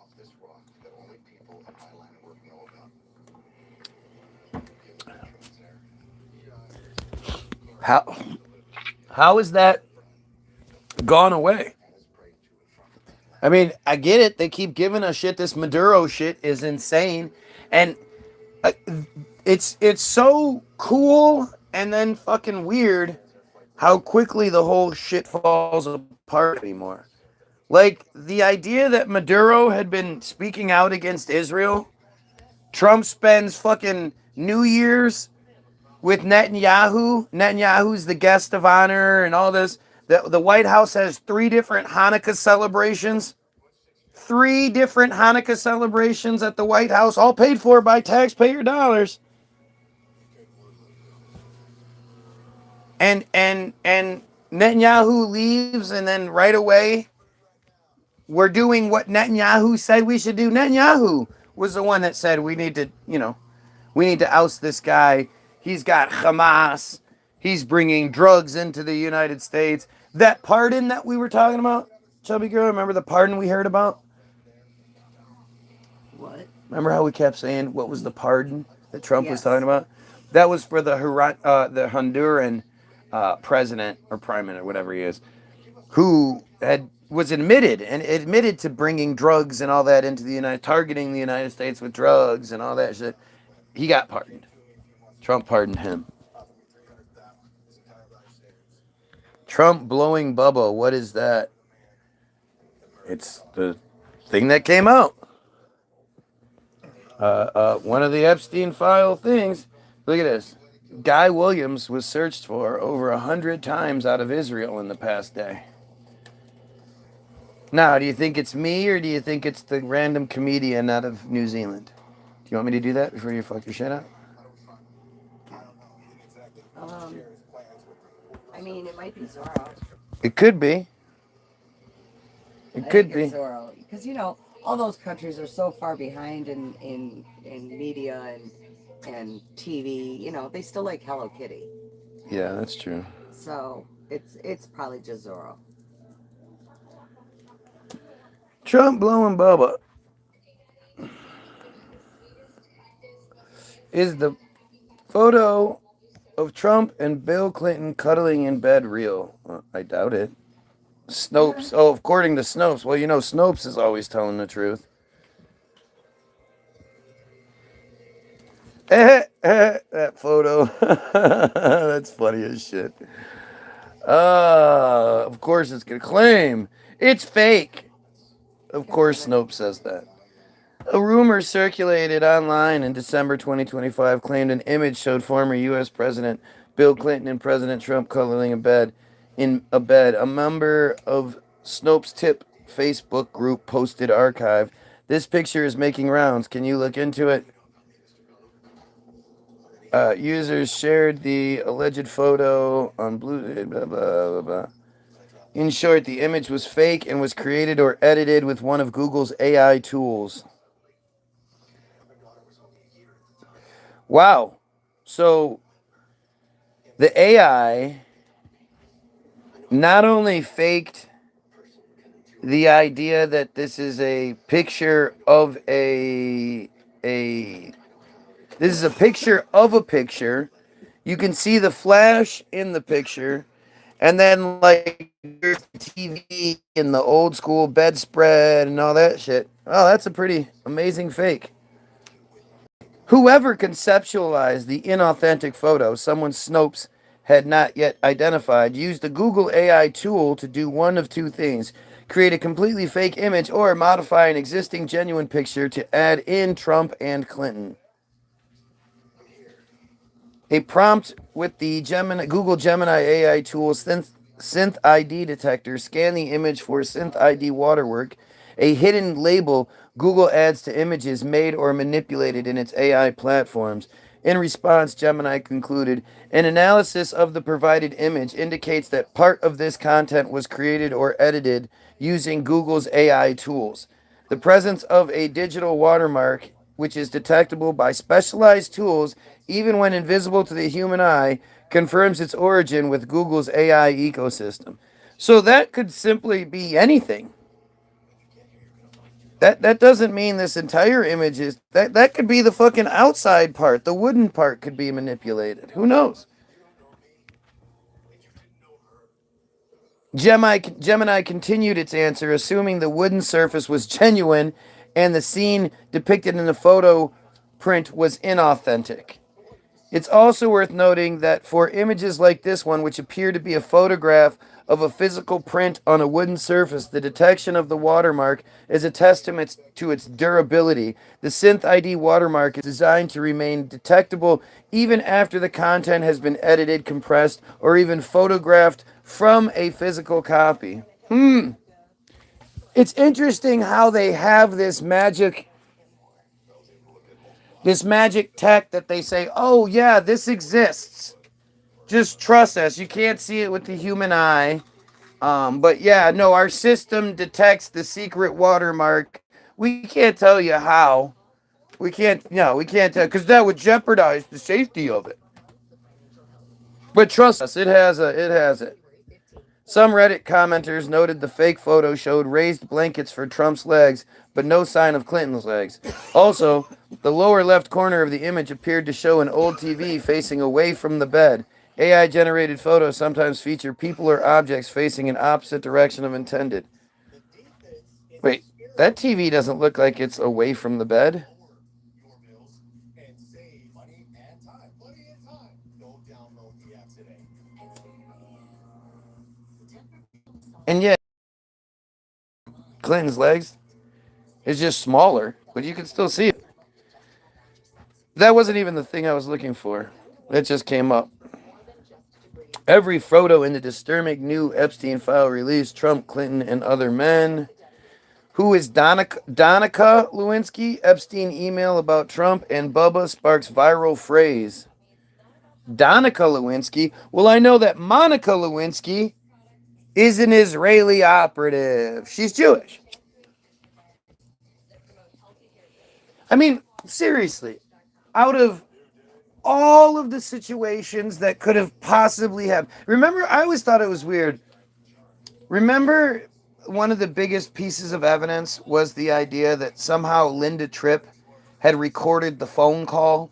A: How is that gone away? I mean, I get it. They keep giving us shit. This Maduro shit is insane. And it's so cool and then fucking weird how quickly the whole shit falls apart anymore. Like, the idea that Maduro had been speaking out against Israel, Trump spends fucking New Year's with Netanyahu. Netanyahu's the guest of honor and all this. The White House has 3 different Hanukkah celebrations. 3 different Hanukkah celebrations at the White House, all paid for by taxpayer dollars. And Netanyahu leaves, and then right away, we're doing what Netanyahu said we should do. Netanyahu was the one that said we need to oust this guy. He's got Hamas. He's bringing drugs into the United States. That pardon that we were talking about, Chubby Girl, remember the pardon we heard about?
D: What?
A: Remember how we kept saying what was the pardon that Trump was talking about? That was for the Honduran president or prime minister, whatever he is, who was admitted to bringing drugs and all that into targeting the United States with drugs and all that shit. He got pardoned. Trump pardoned him. Trump blowing Bubba, what is that? It's the thing that came out. One of the Epstein file things. Look at this. Guy Williams was searched for over 100 times out of Israel in the past day. Now, do you think it's me or do you think it's the random comedian out of New Zealand? Do you want me to do that before you fuck your shit up?
B: I mean, it might be Zorro.
A: It could be. It could be.
B: Zorro, because all those countries are so far behind in media and TV. They still like Hello Kitty.
A: Yeah, that's true.
B: So it's probably just Zorro.
A: Trump blowing Bubba. Is the photo of Trump and Bill Clinton cuddling in bed real? I doubt it. Snopes. Oh, according to Snopes. Well, Snopes is always telling the truth. That photo. That's funny as shit. Of course it's going to claim it's fake. Of course Snopes says that. A rumor circulated online in December 2025 claimed an image showed former U.S. President Bill Clinton and President Trump cuddling in a bed. A member of Snopes Tip Facebook group posted archive. This picture is making rounds. Can you look into it? Users shared the alleged photo on Blue. Blah, blah, blah, blah. In short, the image was fake and was created or edited with one of Google's AI tools. Wow. So the AI not only faked the idea that this is a picture of a this is a picture of a picture. You can see the flash in the picture, and then like there's the TV and the old school bedspread and all that shit. Oh, that's a pretty amazing fake. Whoever conceptualized the inauthentic photo, someone Snopes had not yet identified, used the Google AI tool to do one of two things: create a completely fake image or modify an existing genuine picture to add in Trump and Clinton. A prompt with the Google Gemini AI tool Synth ID detector scan the image for Synth ID watermark, a hidden label Google adds to images made or manipulated in its AI platforms. In response, Gemini concluded, an analysis of the provided image indicates that part of this content was created or edited using Google's AI tools. The presence of a digital watermark, which is detectable by specialized tools even when invisible to the human eye, confirms its origin with Google's AI ecosystem. So that could simply be anything. That doesn't mean this entire image is that could be the fucking outside part. The wooden part could be manipulated. Who knows? Gemini continued its answer, assuming the wooden surface was genuine and the scene depicted in the photo print was inauthentic. It's also worth noting that for images like this one, which appear to be a photograph of a physical print on a wooden surface, the detection of the watermark is a testament to its durability. The Synth ID watermark is designed to remain detectable even after the content has been edited, compressed, or even photographed from a physical copy. It's interesting how they have this magic tech that they say, oh yeah, this exists. Just trust us. You can't see it with the human eye. But yeah, no, our system detects the secret watermark. We can't tell you how. We can't tell, because that would jeopardize the safety of it. But trust us, it has it. Some Reddit commenters noted the fake photo showed raised blankets for Trump's legs, but no sign of Clinton's legs. Also, the lower left corner of the image appeared to show an old TV facing away from the bed. AI-generated photos sometimes feature people or objects facing an opposite direction of intended. Wait, that TV doesn't look like it's away from the bed? And yet, Clinton's legs is just smaller, but you can still see it. That wasn't even the thing I was looking for. It just came up. Every photo in the disturbing new Epstein file released Trump, Clinton, and other men. Who is Donica Lewinsky? Epstein email about Trump and Bubba sparks viral phrase. Donica Lewinsky? Well, I know that Monica Lewinsky is an Israeli operative. She's Jewish. I mean, seriously, out of all of the situations that could have possibly happened. Remember, I always thought it was weird. Remember, one of the biggest pieces of evidence was the idea that somehow Linda Tripp had recorded the phone call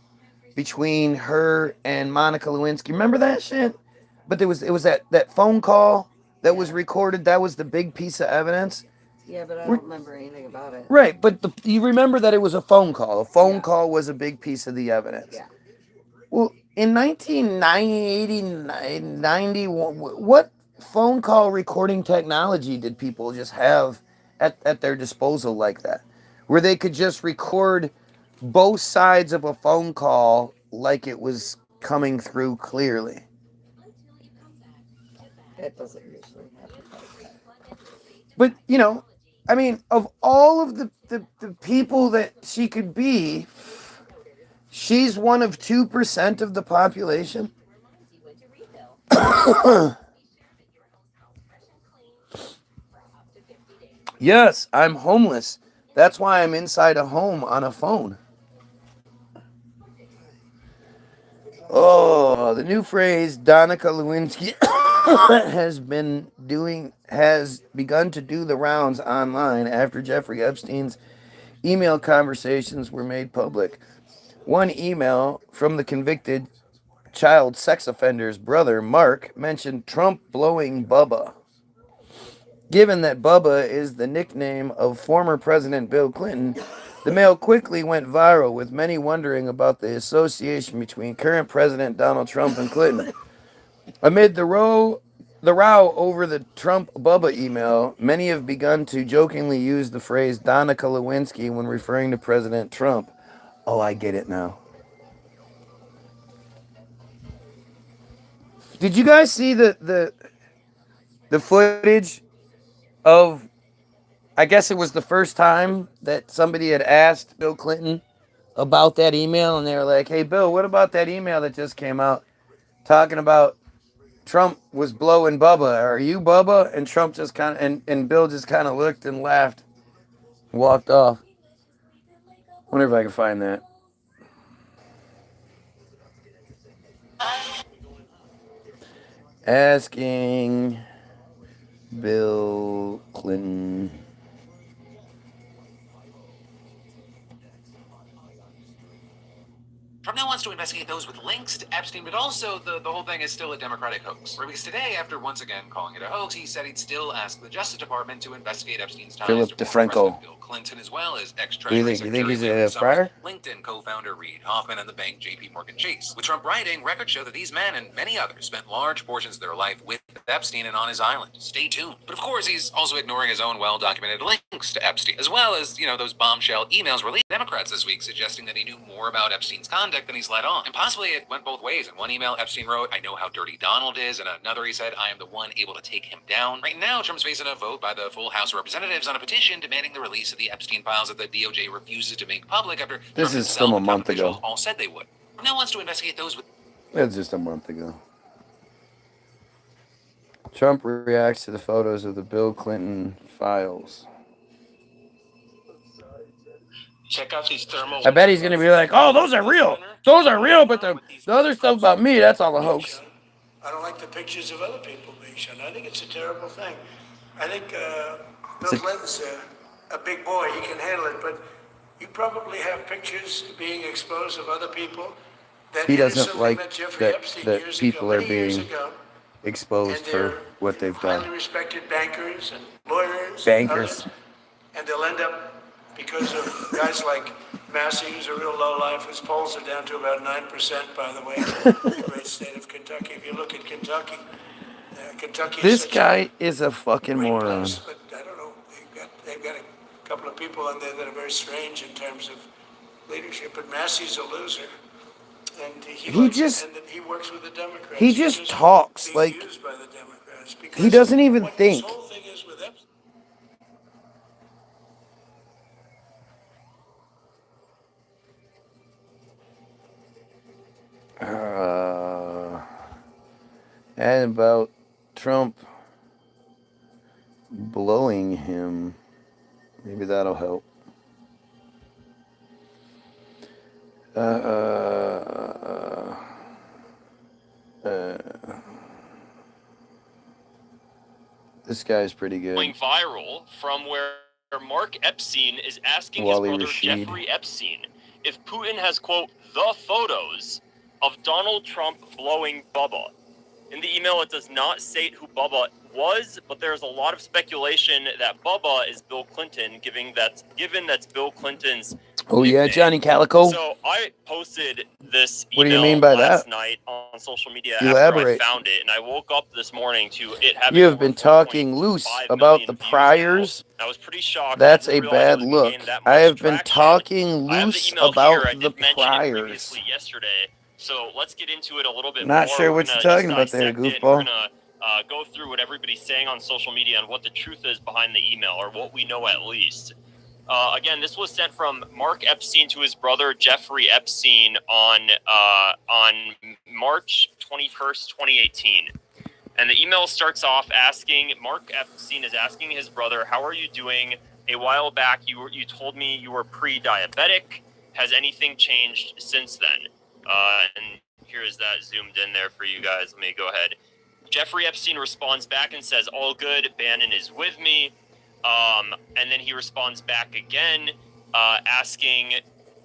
A: between her and Monica Lewinsky. Remember that shit? But it was that phone call that was recorded. That was the big piece of evidence.
B: Yeah, but I don't remember anything about it.
A: Right, but you remember that it was a phone call. A phone call was a big piece of the evidence.
B: Yeah.
A: Well, in 1990, what phone call recording technology did people just have at their disposal like that? Where they could just record both sides of a phone call like it was coming through clearly.
B: It doesn't usually happen.
A: But, I mean, of all of the people that she could be, she's one of 2% of the population. Yes, I'm homeless. That's why I'm inside a home on a phone. Oh, the new phrase Danica Lewinsky has begun to do the rounds online after Jeffrey Epstein's email conversations were made public. One email from the convicted child sex offender's brother, Mark, mentioned Trump blowing Bubba. Given that Bubba is the nickname of former President Bill Clinton, the mail quickly went viral, with many wondering about the association between current President Donald Trump and Clinton. Amid the row over the Trump Bubba email, many have begun to jokingly use the phrase Danica Lewinsky when referring to President Trump. Oh, I get it now. Did you guys see the footage of, I guess it was the first time that somebody had asked Bill Clinton about that email, and they were like, "Hey Bill, what about that email that just came out talking about Trump was blowing Bubba? Are you Bubba?" And Trump just kind of, and Bill just kind of looked and laughed and walked off. Wonder if I can find that. Asking Bill Clinton.
G: Trump now wants to investigate those with links to Epstein, but also the whole thing is still a Democratic hoax. Right? Because today, after once again calling it a hoax, he said he'd still ask the Justice Department to investigate Epstein's ties
A: Philip
G: to former
A: DeFranco.
G: President Bill Clinton, as well as ex-Treasury
A: You
G: Secretary
A: think he's
G: Larry
A: a
G: Summers,
A: friar?
G: LinkedIn co-founder Reid Hoffman, and the bank J.P. Morgan Chase. With Trump writing, records show that these men and many others spent large portions of their life with Epstein and on his island. Stay tuned. But of course, he's also ignoring his own well-documented links to Epstein, as well as, those bombshell emails released by Democrats this week suggesting that he knew more about Epstein's conduct than he's let on. And possibly it went both ways. In one email, Epstein wrote, "I know how dirty Donald is," and another he said, "I am the one able to take him down." Right now, Trump's facing a vote by the full House of Representatives on a petition demanding the release of the Epstein files that the DOJ refuses to make public after
A: This
G: Trump
A: is from
G: himself
A: a
G: and top
A: month
G: officials
A: ago.
G: all said they would. Trump now wants to investigate those with...
A: That's just a month ago. Trump reacts to the photos of the Bill Clinton files.
E: Check out these thermal.
A: I bet he's going to be like, "Oh, those are real. Those are real, but the other stuff about me, that's all a hoax."
H: I don't like the pictures of other people being shown. I think it's a terrible thing. I think Bill Clinton's a big boy. He can handle it, but you probably have pictures being exposed of other people that
A: He doesn't
H: innocently
A: like
H: met Jeffrey Epstein years
A: people
H: ago,
A: are
H: many years
A: being
H: ago,
A: exposed
H: and
A: for
H: they're
A: what they've
H: highly
A: done.
H: respected bankers and lawyers.
A: Bankers.
H: And others, and they'll end up, because of guys like Massey, who's a real lowlife, whose polls are down to about 9%, by the way, in the great state of Kentucky. If you look at Kentucky, Kentucky
A: This
H: is such
A: guy is a fucking
H: a great
A: moron.
H: place, but I don't know, they've got a couple of people on there that are very strange in terms of leadership, but Massey's a loser. And he works with the Democrats.
A: He just talks
H: being
A: like
H: used by the Democrats
A: he
H: because
A: doesn't even
H: what
A: think.
H: This whole thing is with Epstein.
A: And about Trump blowing him. Maybe that'll help. This guy's pretty good.
I: Going viral from where Mark Epstein is asking
A: Wally
I: his brother
A: Rashid.
I: Jeffrey Epstein if Putin has, quote, the photos of Donald Trump blowing Bubba. In the email, it does not state who Bubba was, but there's a lot of speculation that Bubba is Bill Clinton, given that's Bill Clinton's
A: Oh yeah,
I: nickname.
A: Johnny Calico.
I: So I posted this
A: What do
I: email
A: you mean by
I: last
A: that?
I: night on social media
A: Elaborate.
I: after I found it, and I woke up this morning to it having
A: You have
I: over
A: been talking
I: 4.5
A: loose
I: million
A: about the
I: views now.
A: priors.
I: I was pretty shocked.
A: That's
I: I
A: a
I: didn't realize it
A: bad
I: was
A: look.
I: gaining that
A: I
I: much
A: have been
I: traction.
A: talking
I: I have the
A: loose
I: email
A: about
I: here. I
A: the
I: did mention it
A: priors.
I: previously yesterday, so let's get into it a little bit
A: Not
I: more.
A: sure
I: We're
A: what
I: gonna
A: you're talking
I: just
A: about there,
I: dissect it, and
A: goofball.
I: We're gonna go through what everybody's saying on social media and what the truth is behind the email, or what we know at least. Again, this was sent from Mark Epstein to his brother Jeffrey Epstein on March 21st, 2018. And the email starts off asking, Mark Epstein is asking his brother, how are you doing? A while back, you told me you were pre-diabetic. Has anything changed since then? And here's that zoomed in there for you guys. Let me go ahead. Jeffrey Epstein responds back and says, all good, Bannon is with me. And then he responds back again, ask him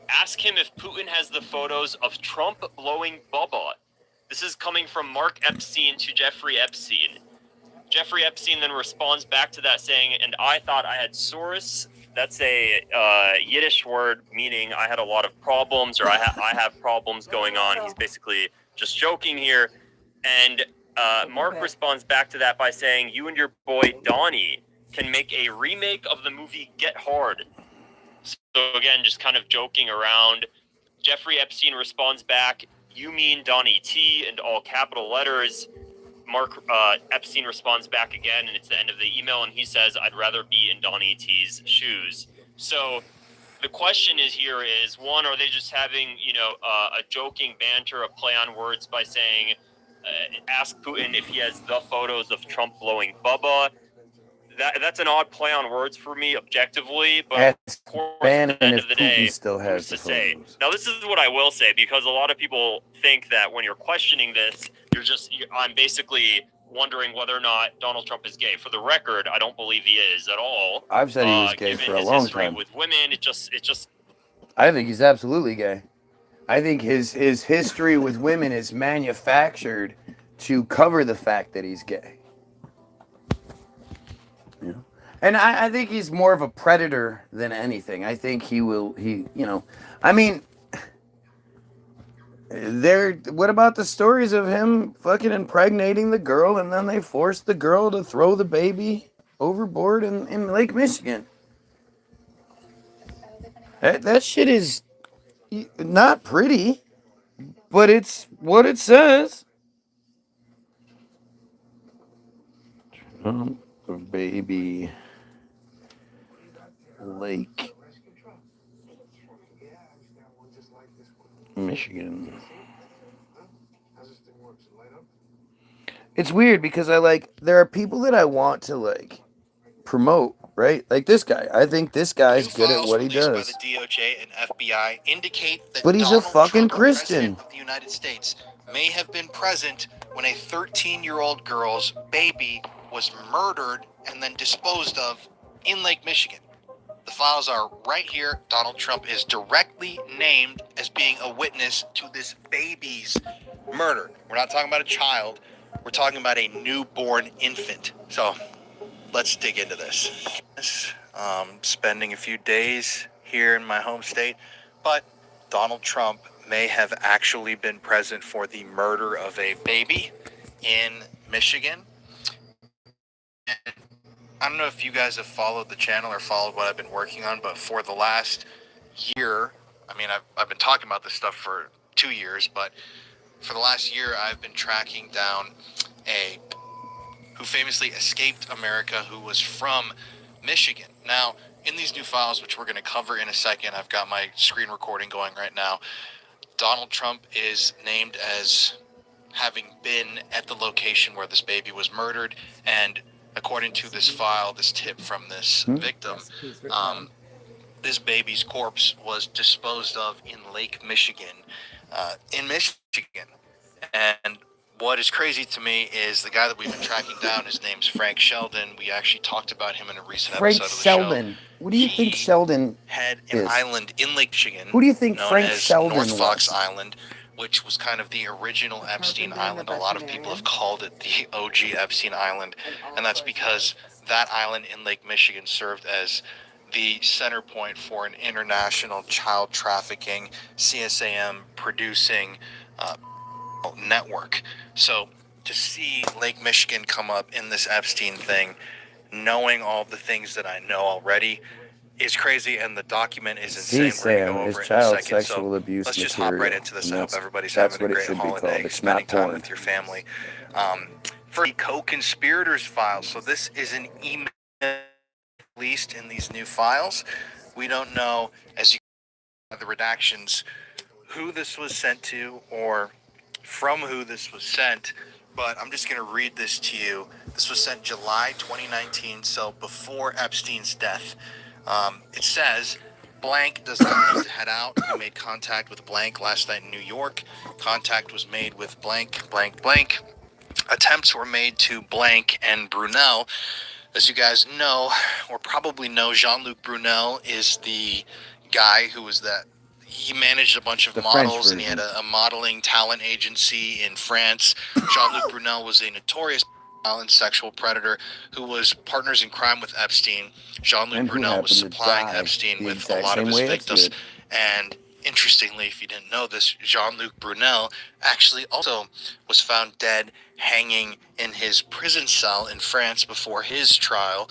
I: if Putin has the photos of Trump blowing Bubba. This is coming from Mark Epstein to Jeffrey Epstein. Jeffrey Epstein then responds back to that saying, and I thought I had source. That's a Yiddish word meaning I had a lot of problems, or I have problems going on. He's basically just joking here. And Mark responds back to that by saying, you and your boy Donnie can make a remake of the movie Get Hard. So again, just kind of joking around. Jeffrey Epstein responds back, you mean Donnie T, in all capital letters. Mark Epstein responds back again, and it's the end of the email, and he says, I'd rather be in Donnie T's shoes. So the question is, one, are they just having, a joking banter, a play on words by saying, ask Putin if he has the photos of Trump blowing Bubba? That's an odd play on words for me, objectively, but of course, at the end of the day, who's to say? Now, this is what I will say, because a lot of people think that when you're questioning this, I'm basically wondering whether or not Donald Trump is gay. For the record, I don't believe he is at all.
A: I've said he was gay for a long time.
I: With women, it just.
A: I think he's absolutely gay. I think his history with women is manufactured to cover the fact that he's gay. Yeah. And I think he's more of a predator than anything. I think what about the stories of him fucking impregnating the girl and then they forced the girl to throw the baby overboard in Lake Michigan? That shit is not pretty, but it's what it says. The baby Lake Michigan. It's weird because there are people that I want to promote, right? Like this guy. I think this guy's good at what he does.
J: By the DOJ and FBI indicate that
A: But he's
J: Donald
A: a fucking
J: Trump,
A: Christian.
J: President of the United States, may have been present when a 13-year-old girl's baby was murdered and then disposed of in Lake Michigan. The files are right here. Donald Trump is directly named as being a witness to this baby's murder. We're not talking about a child. We're talking about a newborn infant. So let's dig into this. Spending a few days here in my home state, but Donald Trump may have actually been present for the murder of a baby in Michigan. And I don't know if you guys have followed the channel or followed what I've been working on, but for the last year, I've been talking about this stuff for 2 years, but for the last year, I've been tracking down who famously escaped America, who was from Michigan. Now, in these new files, which we're going to cover in a second, I've got my screen recording going right now. Donald Trump is named as having been at the location where this baby was murdered, and according to this file, this tip from this victim, this baby's corpse was disposed of in Lake Michigan, And what is crazy to me is the guy that we've been tracking down, his name's Frank Sheldon. We actually talked about him in a recent episode of the
A: Sheldon.
J: show.
A: What do you think Sheldon
J: had an
A: is?
J: island in Lake Michigan.
A: Who do you think
J: known
A: Frank
J: as
A: Sheldon
J: North Fox
A: was?
J: Island, which was kind of the original Epstein Island. A lot of people have called it the OG Epstein Island, and that's because that island in Lake Michigan served as the center point for an international child trafficking, CSAM producing network. So to see Lake Michigan come up in this Epstein thing, knowing all the things that I know already, is crazy, and the document is insane.
A: CSAM is child sexual abuse
J: let's just
A: material.
J: hop right into this. I hope everybody's
A: that's
J: having a
A: what it
J: great
A: should be
J: holiday,
A: called. It's
J: spending
A: not
J: time
A: porn.
J: with your family. For the co-conspirators files, so this is an email released in these new files. We don't know, as you can see, the redactions, who this was sent to or from who this was sent, but I'm just going to read this to you. This was sent July 2019, so before Epstein's death. It says, blank does not need to head out. We made contact with blank last night in New York. Contact was made with blank, blank, blank. Attempts were made to blank and Brunel. As you guys know, or probably know, Jean-Luc Brunel is the guy who was that. He managed a bunch of models, and he had a modeling talent agency in France. Jean-Luc Brunel was a notorious and sexual predator who was partners in crime with Epstein. Jean-Luc Brunel was supplying Epstein with a lot of his victims. And interestingly, if you didn't know this, Jean-Luc Brunel actually also was found dead hanging in his prison cell in France before his trial,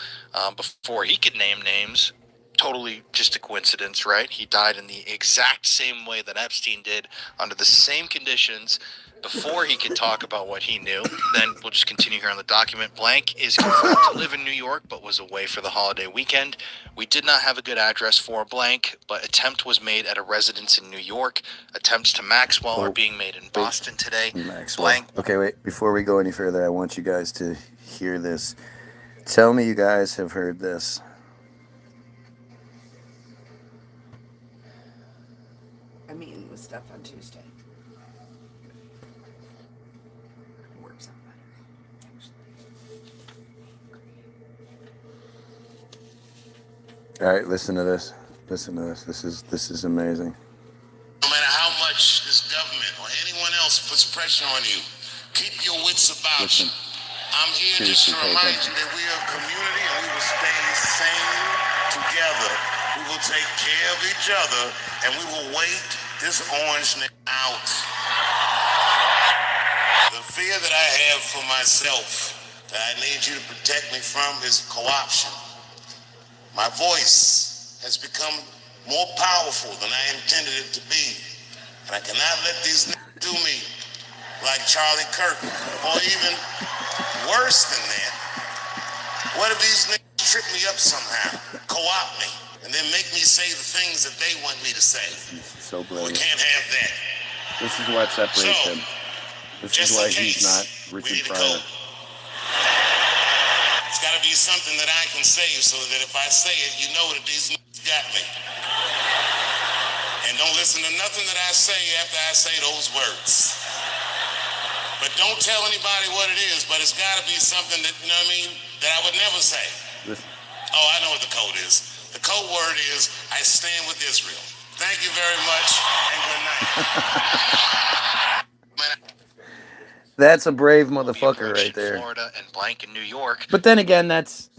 J: before he could name names. Totally just a coincidence, right? He died in the exact same way that Epstein did, under the same conditions, before he could talk about what he knew. Then we'll just continue here on the document. Blank is confirmed to live in New York, but was away for the holiday weekend. We did not have a good address for blank, but attempt was made at a residence in New York. Attempts to Maxwell are being made in Boston today. Blank.
A: Okay, wait. Before we go any further, I want you guys to hear this. Tell me you guys have heard this.
B: I'm meeting with stuff on Tuesday. Works out
A: All right, listen to this. Listen to this. This is amazing.
K: No matter how much this government or anyone else puts pressure on you, keep your wits about you. I'm here just to remind you that we are a community and we will stay sane together. We will take care of each other and we will wait this orange nigga out. The fear that I have for myself, that I need you to protect me from, is co-option. My voice has become more powerful than I intended it to be. And I cannot let these niggas do me like Charlie Kirk, or even worse than that. What if these niggas trip me up somehow, co-opt me, and then make me say the things that they want me to say?
A: So brilliant.
K: We can't have that.
A: This is what separates him. This is why he's not Richard Pryor.
K: It's got to be something that I can say so that if I say it, you know that these niggas got me. And don't listen to nothing that I say after I say those words. But don't tell anybody what it is, but it's got to be something that, you know what I mean, that I would never say.
A: Listen.
K: Oh, I know what the code is. The code word is, I stand with Israel. Thank you very much, and good night.
A: That's a brave motherfucker right there.
J: Florida and blank in New York.
A: But then again, that's,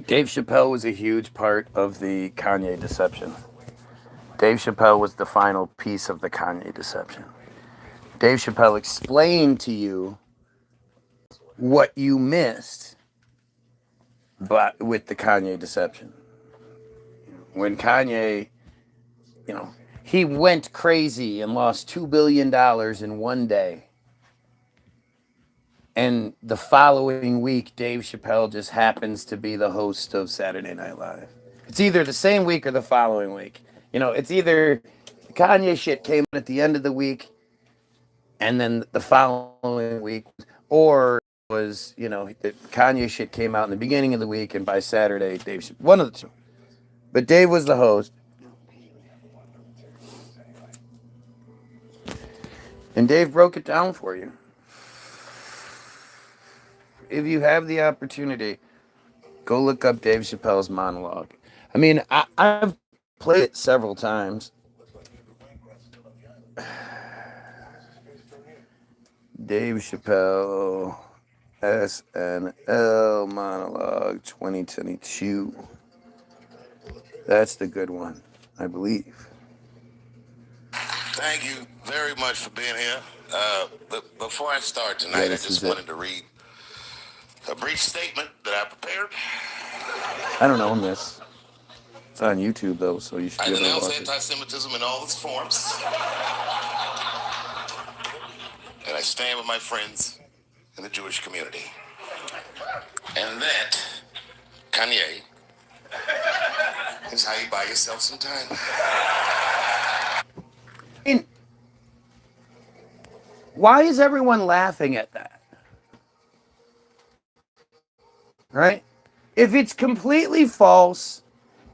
A: Dave Chappelle was a huge part of the Kanye deception. Dave Chappelle was the final piece of the Kanye deception. Dave Chappelle explained to you what you missed with the Kanye deception. When Kanye, he went crazy and lost $2 billion in one day. And the following week, Dave Chappelle just happens to be the host of Saturday Night Live. It's either the same week or the following week. It's either Kanye shit came at the end of the week and then the following week, or it was, the Kanye shit came out in the beginning of the week and by Saturday, Dave, one of the two. But Dave was the host. And Dave broke it down for you. If you have the opportunity, go look up Dave Chappelle's monologue. I mean, I've played it several times. Dave Chappelle, SNL monologue 2022. That's the good one, I believe.
K: Thank you very much for being here. But before I start tonight, I just wanted to read a brief statement that I prepared.
A: I don't own this. It's on YouTube, though, so you should be able to watch it.
K: I denounce anti-Semitism in all its forms. And I stand with my friends in the Jewish community. And that, Kanye, is how you buy yourself some time.
A: Why is everyone laughing at that? Right? If it's completely false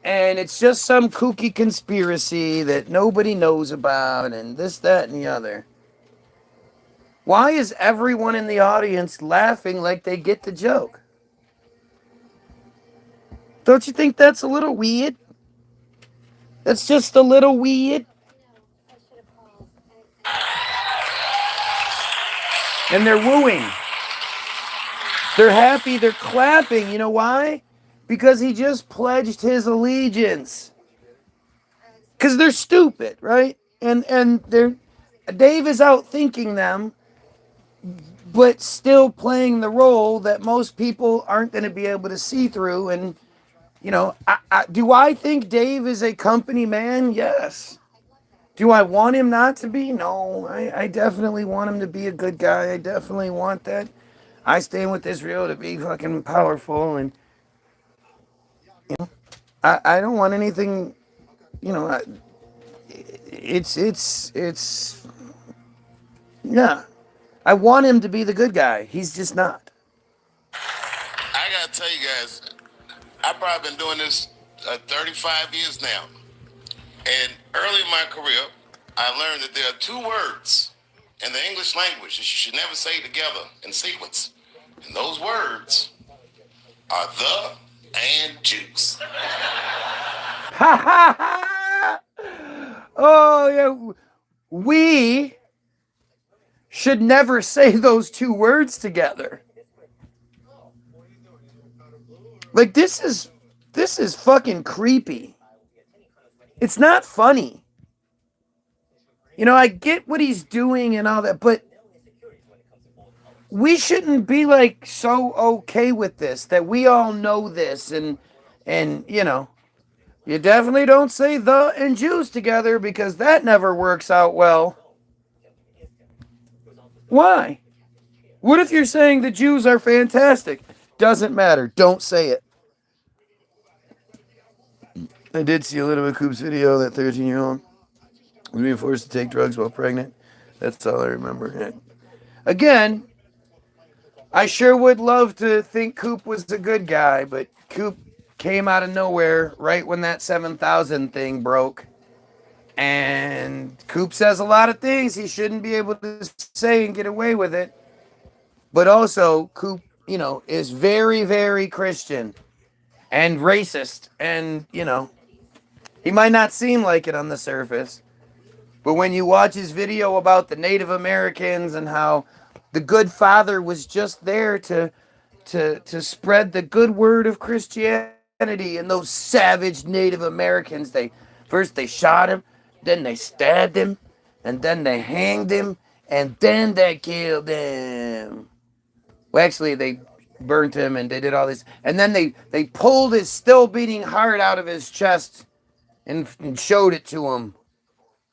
A: and it's just some kooky conspiracy that nobody knows about and this, that, and the other, why is everyone in the audience laughing like they get the joke? Don't you think that's a little weird? That's just a little weird. And they're wooing. They're happy, they're clapping. You know why? Because he just pledged his allegiance. Because they're stupid, right? And they're Dave is outthinking them, but still playing the role that most people aren't going to be able to see through. And, you know, do I think Dave is a company man? Yes. Do I want him not to be? No. I definitely want him to be a good guy. I definitely want that. I stand with Israel to be fucking powerful. And, you know, I don't want anything, you know, yeah. I want him to be the good guy. He's just not.
K: I gotta tell you guys, I've probably been doing this 35 years now. And early in my career, I learned that there are two words in the English language that you should never say together in sequence. And those words are the and juice.
A: Ha ha ha! Oh, yeah. We should never say those two words together. Like, this is fucking creepy. It's not funny. You know, I get what he's doing and all that, but we shouldn't be like so okay with this that we all know this and you know, you definitely don't say the and Jews together because that never works out well. Why? What if you're saying the Jews are fantastic? Doesn't matter. Don't say it. I did see a little bit of Coop's video, that 13-year-old was being forced to take drugs while pregnant. That's all I remember. Again, I sure would love to think Coop was a good guy, but Coop came out of nowhere right when that 7,000 thing broke. And Coop says a lot of things he shouldn't be able to say and get away with it. But also, Coop, you know, is very, very Christian and racist. And, you know, he might not seem like it on the surface. But when you watch his video about the Native Americans and how the good father was just there to spread the good word of Christianity, and those savage Native Americans, first they shot him, then they stabbed him, and then they hanged him, and then they killed him. Well, actually, they burnt him and they did all this. And then they pulled his still beating heart out of his chest and showed it to him.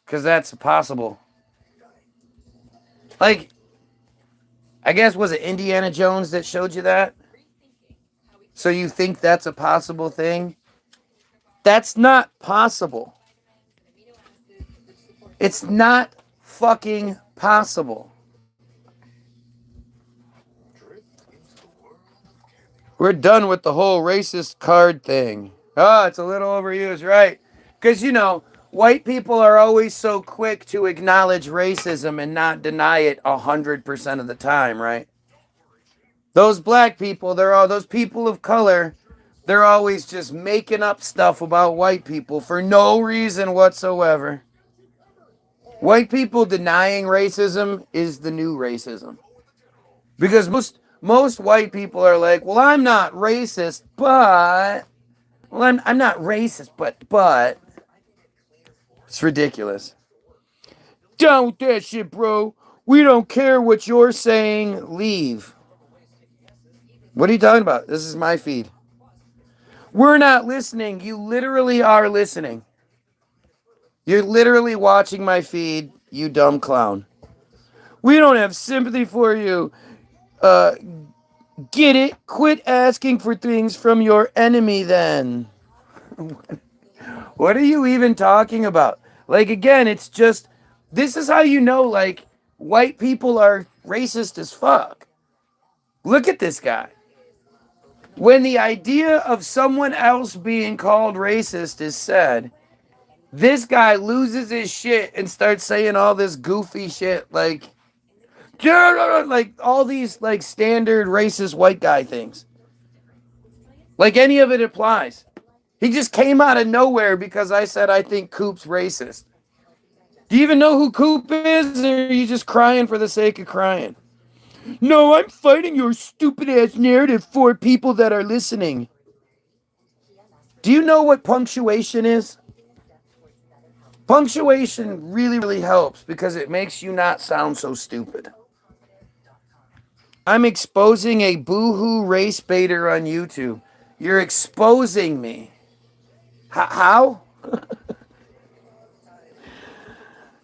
A: Because that's possible. Like, I guess, was it Indiana Jones that showed you that? So you think that's a possible thing? That's not possible. It's not fucking possible. We're done with the whole racist card thing. Oh, it's a little overused, right? Because, you know, white people are always so quick to acknowledge racism and not deny it 100% of the time, right? Those black people, those people of color, they're always just making up stuff about white people for no reason whatsoever. White people denying racism is the new racism. Because most white people are like, well, I'm not racist, but... Well, I'm not racist, but... It's ridiculous. Down with that shit, bro. We don't care what you're saying. Leave. What are you talking about? This is my feed. We're not listening. You literally are listening. You're literally watching my feed, you dumb clown. We don't have sympathy for you. Get it? Quit asking for things from your enemy then. What are you even talking about? Like, again, it's just, this is how you know, like, white people are racist as fuck. Look at this guy. When the idea of someone else being called racist is said, this guy loses his shit and starts saying all this goofy shit like all these like standard racist white guy things. Like any of it applies. He just came out of nowhere because I said I think Coop's racist. Do you even know who Coop is, or are you just crying for the sake of crying? No, I'm fighting your stupid ass narrative for people that are listening. Do you know what punctuation is? Punctuation really, really helps because it makes you not sound so stupid. I'm exposing a boohoo race baiter on YouTube. You're exposing me. How?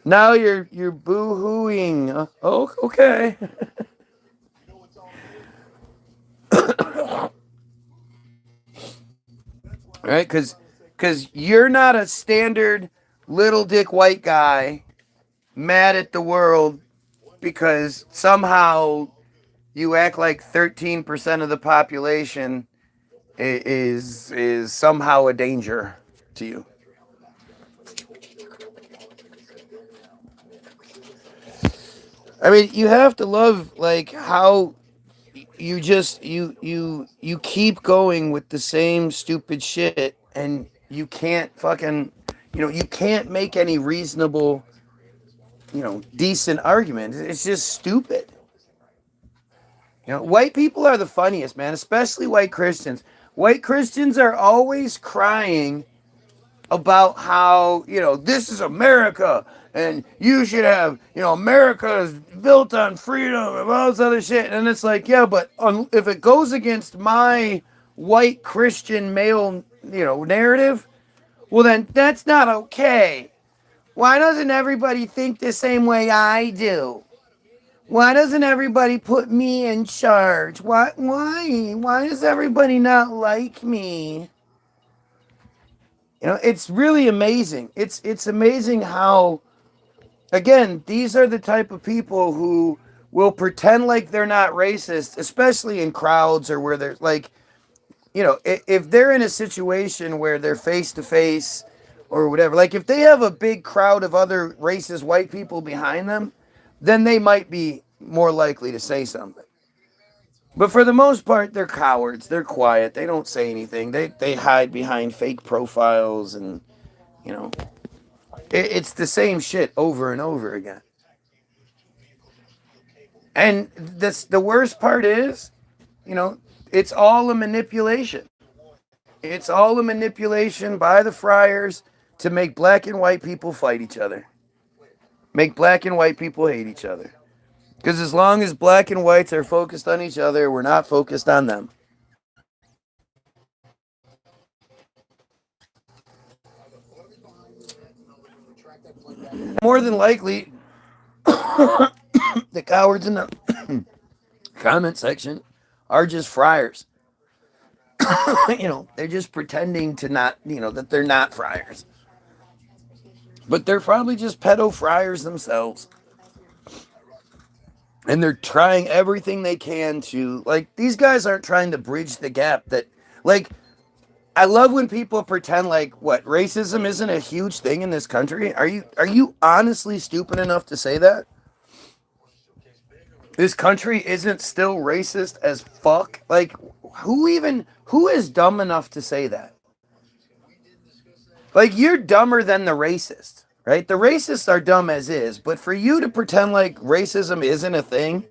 A: Now you're boo-hooing. Oh, okay. Right? Because you're not a standard little dick white guy mad at the world because somehow you act like 13% of the population is somehow a danger to you. I mean, you have to love like how you just you keep going with the same stupid shit and you can't fucking you can't make any reasonable decent argument. It's just stupid. White people are the funniest, man, especially white Christians. White Christians are always crying about how, this is America and you should have, America is built on freedom and all this other shit. And it's like, yeah, but if it goes against my white Christian male, narrative, well, then that's not okay. Why doesn't everybody think the same way I do? Why doesn't everybody put me in charge? Why does everybody not like me? It's really amazing. It's amazing how, again, these are the type of people who will pretend like they're not racist, especially in crowds or where they're like, if they're in a situation where they're face to face or whatever, like if they have a big crowd of other racist white people behind them, then they might be more likely to say something. But for the most part, they're cowards. They're quiet. They don't say anything. They hide behind fake profiles and, it's the same shit over and over again. And the worst part is, it's all a manipulation. It's all a manipulation by the friars to make black and white people fight each other. Make black and white people hate each other. Because as long as black and whites are focused on each other, we're not focused on them. More than likely, the cowards in the comment section are just friars. They're just pretending to not, that they're not friars. But they're probably just pedo friars themselves. And they're trying everything they can to, like, these guys aren't trying to bridge the gap that, like, I love when people pretend like, what, racism isn't a huge thing in this country? Are you honestly stupid enough to say that? This country isn't still racist as fuck? Like, who is dumb enough to say that? Like, you're dumber than the racist, right? The racists are dumb as is, but for you to pretend like racism isn't a thing,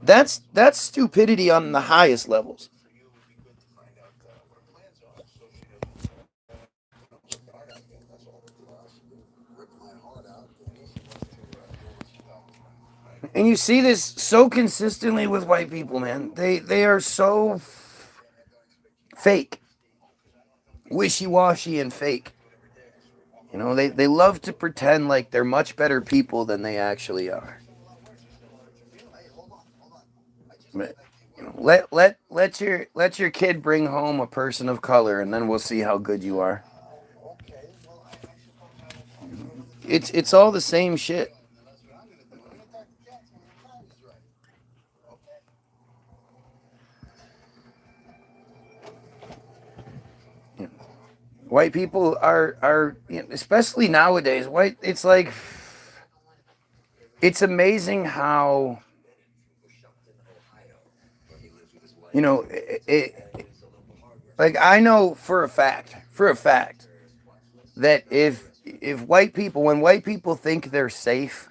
A: that's stupidity on the highest levels. And you see this so consistently with white people, man. They are so fake. Wishy-washy and fake. They love to pretend like they're much better people than they actually are. But, let your kid bring home a person of color and then we'll see how good you are. It's all the same shit. White people are especially nowadays. It's like it's amazing how like I know for a fact that if white people when white people think they're safe,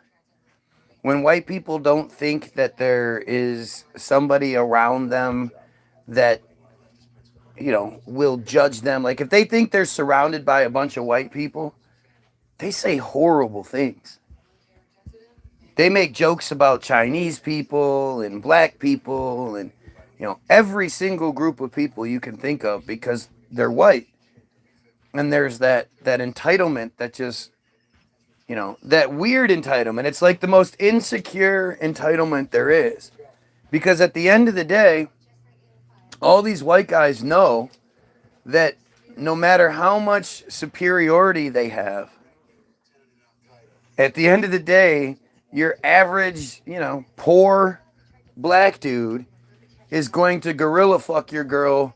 A: when white people don't think that there is somebody around them that will judge them, like if they think they're surrounded by a bunch of white people, they say horrible things. They make jokes about Chinese people and black people and every single group of people you can think of because they're white. And there's that entitlement that just that weird entitlement. It's like the most insecure entitlement there is. Because at the end of the day, all these white guys know that no matter how much superiority they have, at the end of the day, your average, poor black dude is going to gorilla fuck your girl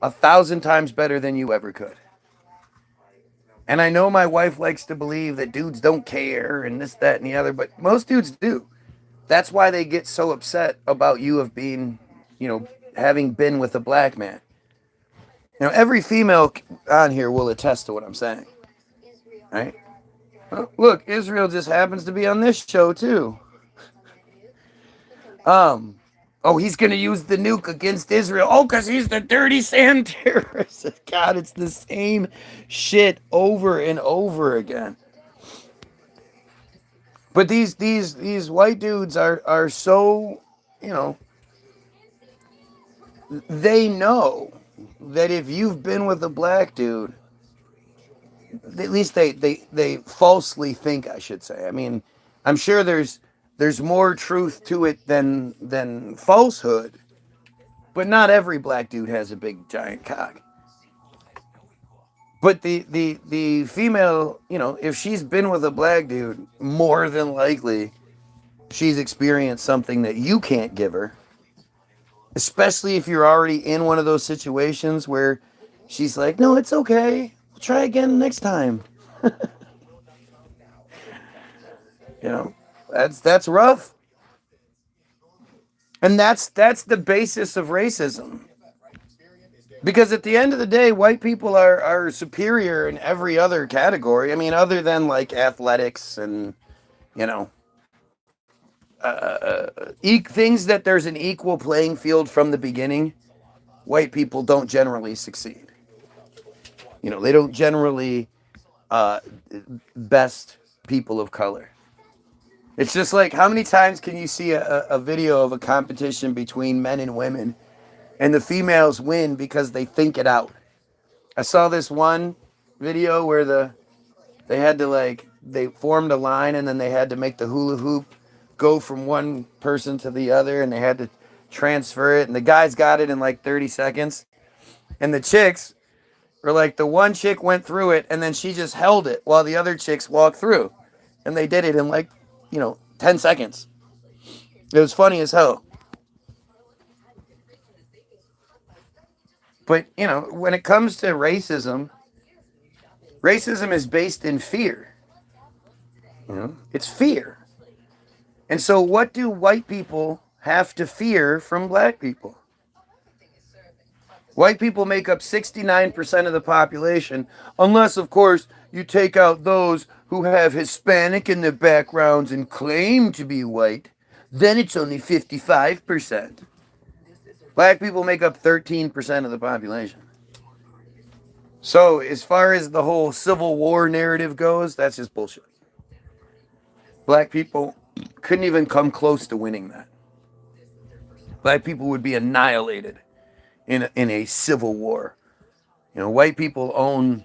A: 1,000 times better than you ever could. And I know my wife likes to believe that dudes don't care and this, that, and the other, but most dudes do. That's why they get so upset about you of being, having been with a black man. Every female on here will attest to what I'm saying. Right? Oh, look, Israel just happens to be on this show too. Oh, he's going to use the nuke against Israel. Oh, because he's the dirty sand terrorist. God, it's the same shit over and over again. But these white dudes are so, they know that if you've been with a black dude, at least they falsely think, I should say. I mean, I'm sure there's more truth to it than falsehood, but not every black dude has a big giant cock. But the female, if she's been with a black dude, more than likely she's experienced something that you can't give her. Especially if you're already in one of those situations where she's like, no, it's okay. We'll try again next time. That's rough. And that's the basis of racism. Because at the end of the day, white people are superior in every other category. I mean, other than like athletics and, things that there's an equal playing field from the beginning, white people don't generally succeed. They don't generally best people of color. It's just like, how many times can you see a video of a competition between men and women and the females win because they think it out? I saw this one video where they had to they formed a line and then they had to make the hula hoop go from one person to the other and they had to transfer it and the guys got it in like 30 seconds and the chicks were like, the one chick went through it and then she just held it while the other chicks walked through and they did it in 10 seconds. It was funny as hell. But when it comes to racism is based in fear. It's fear. And so what do white people have to fear from black people? White people make up 69% of the population, unless, of course, you take out those who have Hispanic in their backgrounds and claim to be white. Then it's only 55%. Black people make up 13% of the population. So as far as the whole Civil War narrative goes, that's just bullshit. Black people couldn't even come close to winning that. Black people would be annihilated in a civil war. White people own,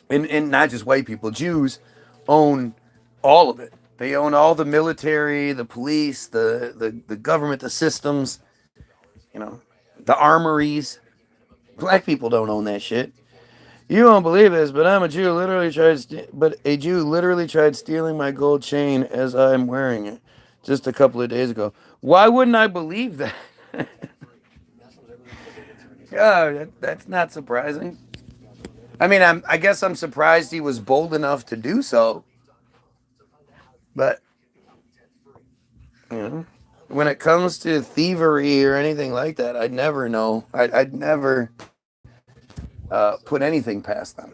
A: and not just white people, Jews own all of it. They own all the military, the police, the government, the systems, the armories. Black people don't own that shit. You won't believe this, but a Jew literally tried stealing my gold chain as I'm wearing it just a couple of days ago. Why wouldn't I believe that? Yeah, that's not surprising. I mean, I guess I'm surprised he was bold enough to do so. But, you know, when it comes to thievery or anything like that, I'd never know. I'd never put anything past them.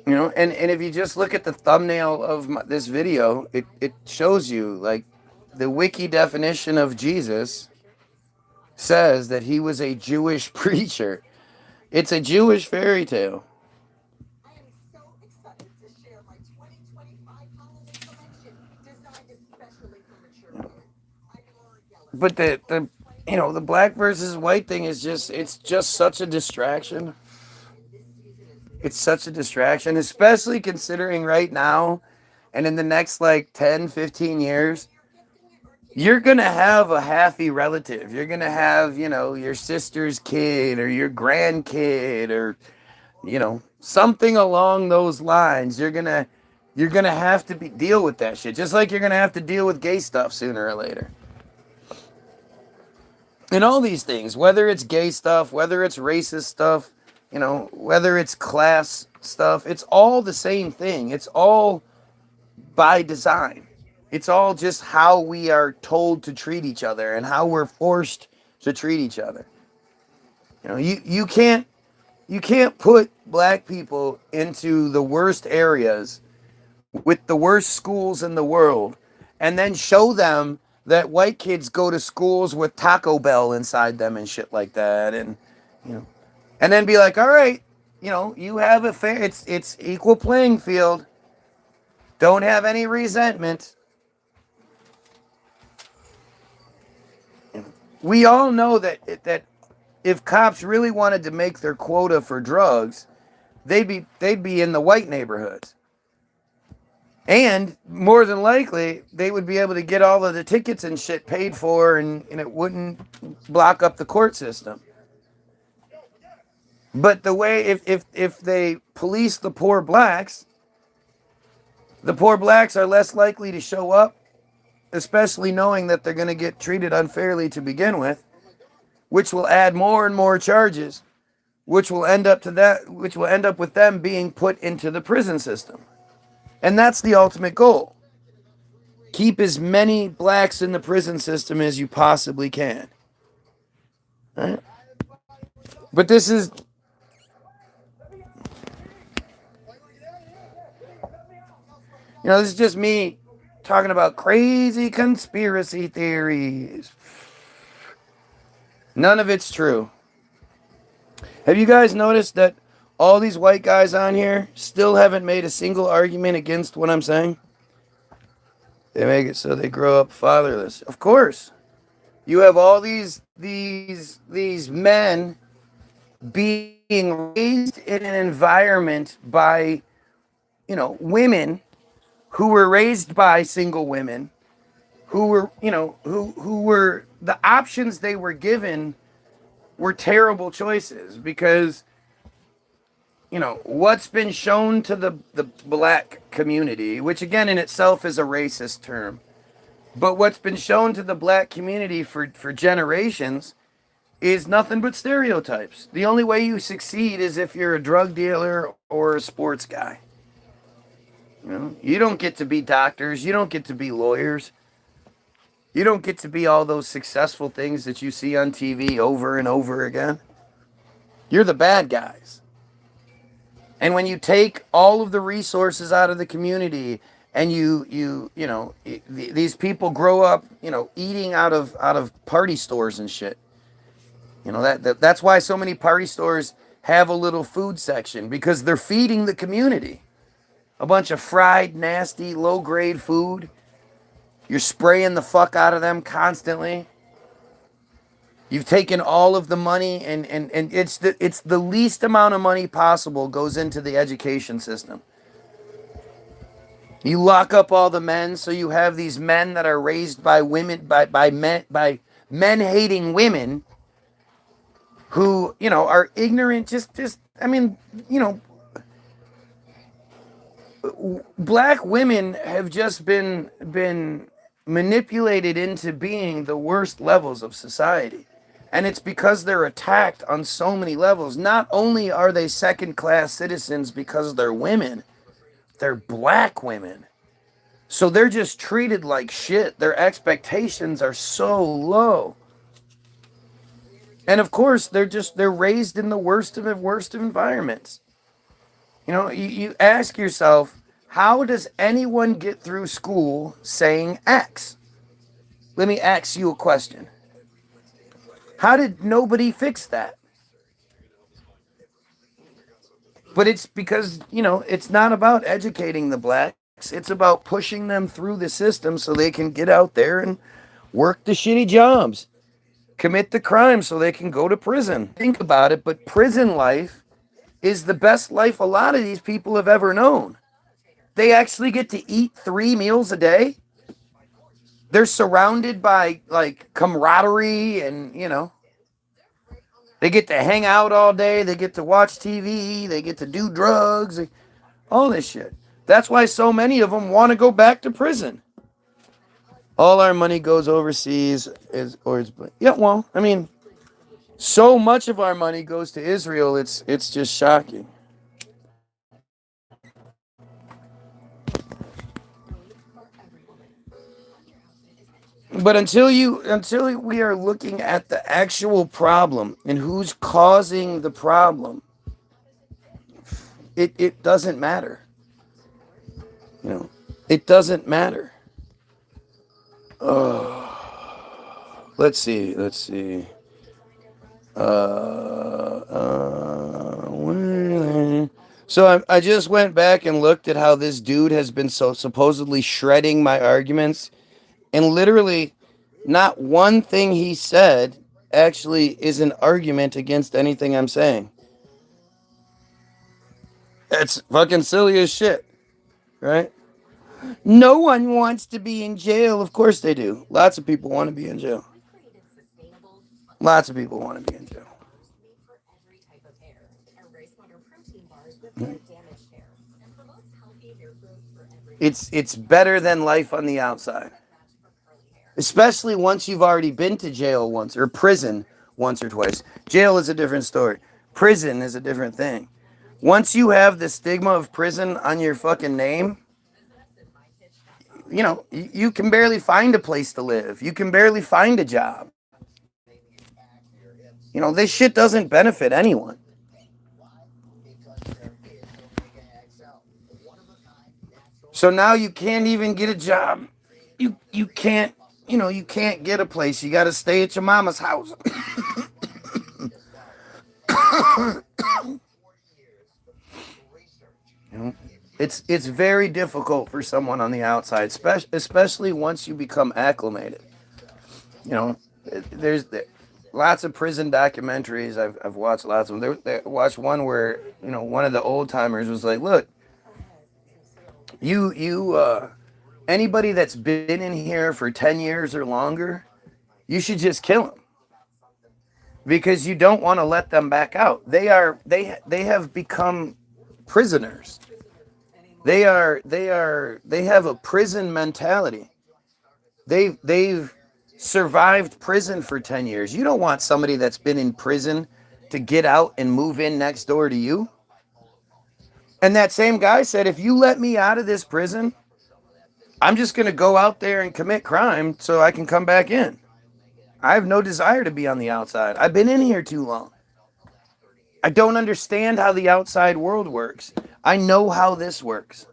A: You know, and if you just look at the thumbnail of this video, it shows you, like, the wiki definition of Jesus says that he was a Jewish preacher. It's a Jewish fairy tale. But the you know, the black versus white thing is just, it's just such a distraction. It's such a distraction, especially considering right now and in the next like 10, 15 years, you're going to have a halfy relative. You're going to have, you know, your sister's kid or your grandkid or, you know, something along those lines. You're going to have to deal with that shit. Just like you're going to have to deal with gay stuff sooner or later. And all these things, whether it's gay stuff, whether it's racist stuff, you know, whether it's class stuff, it's all the same thing. It's all by design. It's all just how we are told to treat each other and how we're forced to treat each other. You know, you can't put black people into the worst areas with the worst schools in the world and then show them that white kids go to schools with Taco Bell inside them and shit like that, and you know, and then be like, all right, you know, you have a fair, it's equal playing field. Don't have any resentment. We all know that if cops really wanted to make their quota for drugs, they'd be in the white neighborhoods. And more than likely, they would be able to get all of the tickets and shit paid for, and it wouldn't block up the court system. But the way, if they police the poor blacks are less likely to show up, especially knowing that they're going to get treated unfairly to begin with, which will add more and more charges, which will end up with them being put into the prison system. And that's the ultimate goal. Keep as many blacks in the prison system as you possibly can. Right? But this is... You know, this is just me talking about crazy conspiracy theories. None of it's true. Have you guys noticed that all these white guys on here still haven't made a single argument against what I'm saying? They make it so they grow up fatherless. Of course. You have all these men being raised in an environment by, you know, women who were raised by single women, who were, you know, who were, the options they were given were terrible choices, because, you know, what's been shown to the black community, which again in itself is a racist term, but what's been shown to the black community for generations is nothing but stereotypes. The only way you succeed is if you're a drug dealer or a sports guy. You know, you don't get to be doctors. You don't get to be lawyers. You don't get to be all those successful things that you see on TV over and over again. You're the bad guys. And when you take all of the resources out of the community and you know, these people grow up, you know, eating out of party stores and shit. You know, that's why so many party stores have a little food section, because they're feeding the community. A bunch of fried, nasty, low-grade food. You're spraying the fuck out of them constantly. You've taken all of the money, and it's the least amount of money possible goes into the education system. You lock up all the men, so you have these men that are raised by women, by men hating women, who, you know, are ignorant. I mean, you know, black women have just been manipulated into being the worst levels of society. And it's because they're attacked on so many levels. Not only are they second-class citizens because they're women, they're black women. So they're just treated like shit. Their expectations are so low. And of course, they're raised in the worst of environments. You know, you ask yourself, how does anyone get through school saying X? Let me ask you a question. How did nobody fix that? But it's because, you know, it's not about educating the blacks. It's about pushing them through the system so they can get out there and work the shitty jobs, commit the crime so they can go to prison. Think about it, but prison life is the best life a lot of these people have ever known. They actually get to eat 3 meals a day. They're surrounded by like camaraderie and, you know, they get to hang out all day. They get to watch TV. They get to do drugs, all this shit. That's why so many of them want to go back to prison. All our money goes overseas. Yeah, well, I mean, so much of our money goes to Israel. It's just shocking. But until we are looking at the actual problem and who's causing the problem, it doesn't matter. You know, it doesn't matter. Let's see. So I just went back and looked at how this dude has been so supposedly shredding my arguments. And literally, not one thing he said actually is an argument against anything I'm saying. It's fucking silly as shit, right? No one wants to be in jail. Of course they do. Lots of people want to be in jail. Lots of people want to be in jail. It's better than life on the outside. Especially once you've already been to jail once, or prison once or twice. Jail is a different story. Prison is a different thing. Once you have the stigma of prison on your fucking name, you know, you can barely find a place to live. You can barely find a job. You know, this shit doesn't benefit anyone. So now you can't even get a job. You can't, you know, you can't get a place. You got to stay at your mama's house. You know, it's very difficult for someone on the outside, especially once you become acclimated. You know, there's lots of prison documentaries. I've watched lots of them. I watched one where, you know, one of the old timers was like, "Look, anybody that's been in here for 10 years or longer, you should just kill them, because you don't want to let them back out. They have become prisoners. They have a prison mentality. They've survived prison for 10 years. You don't want somebody that's been in prison to get out and move in next door to you." And that same guy said, if you let me out of this prison, I'm just going to go out there and commit crime so I can come back in. I have no desire to be on the outside. I've been in here too long. I don't understand how the outside world works. I know how this works.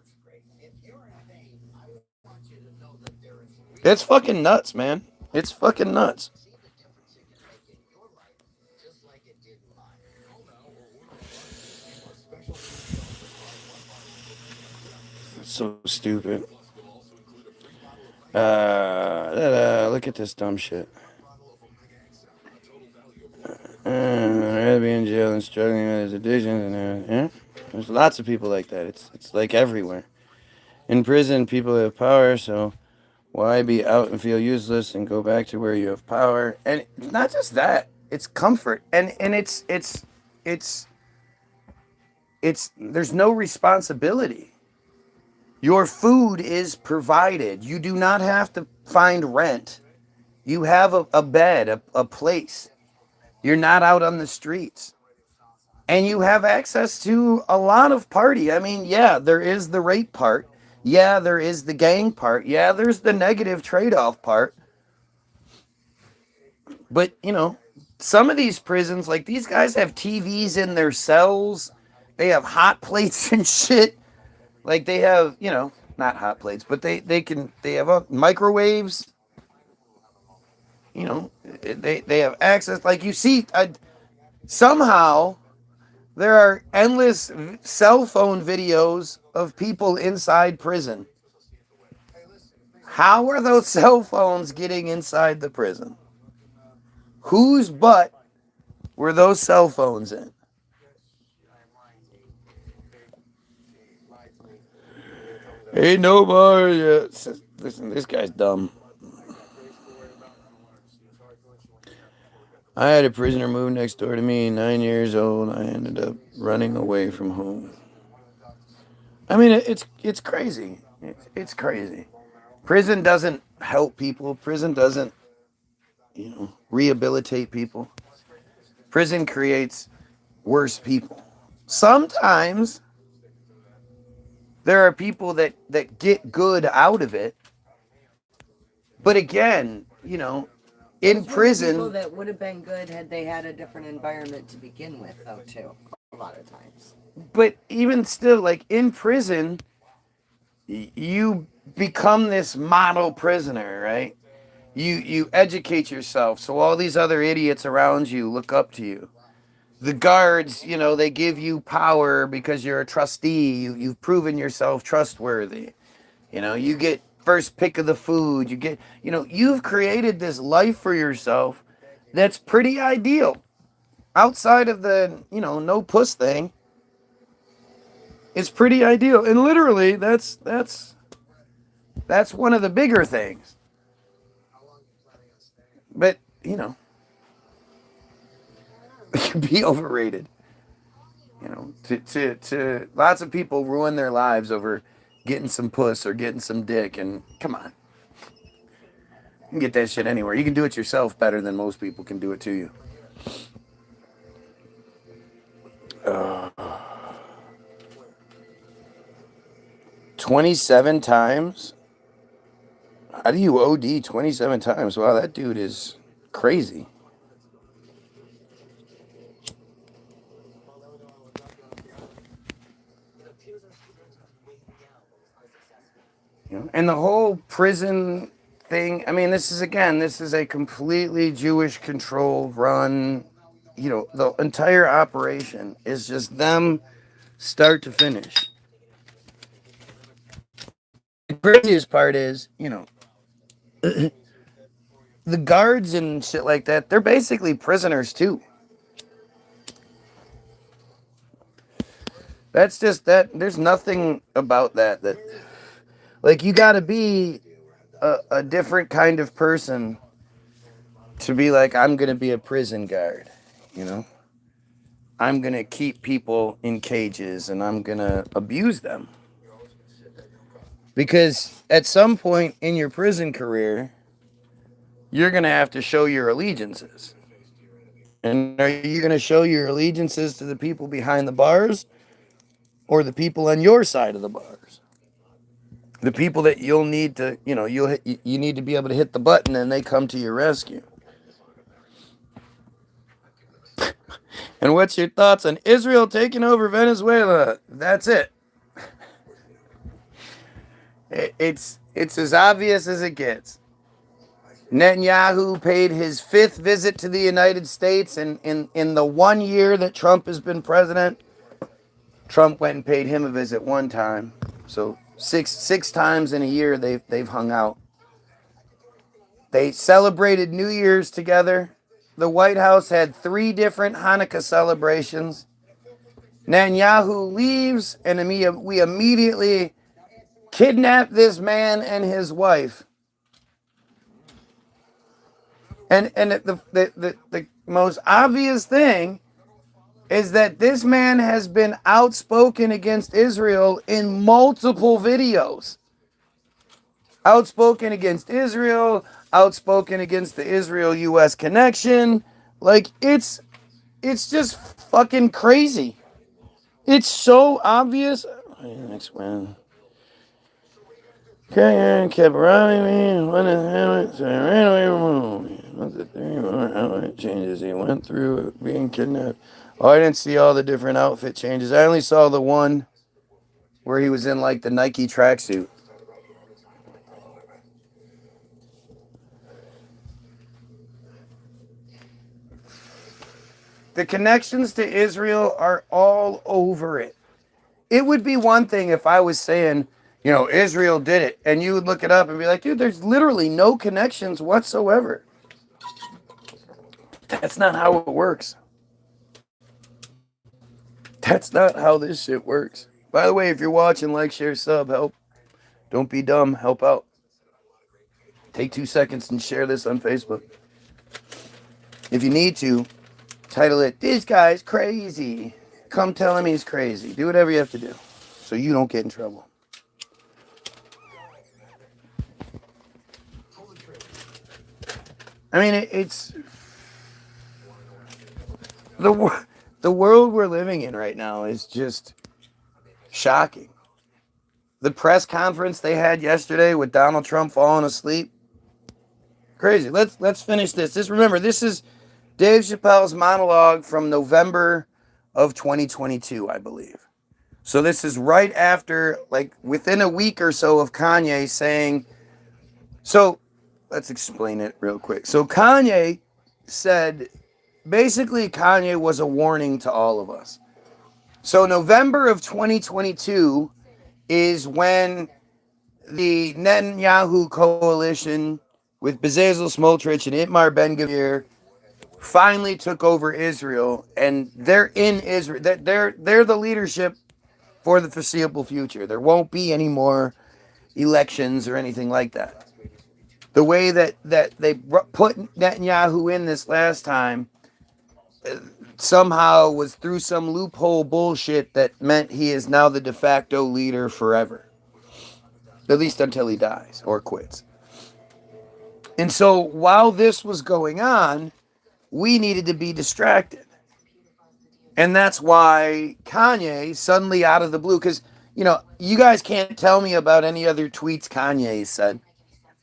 A: It's fucking nuts, man. It's fucking nuts. So stupid. Look at this dumb shit. I'd rather be in jail than struggling with his addictions and yeah. There's lots of people like that. It's like everywhere. In prison, people have power, so why be out and feel useless and go back to where you have power? And not just that, it's comfort, and it's there's no responsibility. Your food is provided. You do not have to find rent. You have a bed, a place. You're not out on the streets. And you have access to a lot of party. I mean, yeah, there is the rape part. Yeah, there is the gang part. Yeah, there's the negative trade-off part. But, you know, some of these prisons, like these guys have TVs in their cells. They have hot plates and shit. Like they have, you know, not hot plates, but they have microwaves. You know, they have access. Like you see, somehow there are endless cell phone videos of people inside prison. How are those cell phones getting inside the prison? Whose butt were those cell phones in? Ain't nobody. Listen, this guy's dumb. I had a prisoner move next door to me, 9 years old. I ended up running away from home. I mean, it's crazy. It's crazy. Prison doesn't help people. Prison doesn't, you know, rehabilitate people. Prison creates worse people. Sometimes there are people that get good out of it. But again, you know, in
B: Those were the
A: prison,
B: people that would have been good had they had a different environment to begin with, though, too. A lot of times.
A: but even still, like in prison, you become this model prisoner, right? You educate yourself, so all these other idiots around you look up to you. The guards, you know, they give you power because you're a trustee. You've proven yourself trustworthy. You know, you get first pick of the food. You get, you know, you've created this life for yourself that's pretty ideal. Outside of the, you know, no puss thing, it's pretty ideal. And literally, that's one of the bigger things. But, you know, it can be overrated. You know, to lots of people ruin their lives over getting some puss or getting some dick. And come on, you can get that shit anywhere. You can do it yourself better than most people can do it to you. 27 times? How do you OD 27 times? Wow, that dude is crazy. You know, and the whole prison thing, I mean, this is a completely Jewish controlled run. You know, the entire operation is just them start to finish. The craziest part is, you know, the guards and shit like that, they're basically prisoners too. That's just that, there's nothing about that like, you gotta be a different kind of person to be like, I'm gonna be a prison guard, you know? I'm gonna keep people in cages and I'm gonna abuse them. Because at some point in your prison career, you're gonna have to show your allegiances. And are you gonna show your allegiances to the people behind the bars or the people on your side of the bars? The people that you'll need to, you know, you need to be able to hit the button and they come to your rescue. And what's your thoughts on Israel taking over Venezuela? That's it. It's as obvious as it gets. Netanyahu paid his 5th visit to the United States, and in the 1 year that Trump has been president, Trump went and paid him a visit 1 time. So six times in a year they've hung out. They celebrated New Year's together. The White House had 3 different Hanukkah celebrations. Netanyahu leaves, and we immediately kidnap this man and his wife. And the most obvious thing is that this man has been outspoken against Israel in multiple videos. Outspoken against Israel, outspoken against the Israel-US connection. Like, it's just fucking crazy. It's so obvious. Next one. Okay, kept robbing me. What the hell? So I ran away from home. What's the 3 more outfit changes he went through being kidnapped? Oh, I didn't see all the different outfit changes. I only saw the one where he was in like the Nike tracksuit. The connections to Israel are all over it. It would be one thing if I was saying, you know, Israel did it, and you would look it up and be like, dude, there's literally no connections whatsoever. That's not how it works. That's not how this shit works. By the way, if you're watching, like, share, sub, help. Don't be dumb, help out. Take 2 seconds and share this on Facebook. If you need to, title it, "This guy's crazy. Come tell him he's crazy." Do whatever you have to do so you don't get in trouble. I mean, it's the world we're living in right now is just shocking. The press conference they had yesterday with Donald Trump falling asleep, crazy. Let's finish this. Remember, this is Dave Chappelle's monologue from November of 2022, I believe. So this is right after, like, within a week or so of Kanye saying. So let's explain it real quick. So Kanye said, basically Kanye was a warning to all of us. So November of 2022 is when the Netanyahu coalition with Bezalel Smotrich and Itamar Ben-Gvir finally took over Israel, and they're in Israel. They're the leadership for the foreseeable future. There won't be any more elections or anything like that. The way that they put Netanyahu in this last time somehow was through some loophole bullshit that meant he is now the de facto leader forever. At least until he dies or quits. And so while this was going on, we needed to be distracted. And that's why Kanye suddenly out of the blue, because, you know, you guys can't tell me about any other tweets Kanye said,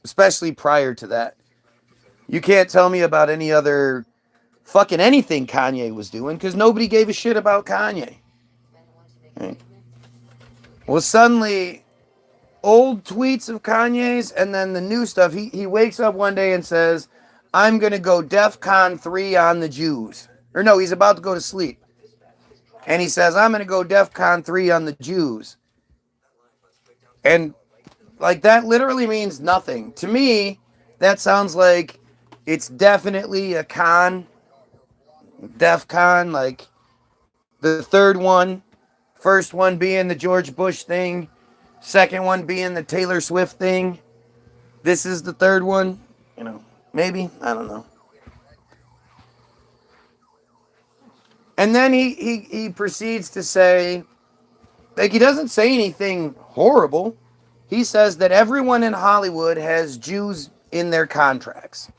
A: especially prior to that. You can't tell me about any other fucking anything Kanye was doing, because nobody gave a shit about Kanye. Right? Well, suddenly, old tweets of Kanye's and then the new stuff, he wakes up one day and says, "I'm going to go DEFCON 3 on the Jews." Or no, he's about to go to sleep. And he says, "I'm going to go DEFCON 3 on the Jews." And, like, that literally means nothing. To me, that sounds like it's definitely a con. DEFCON, like the third one. First one being the George Bush thing. Second one being the Taylor Swift thing. This is the third one. You know, maybe. I don't know. And then he proceeds to say, like, he doesn't say anything horrible. He says that everyone in Hollywood has Jews in their contracts.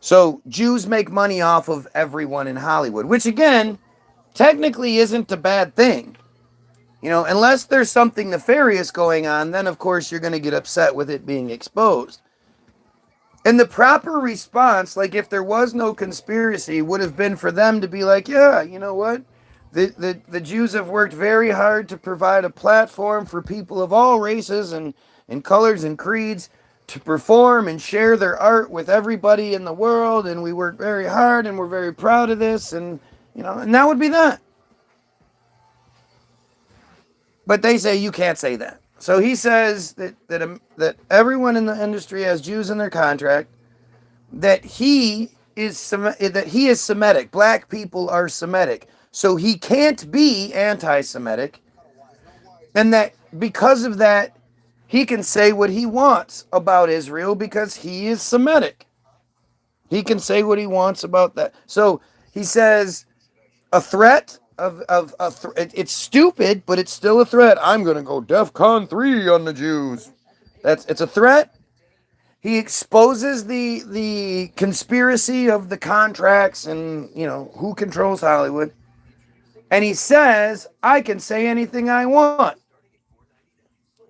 A: So Jews make money off of everyone in Hollywood, which again, technically isn't a bad thing. You know, unless there's something nefarious going on, then of course you're going to get upset with it being exposed. And the proper response, like if there was no conspiracy, would have been for them to be like, yeah, you know what? The Jews have worked very hard to provide a platform for people of all races and colors and creeds to perform and share their art with everybody in the world. And we work very hard and we're very proud of this. And, you know, and that would be that. But they say you can't say that. So he says that everyone in the industry has Jews in their contract, that he is Semitic. Black people are Semitic. So he can't be anti-Semitic. And that because of that, he can say what he wants about Israel because he is Semitic. He can say what he wants about that. So he says, a threat it's stupid, but it's still a threat. I'm gonna go DEFCON 3 on the Jews. It's a threat. He exposes the conspiracy of the contracts and, you know, who controls Hollywood. And he says, I can say anything I want.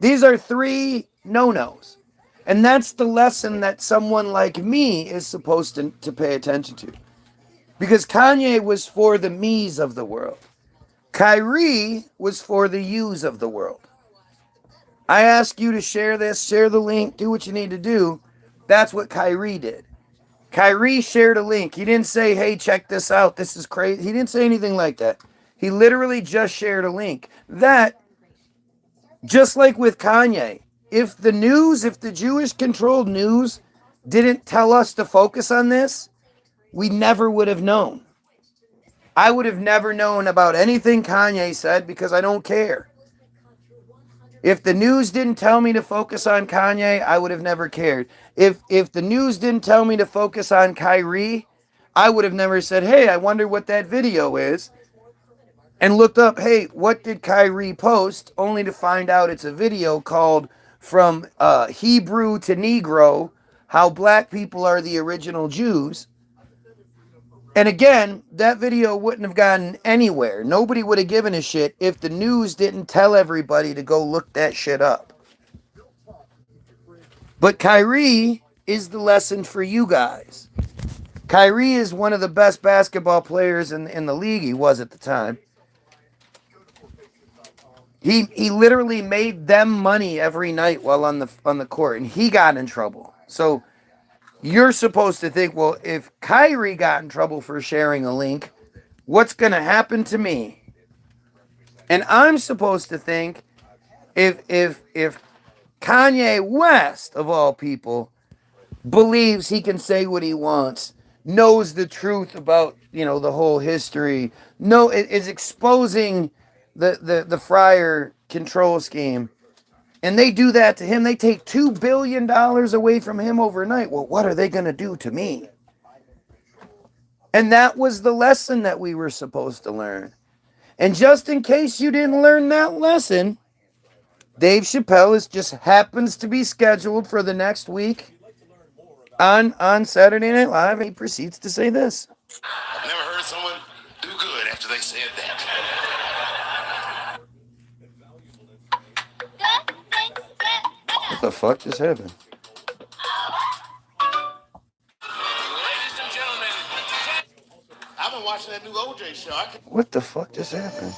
A: These are 3 no-nos. And that's the lesson that someone like me is supposed to pay attention to. Because Kanye was for the me's of the world. Kyrie was for the you's of the world. I ask you to share this, share the link, do what you need to do. That's what Kyrie did. Kyrie shared a link. He didn't say, hey, check this out. This is crazy. He didn't say anything like that. He literally just shared a link. That, just like with Kanye, if the Jewish controlled news didn't tell us to focus on this, we never would have known. I would have never known about anything Kanye said because I don't care. If the news didn't tell me to focus on Kanye, I would have never cared. If the news didn't tell me to focus on Kyrie, I would have never said, hey, I wonder what that video is. And looked up, hey, what did Kyrie post? Only to find out it's a video called From Hebrew to Negro, How Black People Are the Original Jews. And again, that video wouldn't have gotten anywhere. Nobody would have given a shit if the news didn't tell everybody to go look that shit up. But Kyrie is the lesson for you guys. Kyrie is one of the best basketball players in the league. He was at the time. He literally made them money every night while on the court, and he got in trouble. So you're supposed to think, well, if Kyrie got in trouble for sharing a link, what's going to happen to me? And I'm supposed to think, if Kanye West, of all people, believes he can say what he wants, knows the truth about, you know, the whole history, is exposing the Friar control scheme, and they do that to him, they take $2 billion away from him overnight. Well, what are they going to do to me? And that was the lesson that we were supposed to learn. And just in case you didn't learn that lesson, Dave Chappelle just happens to be scheduled for the next week on Saturday Night Live, and he proceeds to say this.
K: I've never heard someone do good after they said that.
A: What the fuck just happened?
K: I've been watching that new OJ show.
A: What the fuck just happened?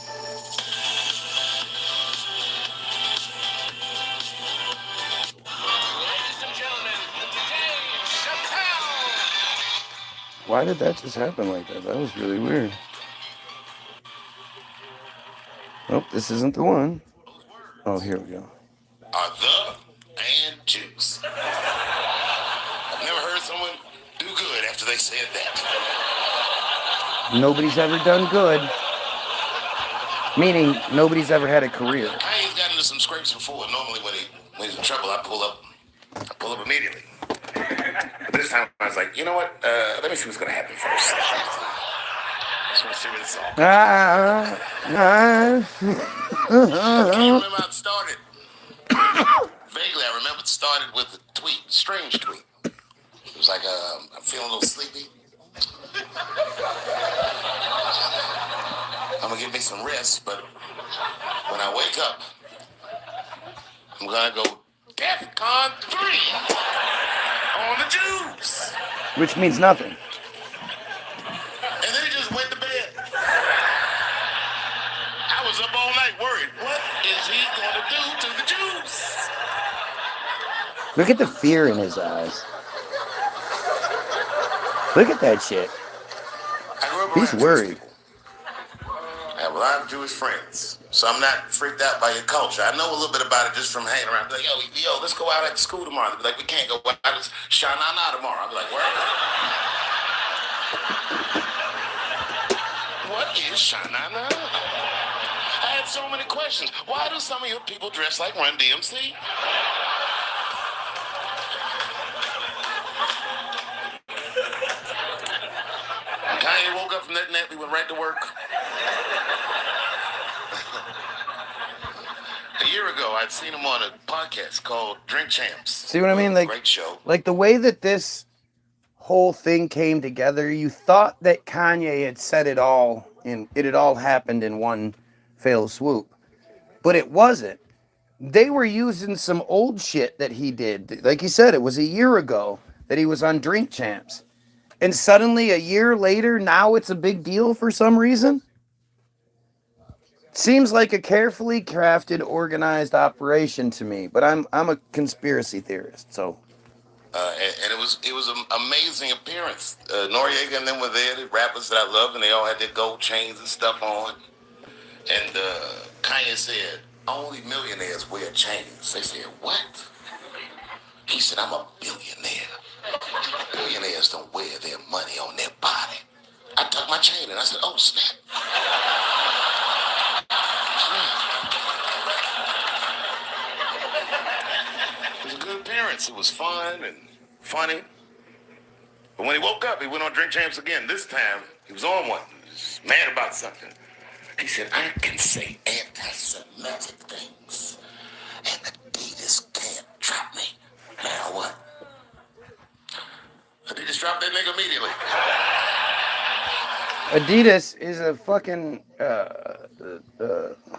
A: Why did that just happen like that? That was really weird. Nope, this isn't the one. Oh, here we go.
K: Are the and Jews. I've never heard someone do good after they said that.
A: Nobody's ever done good. Meaning, nobody's ever had a career.
K: I ain't gotten into some scrapes before. Normally when he's in trouble, I pull up immediately. But this time I was like, you know what? Let me see what's gonna happen first. I just want to see where this all goes. I can't remember how it started. Vaguely, I remember it started with a tweet, strange tweet. It was like, I'm feeling a little sleepy. I'm gonna give me some rest, but when I wake up, I'm gonna go DEFCON 3 on the Jews.
A: Which means nothing.
K: And then he just went to bed. I was up all night worried. What is he gonna do to the Jews?
A: Look at the fear in his eyes. Look at that shit. He's worried.
K: I have a lot of Jewish friends, so I'm not freaked out by your culture. I know a little bit about it just from hanging around. Like, yo, let's go out at school tomorrow. They'll be like, we can't go out. It's Shanana tomorrow. I'll be like, where? What is Shanana? I had so many questions. Why do some of your people dress like Run DMC? Kanye woke up from that nap. We went right to work. year ago, I'd seen him on a podcast called Drink Champs.
A: See what I mean? Like,
K: great show.
A: Like the way that this whole thing came together, you thought that Kanye had said it all, and it had all happened in one fell swoop, but it wasn't. They were using some old shit that he did. Like he said, it was a year ago that he was on Drink Champs, and suddenly a year later, now it's a big deal for some reason. Seems like a carefully crafted, organized operation to me, but I'm a conspiracy theorist, so.
K: And it was an amazing appearance. Noriega and them were there, the rappers that I love, and they all had their gold chains and stuff on. And Kanye said, only millionaires wear chains. They said, what? He said, I'm a billionaire. Billionaires don't wear their money on their body. I took my chain and I said, oh, snap. It was a good appearance. It was fun and funny. But when he woke up, he went on Drink Champs again. This time, he was on one. He was mad about something. He said, I can say anti-Semitic things, and Adidas can't trap me. Now what? Adidas dropped that nigga immediately.
A: Adidas is a fucking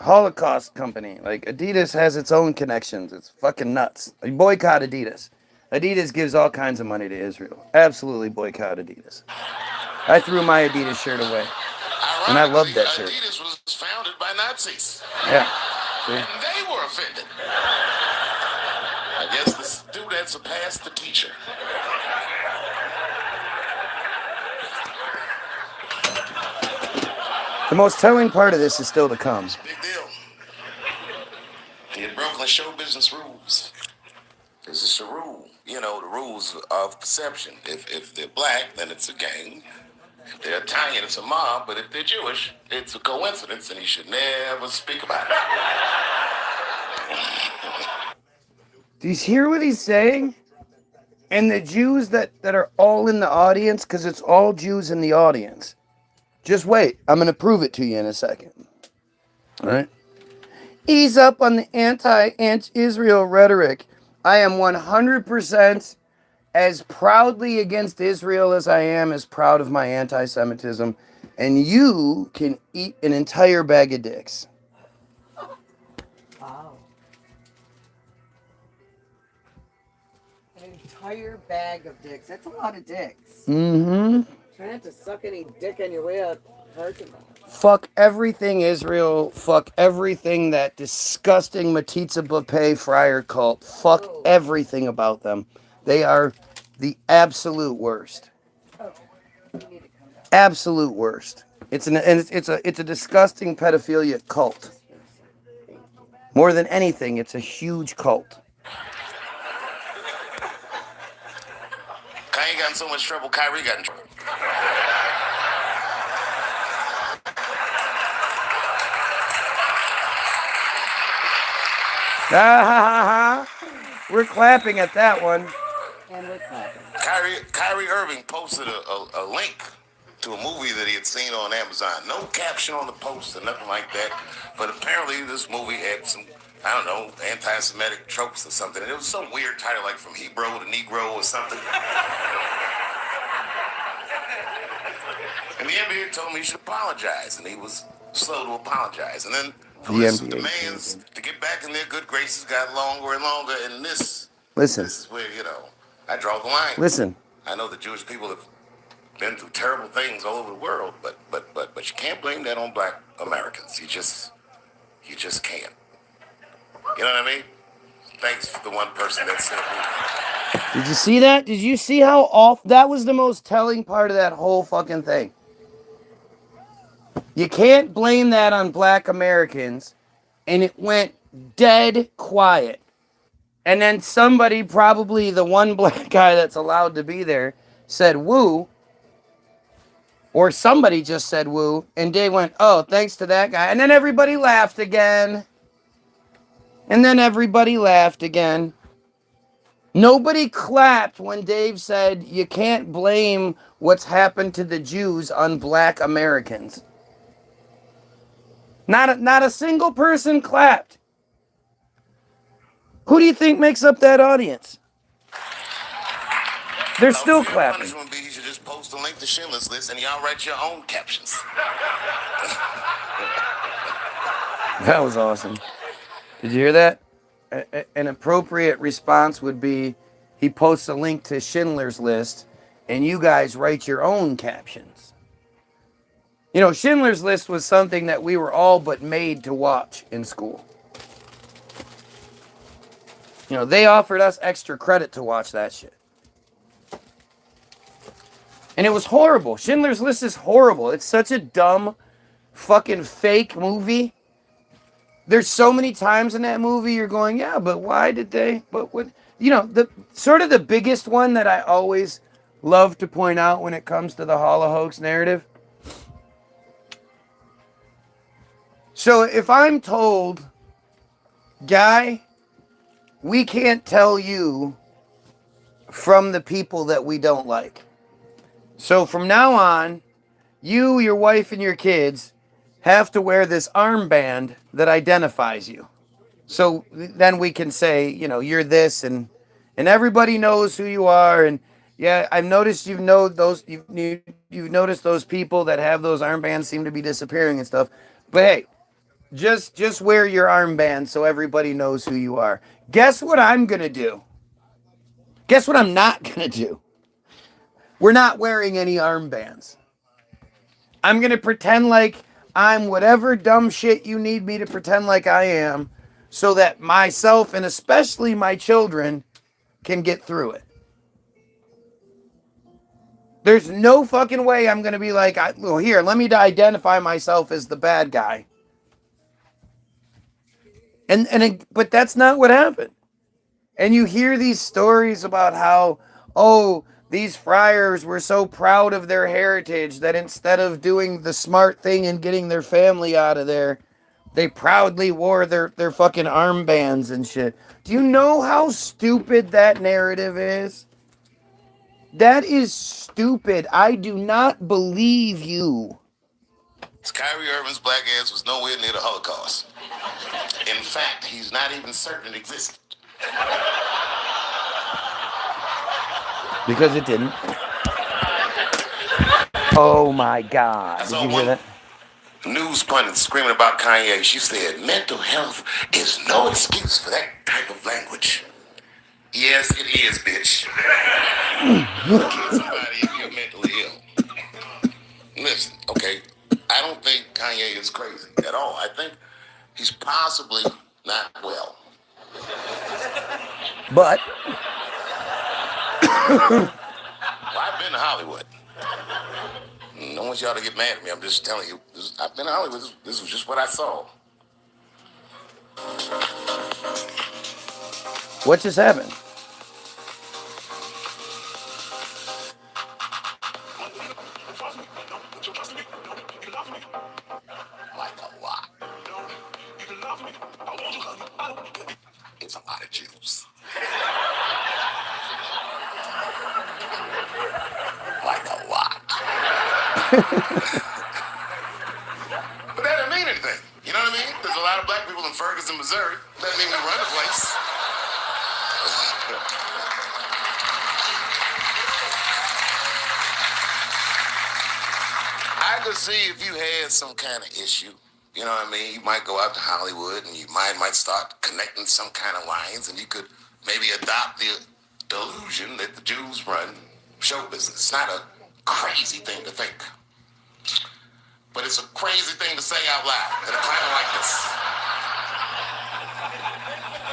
A: Holocaust company. Like, Adidas has its own connections. It's fucking nuts. Like, boycott Adidas. Adidas gives all kinds of money to Israel. Absolutely boycott Adidas. I threw my Adidas shirt away. And I loved that shirt.
K: Adidas was founded by Nazis.
A: Yeah. See?
K: And they were offended. I guess the student surpassed the teacher.
A: The most telling part of this is still to come.
K: It's a big deal. He had broken the show business rules. There's just a rule. You know, the rules of perception. If they're black, then it's a gang. If they're Italian, it's a mob. But if they're Jewish, it's a coincidence, and he should never speak about it.
A: Do you hear what he's saying? And the Jews that are all in the audience, because it's all Jews in the audience. Just wait. I'm going to prove it to you in a second. All right? Ease up on the anti-Israel rhetoric. I am 100% as proudly against Israel as I am as proud of my anti-Semitism. And you can eat an entire bag of dicks.
B: Wow. An entire bag of dicks. That's a lot of dicks.
A: Mm-hmm.
B: Try not to suck any dick on your way up.
A: Fuck everything Israel. Fuck everything that disgusting metzitzia fryer cult. Fuck everything about them. They are the absolute worst. Absolute worst. It's a disgusting pedophilia cult. More than anything, it's a huge cult.
K: Kanye got in so much trouble, Kyrie got in trouble.
A: We're clapping at that one.
B: And we're clapping.
K: Kyrie Irving posted a link to a movie that he had seen on Amazon. No caption on the post or nothing like that. But apparently this movie had some, I don't know, anti-Semitic tropes or something. And it was some weird title, like From Hebrew to Negro or something. And the NBA told him he should apologize, and he was slow to apologize. And then his demands to get back in their good graces got longer and longer. And this is where, you know, I draw the line.
A: Listen.
K: I know the Jewish people have been through terrible things all over the world, but you can't blame that on black Americans. You just can't. You know what I mean? Thanks for the one person that said it.
A: Did you see that? Did you see how off? That was the most telling part of that whole fucking thing. You can't blame that on black Americans, and it went dead quiet. And then somebody, probably the one black guy that's allowed to be there, said woo. Or somebody just said woo, and Dave went, oh, thanks to that guy. And then everybody laughed again. And then everybody laughed again. Nobody clapped when Dave said you can't blame what's happened to the Jews on black Americans. Not a single person clapped. Who do you think makes up that audience? They're still
K: Fair
A: clapping.
K: punishment would be you should just post a link to Schindler's List and y'all write your own captions.
A: That was awesome. Did you hear that? An appropriate response would be he posts a link to Schindler's List and you guys write your own captions. You know, Schindler's List was something that we were all but made to watch in school. You know, they offered us extra credit to watch that shit. And it was horrible. Schindler's List is horrible. It's such a dumb, fucking fake movie. There's so many times in that movie you're going, yeah, but why did they? But what? You know, the sort of the biggest one that I always love to point out when it comes to the Holocaust narrative. So if I'm told, Guy, we can't tell you from the people that we don't like. So from now on, you, your wife, and your kids have to wear this armband that identifies you. So then we can say, you know, you're this, and everybody knows who you are. And yeah, I've noticed you've noticed those people that have those armbands seem to be disappearing and stuff. But hey, just wear your armband so everybody knows who you are. Guess what I'm gonna do? Guess what I'm not gonna do? We're not wearing any armbands. I'm gonna pretend like I'm whatever dumb shit you need me to pretend like I am, so that myself and especially my children can get through it. There's no fucking way I'm gonna be like, well, here, let me identify myself as the bad guy. But that's not what happened. And you hear these stories about how, oh, these friars were so proud of their heritage that instead of doing the smart thing and getting their family out of there, they proudly wore their fucking armbands and shit. Do you know how stupid that narrative is? That is stupid. I do not believe you.
K: Kyrie Irving's black ass was nowhere near the Holocaust. In fact, he's not even certain it existed.
A: Because it didn't. Oh my God.
K: I
A: Did
K: saw
A: you hear
K: one
A: that?
K: news pundit screaming about Kanye. She said, mental health is no excuse for that type of language. Yes, it is, bitch. Kill somebody if you're mentally ill. Listen, okay, I don't think Kanye is crazy at all. I think he's possibly not well.
A: But
K: Well, I've been to Hollywood. I don't want y'all to get mad at me. I'm just telling you. I've been to Hollywood. This was just what I saw.
A: what just happened?
K: Like a lot. It's a lot of Jews. Like a lot. But that doesn't mean anything. You know what I mean? There's a lot of black people in Ferguson, Missouri. Doesn't mean we run the place. I could see if you had some kind of issue. You know what I mean? You might go out to Hollywood and you might start connecting some kind of lines, and you could maybe adopt the delusion that the Jews run show business. It's not a crazy thing to think. But it's a crazy thing to say out loud at a time like this.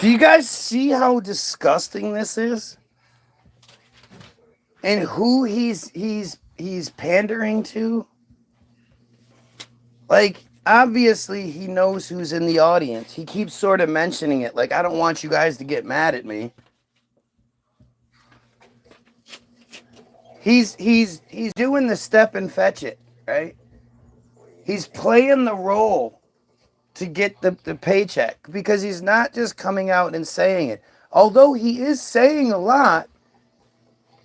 A: Do you guys see how disgusting this is? And who he's pandering to? Like, obviously he knows who's in the audience. He keeps sort of mentioning it. Like, I don't want you guys to get mad at me. He's doing the step and fetch it, right? He's playing the role to get the paycheck, because he's not just coming out and saying it. Although he is saying a lot,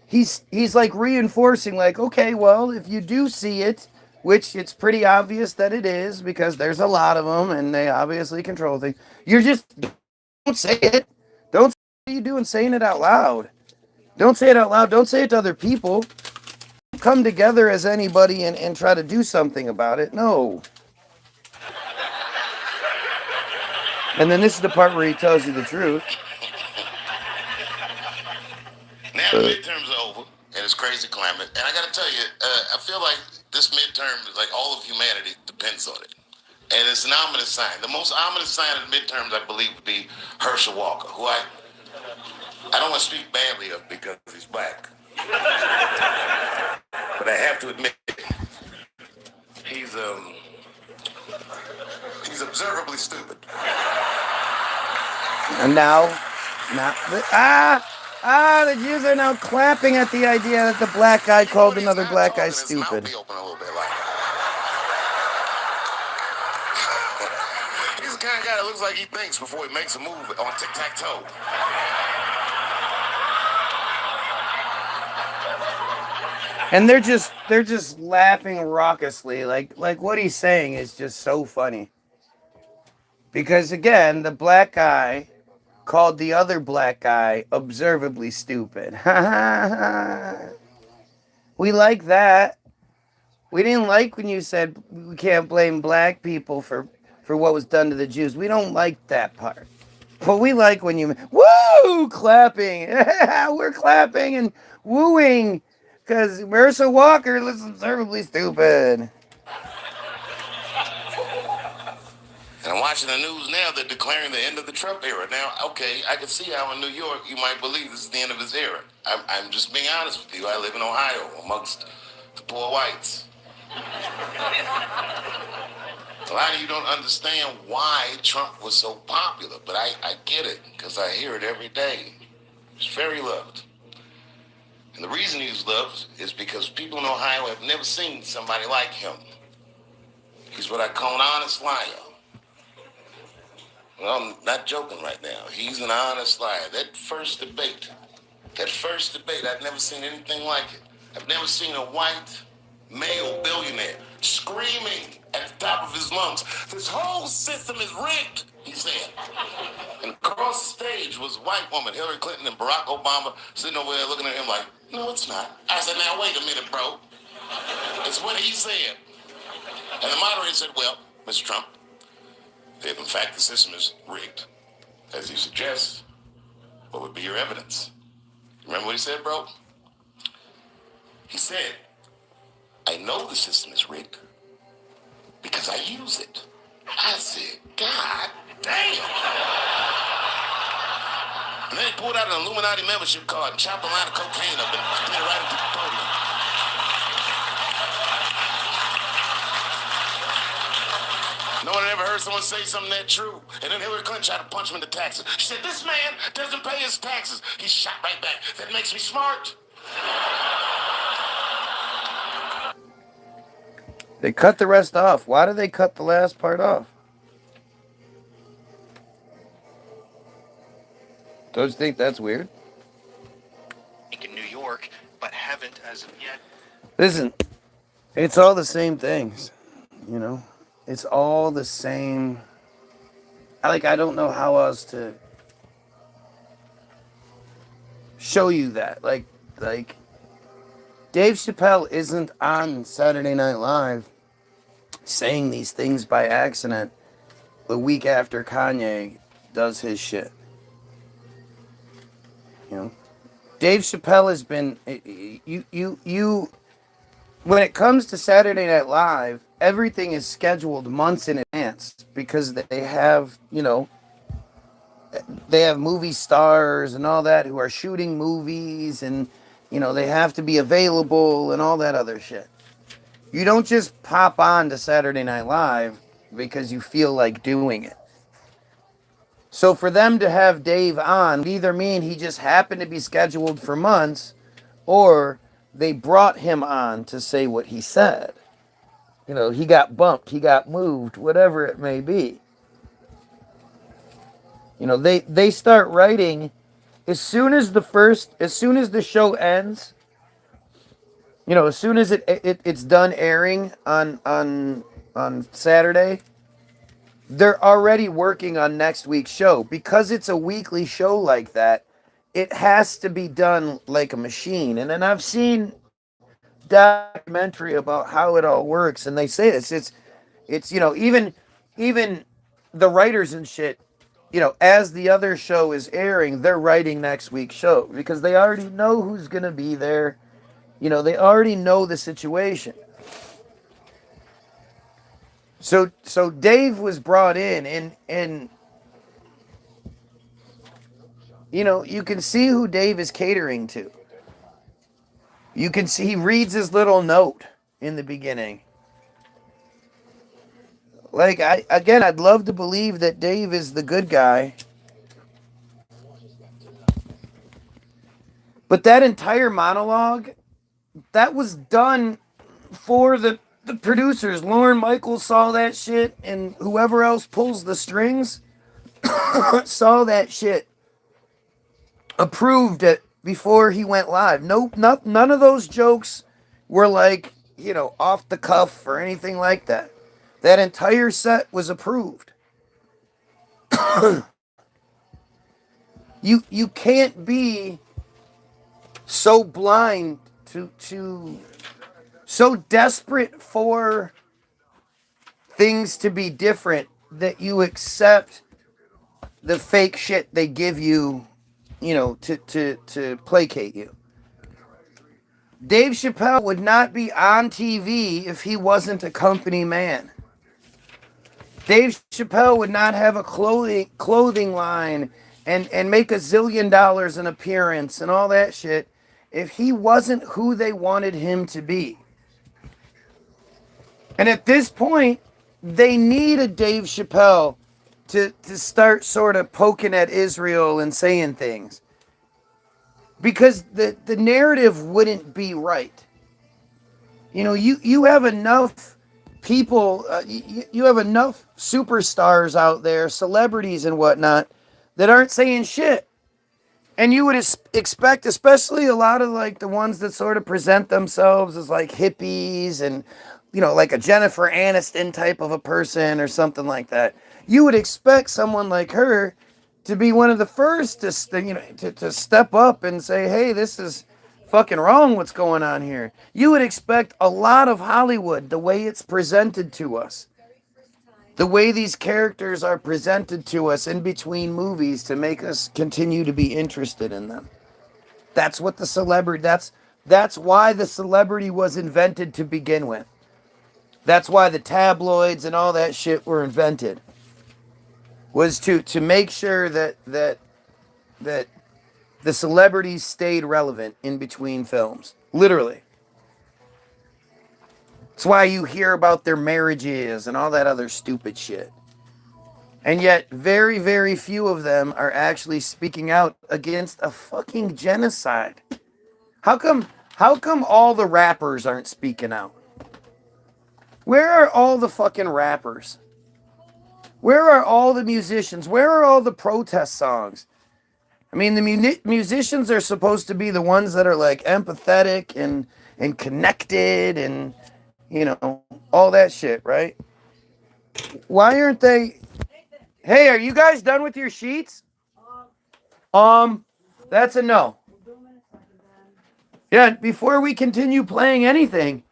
A: he's like reinforcing, like, okay, well, if you do see it, which it's pretty obvious that it is, because there's a lot of them and they obviously control things, you're just, don't say it. Don't say what are you doing saying it out loud. Don't say it out loud. Don't say it to other people. Come together as anybody and try to do something about it. No. And then this is the part where he tells you the truth.
K: Now the midterms are over, and it's crazy climate. And I got to tell you, I feel like this midterm is like all of humanity depends on it. And it's an ominous sign. The most ominous sign of the midterms, I believe, would be Herschel Walker, who I don't want to speak badly of because he's black. But I have to admit, he's observably stupid.
A: And now, the Jews are now clapping at the idea that the black guy called another black guy stupid.
K: He's the kind of guy that looks like he thinks before he makes a move on tic-tac-toe.
A: And they're just laughing raucously, like what he's saying is just so funny. Because again, the black guy called the other black guy observably stupid. We like that. We didn't like when you said we can't blame black people for what was done to the Jews. We don't like that part. But we like when you, woo, clapping. We're clapping and wooing because Herschel Walker is observably stupid.
K: And I'm watching the news now, they're declaring the end of the Trump era. Now, okay, I can see how in New York you might believe this is the end of his era. I'm just being honest with you. I live in Ohio amongst the poor whites. A lot of you don't understand why Trump was so popular, but I get it, because I hear it every day. He's very loved. And the reason he's loved is because people in Ohio have never seen somebody like him. He's what I call an honest liar. Well, I'm not joking right now. He's an honest liar. That first debate, I've never seen anything like it. I've never seen a white male billionaire screaming at the top of his lungs, "This whole system is rigged," he said. And across the stage was a white woman, Hillary Clinton and Barack Obama, sitting over there looking at him like, "No, it's not." I said, "Now, wait a minute, bro. It's what he said." And the moderator said, "Well, Mr. Trump, if in fact the system is rigged, as you suggest, what would be your evidence?" Remember what he said, bro? He said, "I know the system is rigged because I use it." I said, "God damn." And then he pulled out an Illuminati membership card and chopped a line of cocaine up and spit it right into the podium. No one ever heard someone say something that true. And then Hillary Clinton tried to punch him in the taxes. She said, "This man doesn't pay his taxes." He shot right back. "That makes me smart."
A: They cut the rest off. Why do they cut the last part off? Don't you think that's weird?
J: In New York, but haven't as of yet.
A: Listen, it's all the same things, you know? It's all the same. I don't know how else to show you that. Like Dave Chappelle isn't on Saturday Night Live saying these things by accident the week after Kanye does his shit. You know? Dave Chappelle has been, when it comes to Saturday Night Live, everything is scheduled months in advance because they have, they have movie stars and all that who are shooting movies and, they have to be available and all that other shit. You don't just pop on to Saturday Night Live because you feel like doing it. So for them to have Dave on would either mean he just happened to be scheduled for months or they brought him on to say what he said. He got bumped, he got moved, whatever it may be. They start writing as soon as the show ends. As soon as it's done airing on Saturday, they're already working on next week's show. Because it's a weekly show like that, it has to be done like a machine. And then I've seen documentary about how it all works, and they say this. It's even the writers and shit, as the other show is airing, they're writing next week's show because they already know who's gonna be there. They already know the situation. So Dave was brought in, and you can see who Dave is catering to. You can see he reads his little note in the beginning. Like, I'd love to believe that Dave is the good guy. But that entire monologue, that was done for the producers. Lauren Michaels saw that shit, and whoever else pulls the strings saw that shit. Approved it before he went live. None of those jokes were like, off the cuff or anything like that. That entire set was approved. You can't be so blind to so desperate for things to be different that you accept the fake shit they give you, to placate you. Dave Chappelle would not be on TV if he wasn't a company man. Dave Chappelle would not have a clothing line and make $1 zillion an appearance and all that shit if he wasn't who they wanted him to be. And at this point, they need a Dave Chappelle to start sort of poking at Israel and saying things. Because the narrative wouldn't be right. You have enough people, you have enough superstars out there, celebrities and whatnot, that aren't saying shit. And you would expect, especially a lot of like the ones that sort of present themselves as like hippies and, like a Jennifer Aniston type of a person or something like that. You would expect someone like her to be one of the first to step up and say, hey, this is fucking wrong what's going on here. You would expect a lot of Hollywood, the way it's presented to us, the way these characters are presented to us in between movies to make us continue to be interested in them. That's what the celebrity, that's why the celebrity was invented to begin with. That's why the tabloids and all that shit were invented. Was to make sure that the celebrities stayed relevant in between films. Literally. That's why you hear about their marriages and all that other stupid shit. And yet, very, very few of them are actually speaking out against a fucking genocide. How come all the rappers aren't speaking out? Where are all the fucking rappers? Where are all the musicians? Where are all the protest songs? I mean, the musicians are supposed to be the ones that are like empathetic and connected and, all that shit, right? Why aren't they? Hey, are you guys done with your sheets? That's a no. Yeah, before we continue playing anything,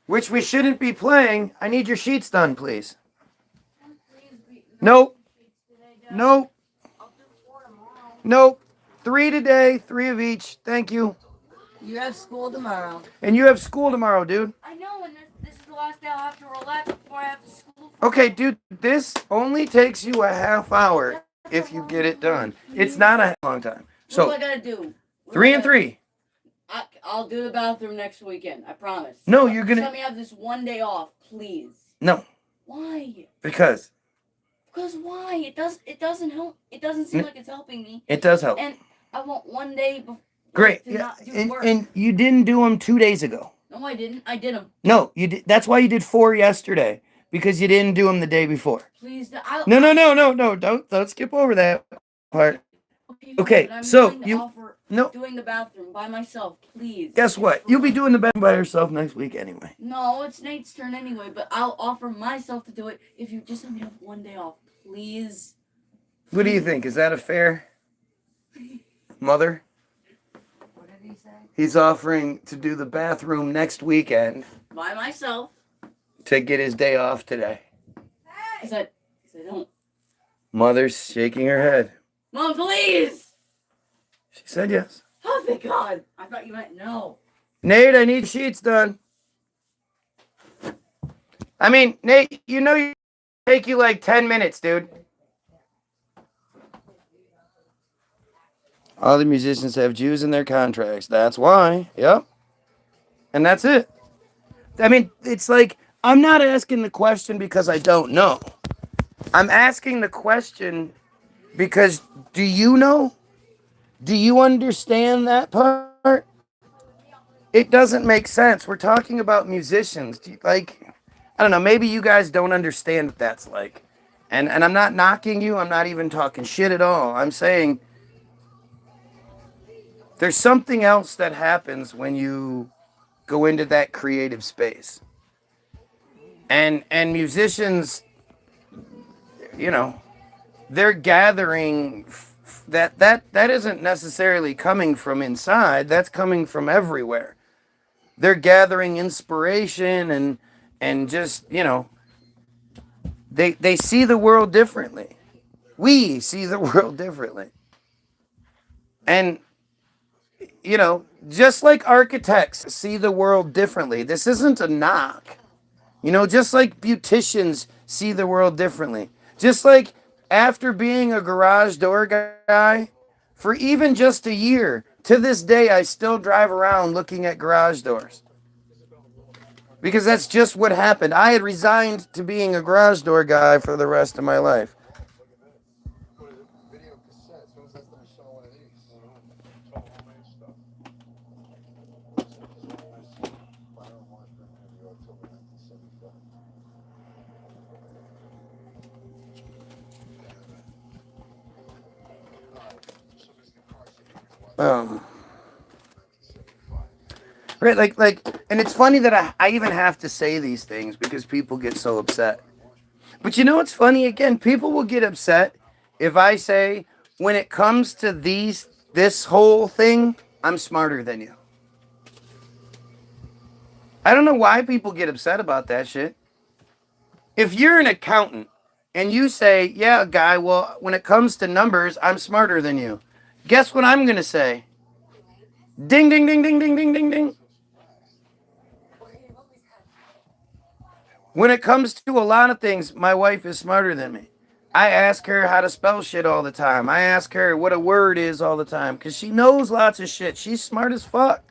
A: which we shouldn't be playing, I need your sheets done, please. Nope. Nope. Nope. 3 today, 3 of each. Thank you.
D: You have school tomorrow.
A: And you have school tomorrow, dude.
D: I know, and this is the last day I'll have to relax before I have school.
A: Okay, dude, this only takes you a half hour if you get it done. It's not a long time. So,
D: what do I gotta do?
A: 3 and 3.
D: I'll do the bathroom next weekend. I promise.
A: No, you're gonna.
D: Let me have this one day off, please.
A: No.
D: Why?
A: Because
D: why? It doesn't help. It doesn't seem like it's helping me.
A: it does help.
D: And I want one day
A: Great.
D: to
A: Yeah.
D: not do work.
A: And you didn't do them 2 days ago.
D: No, I didn't. I did them.
A: No, you did. That's why you did 4 yesterday, because you didn't do them the day before.
D: Please.
A: No. Don't skip over that part. Okay, so No.
D: doing the bathroom by myself, please.
A: Guess what? You'll be doing the bathroom by yourself next week anyway.
D: No, it's Nate's turn anyway, but I'll offer myself to do it if you just let me have one day off, please.
A: What do you think? Is that a fair mother?
B: What did he say?
A: He's offering to do the bathroom next weekend
D: By myself.
A: to get his day off today.
D: Because I don't.
A: Mother's shaking her head.
D: Mom, please!
A: She said yes.
D: Oh, thank God. I thought you meant no.
A: Nate, I need sheets done. I mean, Nate, you know you take you like 10 minutes, dude. All the musicians have Jews in their contracts. That's why. Yep. And that's it. I mean, it's like, I'm not asking the question because I don't know. I'm asking the question because do you know? Do you understand that part? It doesn't make sense. We're talking about musicians. Like, I don't know, maybe you guys don't understand what that's like. And I'm not knocking you. I'm not even talking shit at all. I'm saying there's something else that happens when you go into that creative space. And musicians, you know, they're gathering that isn't necessarily coming from inside. That's coming from everywhere. They're gathering inspiration and just, you know, they see the world differently. We see the world differently. And, you know, just like architects see the world differently. This isn't a knock. You know, just like beauticians see the world differently. Just like after being a garage door guy for even just a year, to this day, I still drive around looking at garage doors. Because that's just what happened. I had resigned to being a garage door guy for the rest of my life. Right, like, and it's funny that I even have to say these things because people get so upset. But you know what's funny? Again, people will get upset if I say, when it comes to this whole thing, I'm smarter than you. I don't know why people get upset about that shit. If you're an accountant and you say, yeah, guy, well, when it comes to numbers, I'm smarter than you. Guess what I'm going to say? Ding, ding, ding, ding, ding, ding, ding, ding. When it comes to a lot of things, my wife is smarter than me. I ask her how to spell shit all the time. I ask her what a word is all the time because she knows lots of shit. She's smart as fuck.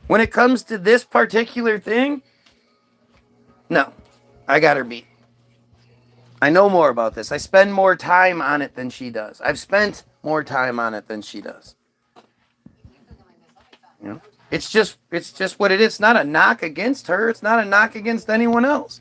A: When it comes to this particular thing, no, I got her beat. I know more about this. I spend more time on it than she does. I've spent more time on it than she does. You know? It's just what it is. It's not a knock against her. It's not a knock against anyone else.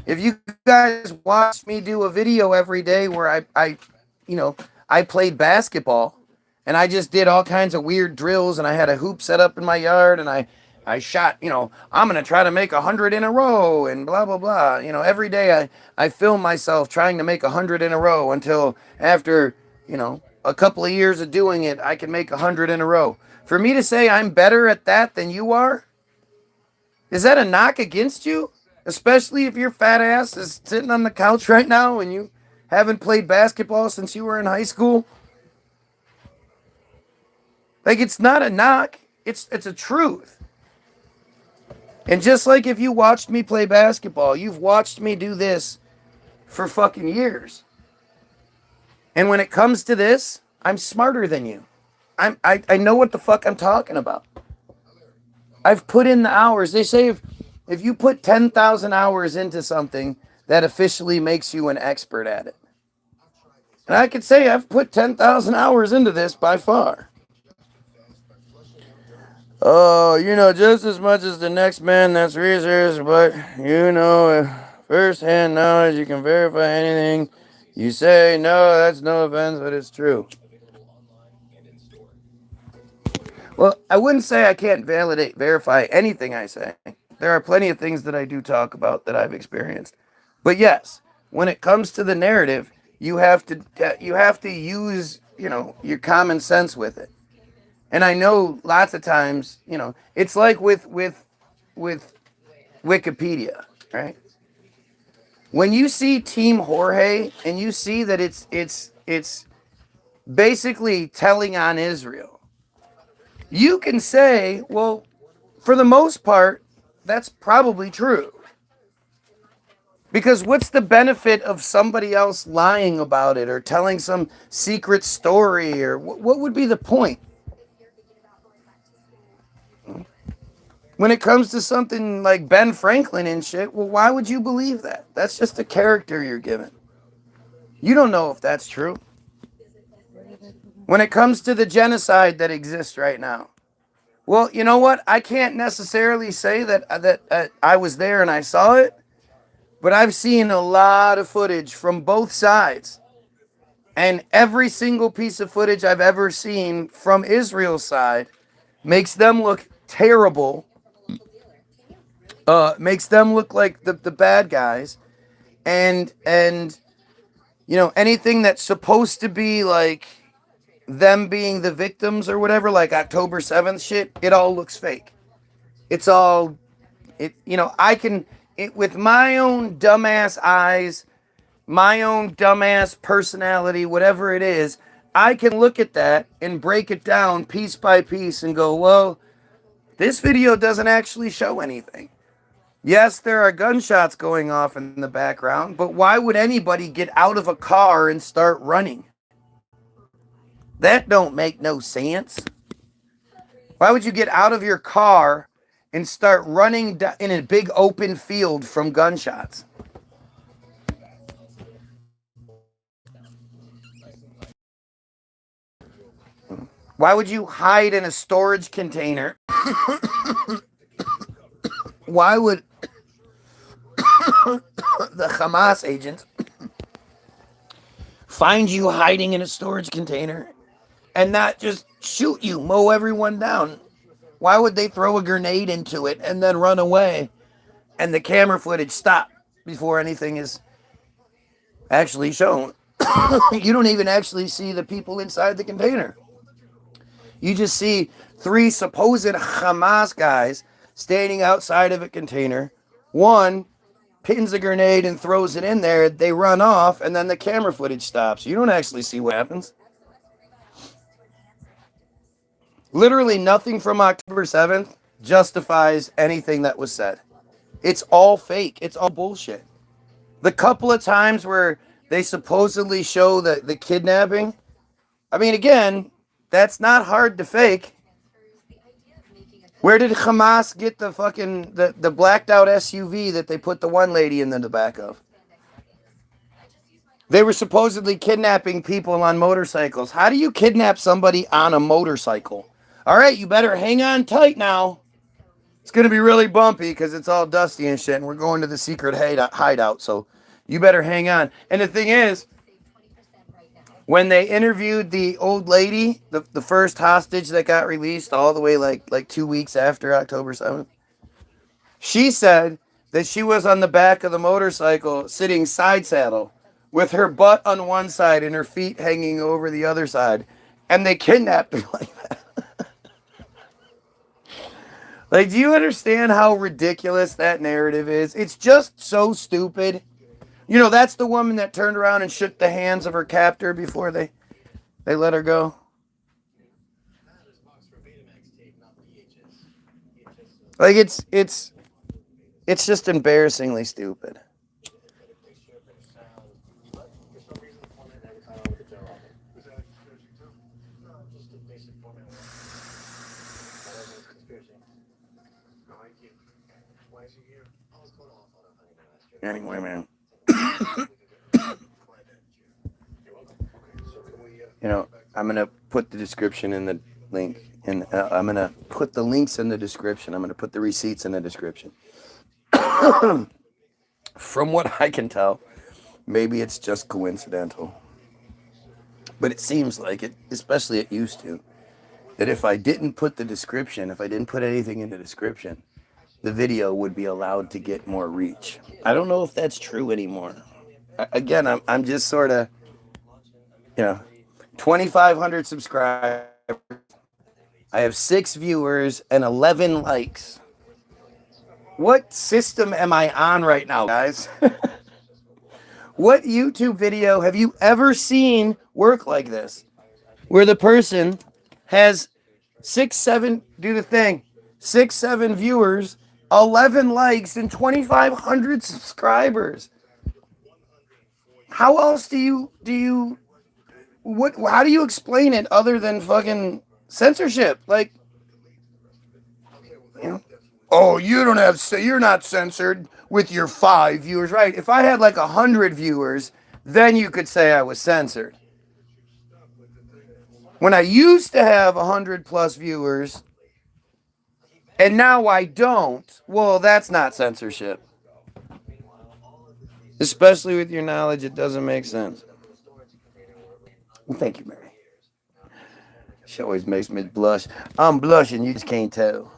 A: If you guys watch me do a video every day where I played basketball and I just did all kinds of weird drills and I had a hoop set up in my yard and I shot, I'm going to try to make 100 in a row and blah, blah, blah. Every day I film myself trying to make 100 in a row until after, a couple of years of doing it, I can make 100 in a row. For me to say I'm better at that than you are, is that a knock against you? Especially if your fat ass is sitting on the couch right now and you haven't played basketball since you were in high school? Like, it's not a knock. It's a truth. And just like if you watched me play basketball, you've watched me do this for fucking years. And when it comes to this, I'm smarter than you. I know what the fuck I'm talking about. I've put in the hours. They say if you put 10,000 hours into something, that officially makes you an expert at it. And I could say I've put 10,000 hours into this by far. Oh, just as much as the next man that's research, but first-hand knowledge, you can verify anything you say. No, that's no offense, but it's true. Well, I wouldn't say I can't verify anything I say. There are plenty of things that I do talk about that I've experienced. But yes, when it comes to the narrative, you have to use, your common sense with it. And I know lots of times, it's like with Wikipedia, right? When you see Team Jorge and you see that it's basically telling on Israel, you can say, well, for the most part, that's probably true. Because what's the benefit of somebody else lying about it or telling some secret story, or what would be the point? When it comes to something like Ben Franklin and shit, well, why would you believe that? That's just a character you're given. You don't know if that's true. When it comes to the genocide that exists right now, well, you know what? I can't necessarily say that I was there and I saw it, but I've seen a lot of footage from both sides. And every single piece of footage I've ever seen from Israel's side makes them look terrible, makes them look like the bad guys. And anything that's supposed to be like them being the victims or whatever, like October 7th shit, it all looks fake. It's all, with my own dumbass eyes, my own dumbass personality, whatever it is, I can look at that and break it down piece by piece and go, well, this video doesn't actually show anything. Yes, there are gunshots going off in the background, but why would anybody get out of a car and start running? That don't make no sense. Why would you get out of your car and start running in a big open field from gunshots? Why would you hide in a storage container? Why would the Hamas agents find you hiding in a storage container and not just shoot you, mow everyone down? Why would they throw a grenade into it and then run away and the camera footage stop before anything is actually shown? You don't even actually see the people inside the container. You just see 3 supposed Hamas guys standing outside of a container. One pins a grenade and throws it in there. They run off, and then the camera footage stops. You don't actually see what happens. Literally nothing from October 7th justifies anything that was said. It's all fake. It's all bullshit. The couple of times where they supposedly show the kidnapping, I mean, again, that's not hard to fake. Where did Hamas get the fucking the blacked out SUV that they put the one lady in the back of? They were supposedly kidnapping people on motorcycles. How do you kidnap somebody on a motorcycle? All right, you better hang on tight now. It's going to be really bumpy because it's all dusty and shit, and we're going to the secret hideout, so you better hang on. And the thing is, when they interviewed the old lady, the first hostage that got released all the way like 2 weeks after October 7th, she said that she was on the back of the motorcycle sitting side saddle with her butt on one side and her feet hanging over the other side. And they kidnapped her like that. Like, do you understand how ridiculous that narrative is? It's just so stupid. That's the woman that turned around and shook the hands of her captor before they let her go. Like, it's just embarrassingly stupid. Anyway, man. I'm going to put the description in the link. And I'm going to put the links in the description. I'm going to put the receipts in the description. From what I can tell, maybe it's just coincidental. But it seems like it, especially it used to. that if I didn't put the description, if I didn't put anything in the description, the video would be allowed to get more reach. I don't know if that's true anymore. Again, I'm just sort of, 2,500 subscribers. I have 6 viewers and 11 likes. What system am I on right now, guys? What YouTube video have you ever seen work like this? Where the person has 6, 7, do the thing, 6, 7 viewers, 11 likes, and 2,500 subscribers. How else how do you explain it other than fucking censorship? Like, oh, you're not censored with your 5 viewers, right? If I had like 100 viewers, then you could say I was censored. When I used to have 100 plus viewers, and now I don't, well, that's not censorship. Especially with your knowledge, it doesn't make sense. Well, thank you, Mary. She always makes me blush. I'm blushing, you just can't tell.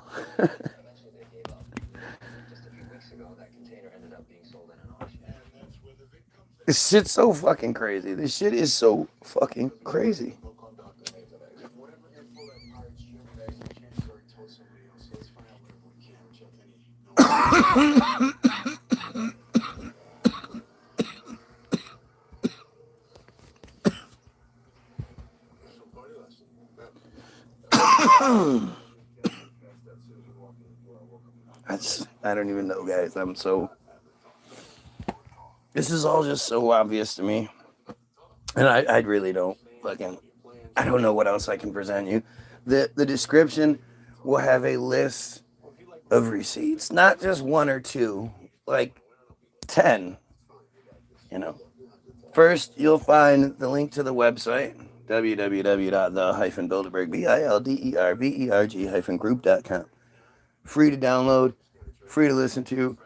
A: This shit's so fucking crazy. This shit is so fucking crazy. I don't even know, guys. This is all just so obvious to me. And I really don't I don't know what else I can present you. The description will have a list of receipts, not just 1 or 2, like 10. First, you'll find the link to the website, www.the-bilderberg-group.com. Free to download, free to listen to.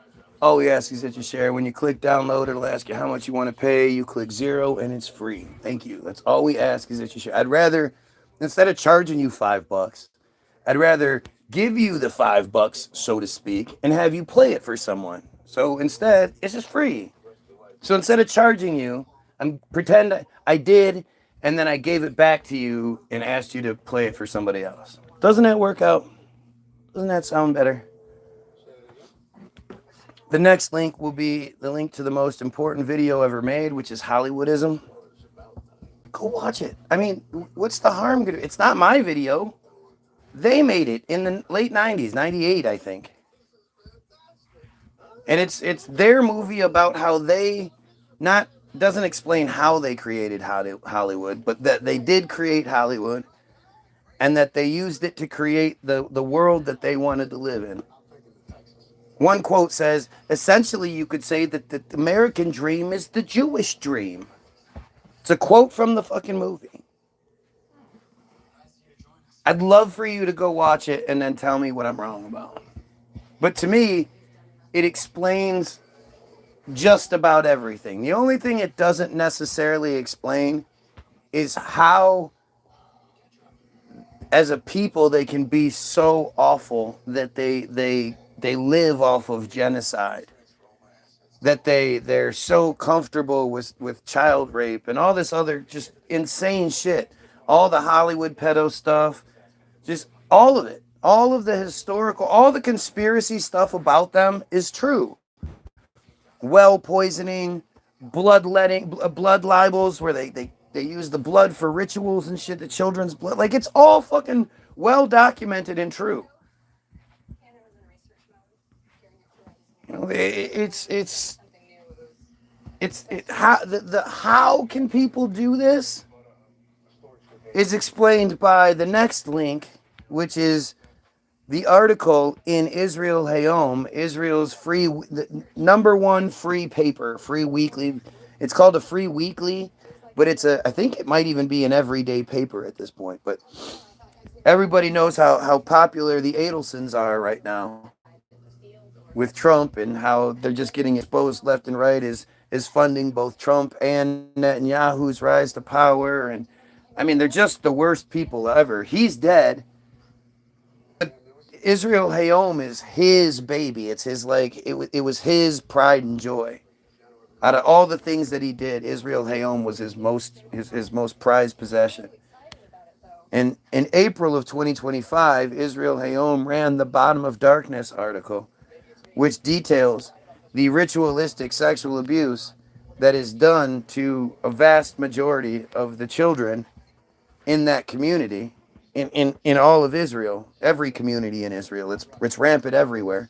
A: All we ask is that you share. When you click download, it'll ask you how much you want to pay. You click 0 and it's free. Thank you. That's all we ask is that you share. I'd rather, instead of charging you $5, I'd rather give you the $5, so to speak, and have you play it for someone. So instead, it's just free. So instead of charging you, pretend I did, and then I gave it back to you and asked you to play it for somebody else. Doesn't that work out? Doesn't that sound better? The next link will be the link to the most important video ever made, which is Hollywoodism. Go watch it. I mean, what's the harm? It's not my video. They made it in the late 90s, 98, I think. And it's their movie about how they doesn't explain how they created Hollywood, but that they did create Hollywood and that they used it to create the world that they wanted to live in. One quote says, essentially you could say that the American dream is the Jewish dream. It's a quote from the fucking movie. I'd love for you to go watch it and then tell me what I'm wrong about. But to me, it explains just about everything. The only thing it doesn't necessarily explain is how, as a people, they can be so awful that they live off of genocide. That they're so comfortable with child rape and all this other just insane shit. All the Hollywood pedo stuff, just all of it. All of the historical, all the conspiracy stuff about them is true. Well poisoning, blood libels where they use the blood for rituals and shit, the children's blood. Like, it's all fucking well documented and true. How can people do this is explained by the next link, which is the article in Israel Hayom, Israel's number 1 free paper, free weekly. It's called a free weekly, but I think it might even be an everyday paper at this point. But everybody knows how popular the Adelsons are right now with Trump, and how they're just getting exposed left and right is funding both Trump and Netanyahu's rise to power, and I mean, they're just the worst people ever. He's dead. But Israel Hayom is his baby. It's his, like, it was his pride and joy. Out of all the things that he did, Israel Hayom was his most prized possession. And in April of 2025, Israel Hayom ran the Bottom of Darkness article, which details the ritualistic sexual abuse that is done to a vast majority of the children in that community, in all of Israel, every community in Israel. It's rampant everywhere.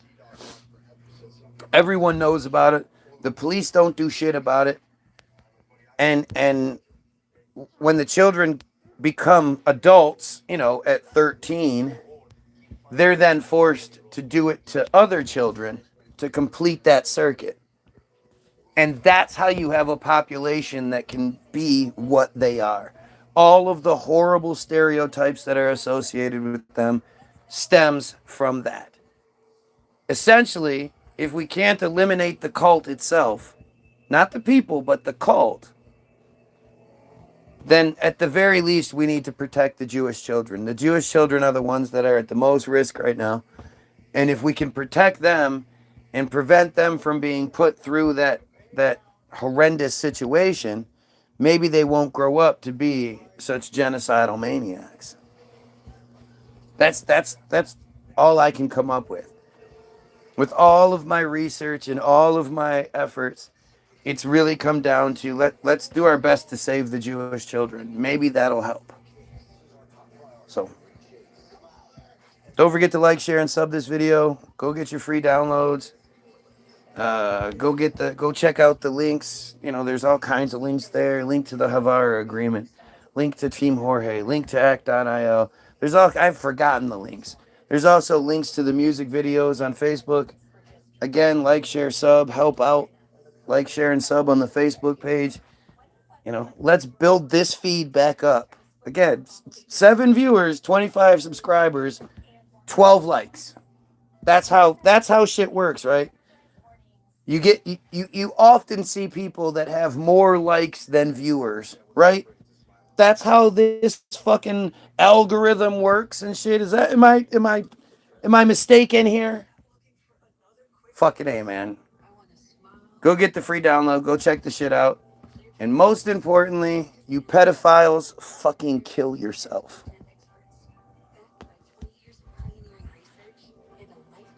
A: Everyone knows about it. The police don't do shit about it. And when the children become adults, at 13, they're then forced to do it to other children to complete that circuit. And that's how you have a population that can be what they are. All of the horrible stereotypes that are associated with them stems from that. Essentially, if we can't eliminate the cult itself, not the people, but the cult, then at the very least, we need to protect the Jewish children. The Jewish children are the ones that are at the most risk right now. And if we can protect them and prevent them from being put through that horrendous situation, maybe they won't grow up to be such genocidal maniacs. That's all I can come up with. With all of my research and all of my efforts, it's really come down to let's do our best to save the Jewish children. Maybe that'll help. So don't forget to like, share, and sub this video. Go get your free downloads. Go check out the links. There's all kinds of links there. Link to the Havara agreement, link to Team Jorge, link to act.io. I've forgotten the links. There's also links to the music videos on Facebook. Again, like, share, sub, help out. Like, share, and sub on the Facebook page. Let's build this feed back up. Again, 7 viewers, 25 subscribers, 12 likes. That's how shit works, right? You often see people that have more likes than viewers, right? That's how this fucking algorithm works and shit. Am I mistaken here? Fucking A, man. Go get the free download. Go check the shit out. And most importantly, you pedophiles, fucking kill yourself.